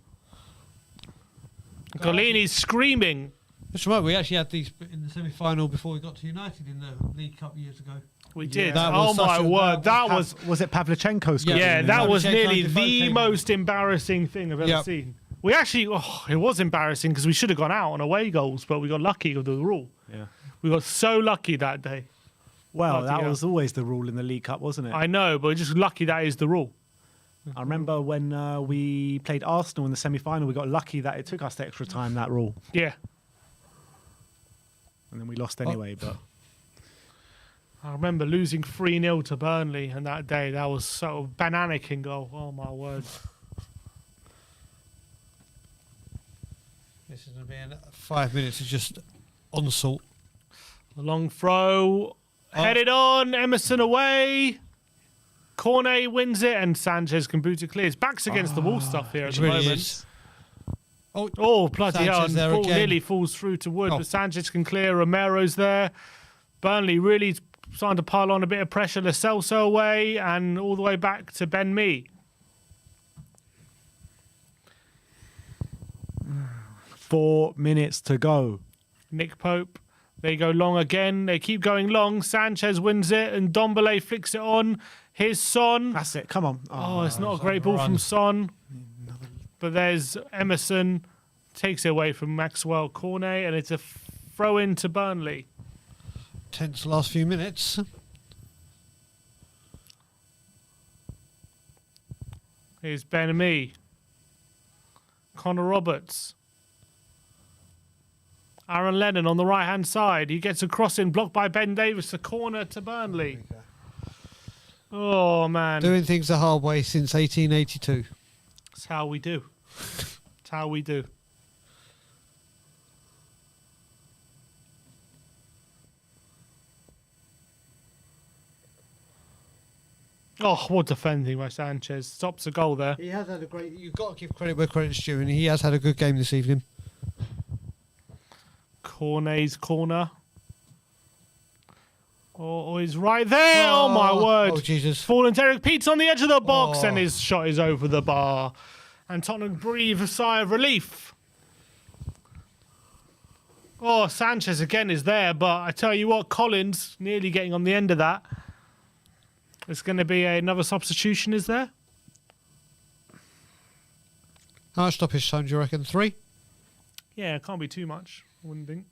Golini's screaming. That's right, we actually had these in the semi-final before we got to United in the League Cup years ago. We did. that Oh was my such a- word, that was Was it Pavlyuchenko scoring? yeah, that was Pavlyuchenko nearly and the Defoe most embarrassing thing I've ever Yep. seen. We actually, it was embarrassing because we should have gone out on away goals, but we got lucky with the rule. Yeah. We got so lucky that day. Well, Bloody that hell. was always the rule in the League Cup, wasn't it? I know, but just lucky that is the rule. I remember when we played Arsenal in the semi-final, we got lucky that it took us the extra time, that rule. Yeah. And then we lost anyway, but... I remember losing 3-0 to Burnley, and that day, that was so banana king goal. Oh, my word. This is going to be 5 minutes of just onslaught. A long throw. Headed on. Emerson away. Cornet wins it, and Sanchez can boot it clear. His back's against the wall stuff here at the really moment. is. Oh, bloody hell. Sanchez there Ball again. nearly falls through to Wood, Oh. but Sanchez can clear. Romero's there. Burnley really starting to pile on a bit of pressure. Lo Celso away and all the way back to Ben Mee. 4 minutes to go. Nick Pope. They go long again. They keep going long. Sanchez wins it and Ndombele flicks it on. Here's Son. That's it. Come on. Oh, it's not a great ball from Son. But there's Emerson. Takes it away from Maxwell Cornet. And it's a throw in to Burnley. Tense last few minutes. Here's Ben Mee. Connor Roberts. Aaron Lennon on the right-hand side. He gets a cross in, blocked by Ben Davis. A corner to Burnley. Oh, man. Doing things the hard way since 1882. That's how we do. That's how we do. Oh, what defending by Sanchez. Stops a goal there. He has had a great... You've got to give credit where credit's due, and he has had a good game this evening. Cornet's corner. Oh, he's right there. Oh, my word. Oh, Jesus. Fallen Derek Pete's on the edge of the box and his shot is over the bar. And Tottenham breathe a sigh of relief. Oh, Sanchez again is there, but I tell you what, Collins nearly getting on the end of that. It's going to be another substitution, is there? How much stoppage time do you reckon? 3? Yeah, it can't be too much, I wouldn't think.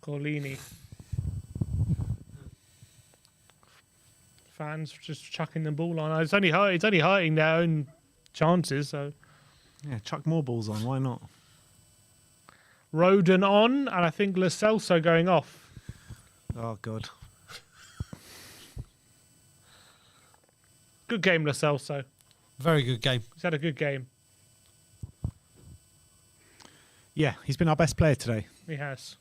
Golini. Fans just chucking the ball on. It's only hurting their own chances. So Yeah, chuck more balls on. Why not? Roden on, and I think Lo Celso going off. Oh, God. Good game, Lo Celso. Very good game. He's had a good game. Yeah, he's been our best player today. He has.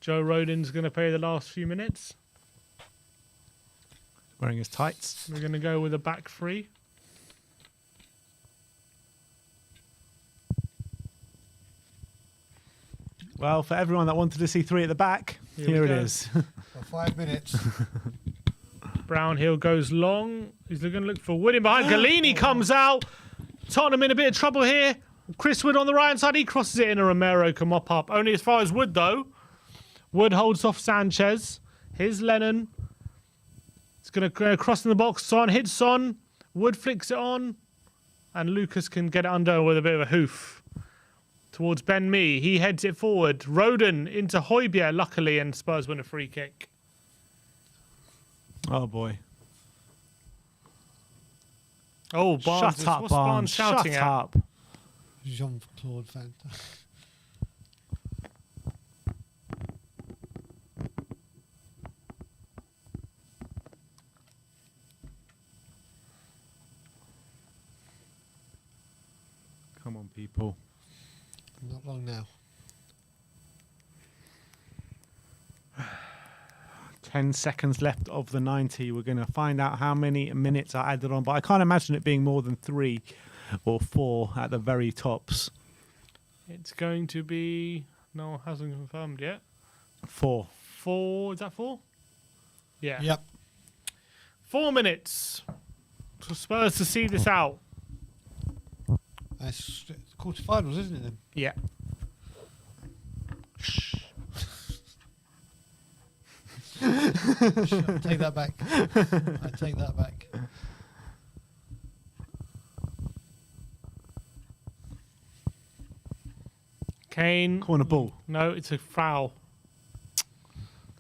Joe Rodon's going to play the last few minutes. Wearing his tights. We're going to go with a back three. Well, for everyone that wanted to see 3 at the back, here it go. is. For 5 minutes. Brownhill goes long. He's going to look for Wood in behind. Golini comes out. Tottenham in a bit of trouble here. Chris Wood on the right-hand side. He crosses it in and Romero can mop up. Only as far as Wood, though. Wood holds off Sanchez. Here's Lennon. It's going to go cross in the box. Son hits Son. Wood flicks it on. And Lucas can get it under with a bit of a hoof. Towards Ben Mee. He heads it forward. Roden into Højbjerg, luckily, and Spurs win a free kick. Oh, boy. Oh, Barnes. Shut up, What's Barnes. shouting Shut at? up. Jean-Claude Van Damme. Come on, people. Not long now. 10 seconds left of the 90. We're going to find out how many minutes are added on, but I can't imagine it being more than 3 or 4 at the very tops. It's going to be... No, it hasn't confirmed yet. 4. 4... Is that 4? Yeah. Yep. 4 minutes for Spurs to see this out. It's quarterfinals, isn't it then? Yeah. Take that back. I take that back. Kane. Corner ball. No, it's a foul.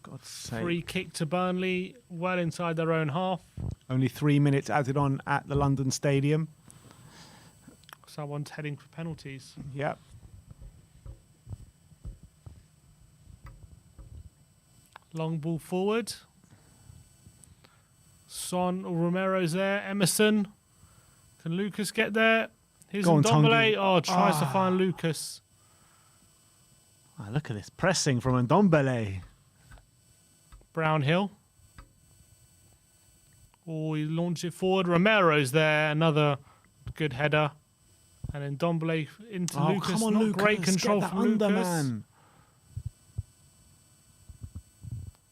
God's sake. Free kick to Burnley, well inside their own half. Only 3 minutes added on at the London Stadium. Someone's heading for penalties. Yep. Long ball forward. Son or Romero's there. Emerson. Can Lucas get there? Here's Go on, Ndombele. Tongi. Oh, tries to find Lucas. Oh, look at this pressing from Ndombele. Brownhill. Oh, he launched it forward. Romero's there. Another good header. And then Ndombele into Lucas. Come on, Not Lucas. great control Get that from under, Lucas. man.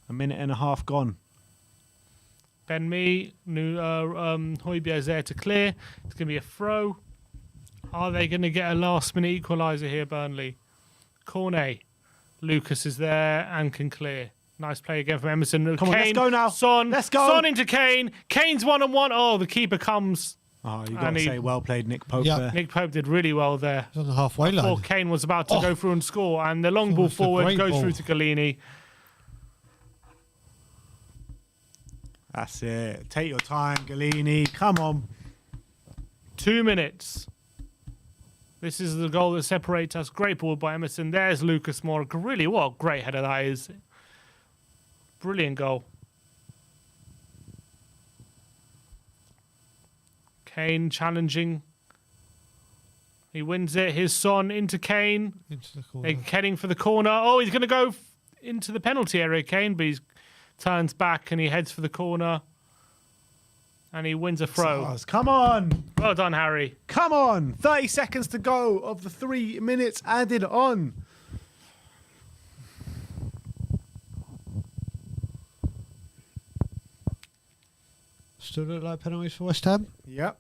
A minute and a half gone. Ben Mee, Højbjerg's there to clear. It's going to be a throw. Are they going to get a last-minute equaliser here, Burnley? Cornet. Lucas is there and can clear. Nice play again from Emerson. Come on, let's go now. Son. Let's go. Son into Kane. Kane's 1-on-1. Oh, the keeper comes. Oh, you got to say well played, Nick Pope Yeah. there. Nick Pope did really well there. He's on the halfway line. Before Kane was about to go through and score. And the long ball It's a forward great goes ball. through to Galini. That's it. Take your time, Galini. Come on. 2 minutes. This is the goal that separates us. Great ball by Emerson. There's Lucas Moura. Really, what a great header that is. Brilliant goal. Kane challenging. He wins it. Here's Son into Kane. Into the corner. They're heading for the corner. Oh, he's going to go into the penalty area, Kane, but he turns back and he heads for the corner. And he wins a throw. Stars, come on. Well done, Harry. Come on. 30 seconds to go of the 3 minutes added on. Still look like penalties for West Ham. Yep.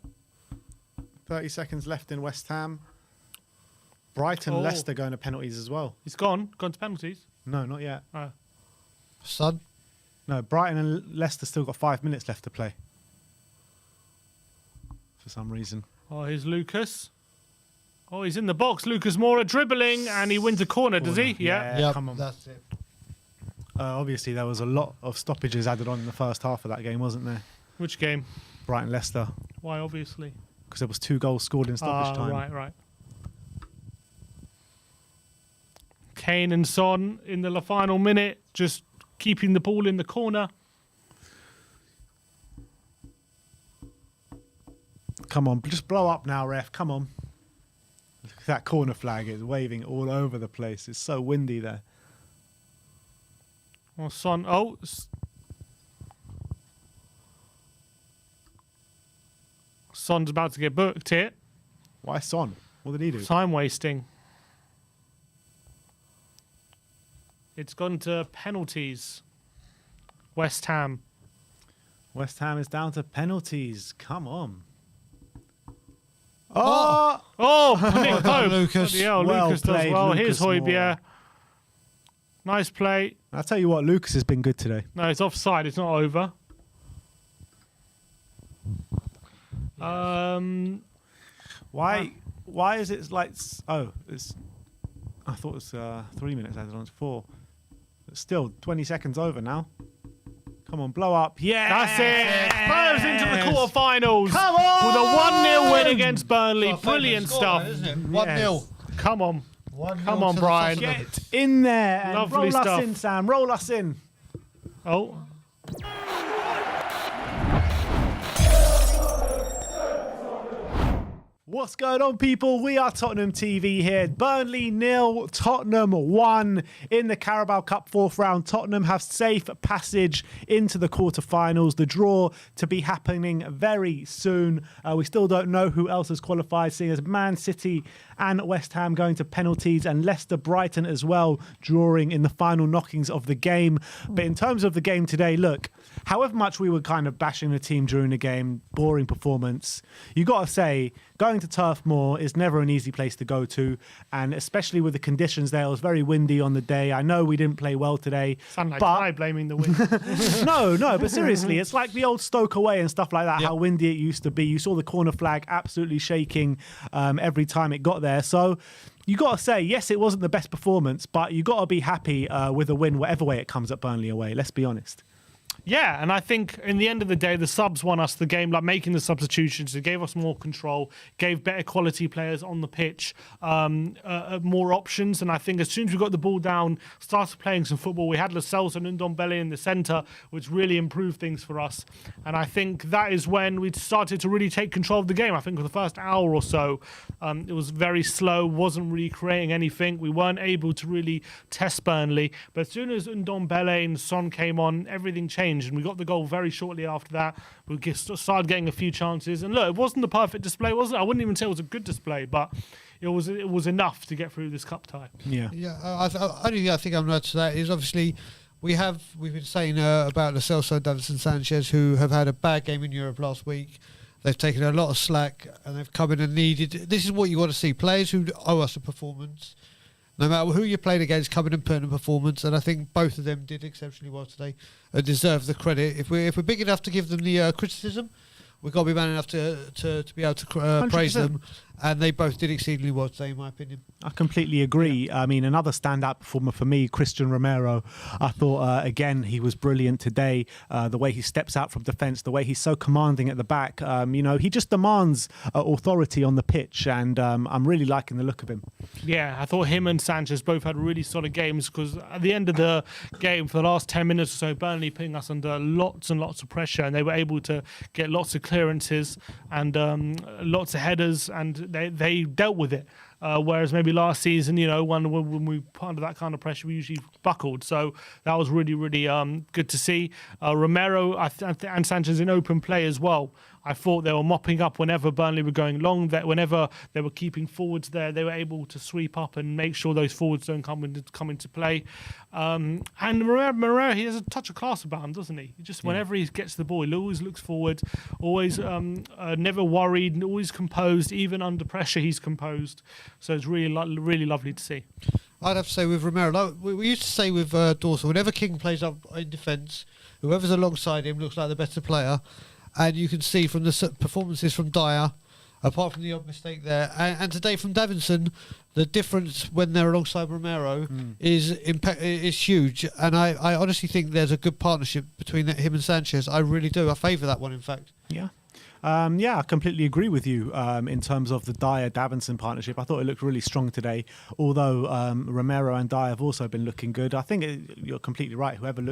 30 seconds left in West Ham. Brighton, Oh. Leicester going to penalties as well. He's gone to penalties. No, not yet. Son. No, Brighton and Leicester still got 5 minutes left to play. For some reason. Oh, here's Lucas. Oh, he's in the box. Lucas Moura dribbling, and he wins a corner, does he? Yeah. Yeah, come on. That's it. Obviously, there was a lot of stoppages added on in the first half of that game, wasn't there? Which game? Brighton, Leicester. Why, obviously? Because there was 2 goals scored in stoppage time. Right. Kane and Son in the final minute, just keeping the ball in the corner. Come on, just blow up now, ref. Come on. Look at that corner flag. It's waving all over the place. It's so windy there. Oh, Son. Oh. Son's about to get booked here. Why Son? What did he do? Time wasting. It's gone to penalties. West Ham. West Ham is down to penalties. Come on. Oh! Oh, Nick Pope. Lucas. Yeah, Well Lucas does played, well. Lucas Here's Højbjerg. Moura. Nice play. I'll tell you what, Lucas has been good today. No, it's offside. It's not over. Why is it like... Oh, it's... I thought it was 3 minutes added on. It's 4. But still, 20 seconds over now. Come on, blow up. Yeah! That's it. Spurs into the quarterfinals. Come on! With a 1-0 win against Burnley. It's our Brilliant favourite score, stuff. isn't it? 1-0. Come on. 1-0 Come on, to the Brian. Tottenham. Get in there and Lovely roll stuff. us in, Sam. Roll us in. Oh. What's going on, people? We are Tottenham TV here. Burnley 0, Tottenham 1 in the Carabao Cup 4th round. Tottenham have safe passage into the quarterfinals. The draw to be happening very soon. We still don't know who else has qualified, seeing as Man City and West Ham going to penalties and Leicester Brighton as well, drawing in the final knockings of the game. But in terms of the game today, look, however much we were kind of bashing the team during the game, boring performance, you got to say, going to Turf Moor is never an easy place to go to, and especially with the conditions there. It was very windy on the day. I know we didn't play well today. Sound like but I blaming the wind. no, but seriously, it's like the old Stoke away and stuff like that, Yep. how windy it used to be. You saw the corner flag absolutely shaking every time it got there. So you got to say, yes, it wasn't the best performance, but you got to be happy with a win, whatever way it comes at Burnley away. Let's be honest. Yeah, and I think in the end of the day, the subs won us the game, like making the substitutions. It gave us more control, gave better quality players on the pitch more options. And I think as soon as we got the ball down, started playing some football, we had Lascelles and Ndombele in the centre, which really improved things for us. And I think that is when we started to really take control of the game. I think for the first hour or so, it was very slow, wasn't really creating anything. We weren't able to really test Burnley. But as soon as Ndombele and Son came on, everything changed. changed, and we got the goal very shortly after that. We started getting a few chances, and look, it wasn't the perfect display, was it? I wouldn't even say it was a good display, but it was enough to get through this cup tie. Yeah. Only I think I'm right to that is obviously we've been saying about Lo Celso, Davinson Sanchez, who have had a bad game in Europe last week. They've taken a lot of slack and they've come in and needed. This is what you want to see: players who owe us a performance. No matter who you're playing against, coming and putting a performance, and I think both of them did exceptionally well today and deserve the credit. If we're big enough to give them the criticism, we've got to be man enough to be able to praise them, and they both did exceedingly well today, in my opinion. I completely agree. I mean, another standout performer for me, Christian Romero. I thought, again, he was brilliant today. The way he steps out from defence, the way he's so commanding at the back. He just demands authority on the pitch, and I'm really liking the look of him. Yeah, I thought him and Sanchez both had really solid games, because at the end of the game, for the last 10 minutes or so, Burnley putting us under lots and lots of pressure, and they were able to get lots of clearances and lots of headers, and they dealt with it. Whereas maybe last season, when we put under that kind of pressure, we usually buckled. So that was really, really good to see. Romero and Sanchez in open play as well. I thought they were mopping up whenever Burnley were going long. That whenever they were keeping forwards there, they were able to sweep up and make sure those forwards don't come into play. And Romero, he has a touch of class about him, doesn't he? Just whenever he gets the ball, he always looks forward, always never worried, always composed. Even under pressure, he's composed. So it's really, really lovely to see. I'd have to say with Romero, like we used to say with Dawson, whenever King plays up in defence, whoever's alongside him looks like the better player. And you can see from the performances from Dyer, apart from the odd mistake there, and today from Davinson, the difference when they're alongside Romero is huge. And I honestly think there's a good partnership between him and Sanchez. I really do. I favour that one, in fact. Yeah. I completely agree with you in terms of the Dyer-Davinson partnership. I thought it looked really strong today, although Romero and Dyer have also been looking good. I think you're completely right. Whoever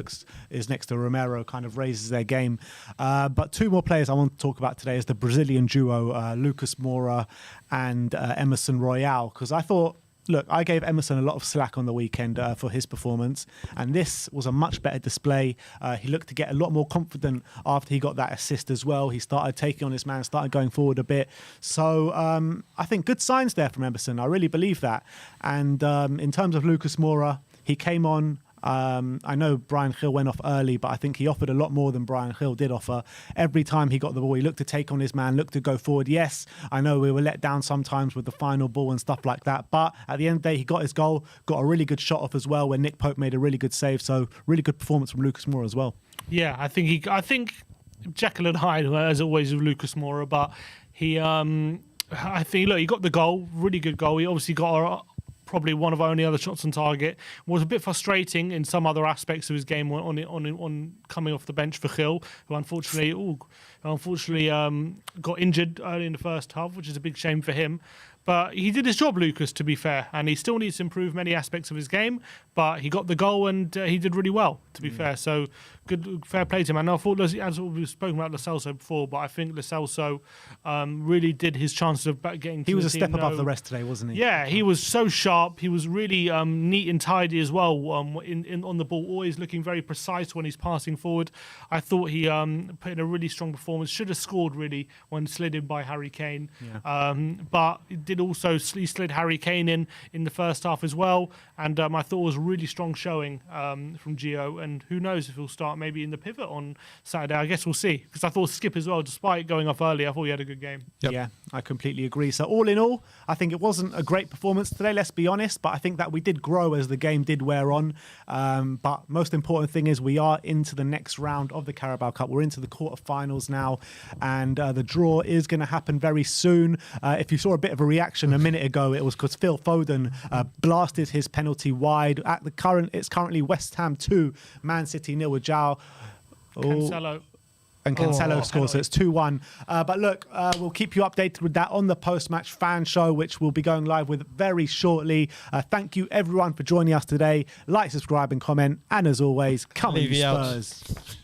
is next to Romero kind of raises their game. But two more players I want to talk about today is the Brazilian duo, Lucas Moura and Emerson Royal, because I thought, look, I gave Emerson a lot of slack on the weekend for his performance, and this was a much better display. He looked to get a lot more confident after he got that assist as well. He started taking on his man, started going forward a bit. So I think good signs there from Emerson. I really believe that. And in terms of Lucas Moura, he came on. I know Brian Hill went off early, but I think he offered a lot more than Brian Hill did offer. Every time he got the ball, he looked to take on his man, looked to go forward. Yes, I know we were let down sometimes with the final ball and stuff like that, but at the end of the day, he got his goal, got a really good shot off as well when Nick Pope made a really good save. So really good performance from Lucas Moura as well. Yeah, I think Jekyll and Hyde, as always, with Lucas Moura, but he got the goal, really good goal. He obviously got probably one of our only other shots on target. Was a bit frustrating in some other aspects of his game on coming off the bench for Hill, who unfortunately got injured early in the first half, which is a big shame for him. But he did his job, Lucas, to be fair, and he still needs to improve many aspects of his game, but he got the goal and he did really well, to be fair. So good, fair play to him. And I thought, as we've spoken about Lo Celso before, but I think Lo Celso really did his chances of getting to He was the a step above the rest today, wasn't he? Yeah, he was so sharp. He was really neat and tidy as well on the ball, always looking very precise when he's passing forward. I thought he put in a really strong performance. Should have scored, really, when slid in by Harry Kane. Yeah. But he slid Harry Kane in the first half as well, and I thought it was a really strong showing from Gio, and who knows if he'll start maybe in the pivot on Saturday. I guess we'll see, because I thought Skip as well, despite going off early, I thought he had a good game. Yep. Yeah, I completely agree. So all in all, I think it wasn't a great performance today, let's be honest, but I think that we did grow as the game did wear on. But most important thing is we are into the next round of the Carabao Cup. We're into the quarterfinals now, and the draw is going to happen very soon. If you saw a bit of a reaction a minute ago, it was because Phil Foden blasted his penalty wide. It's currently West Ham 2, Man City 0 with João. Cancelo. And Cancelo scores, so it's 2-1. But look, we'll keep you updated with that on the post-match fan show, which we'll be going live with very shortly. Thank you, everyone, for joining us today. Like, subscribe, and comment. And as always, come on, Spurs.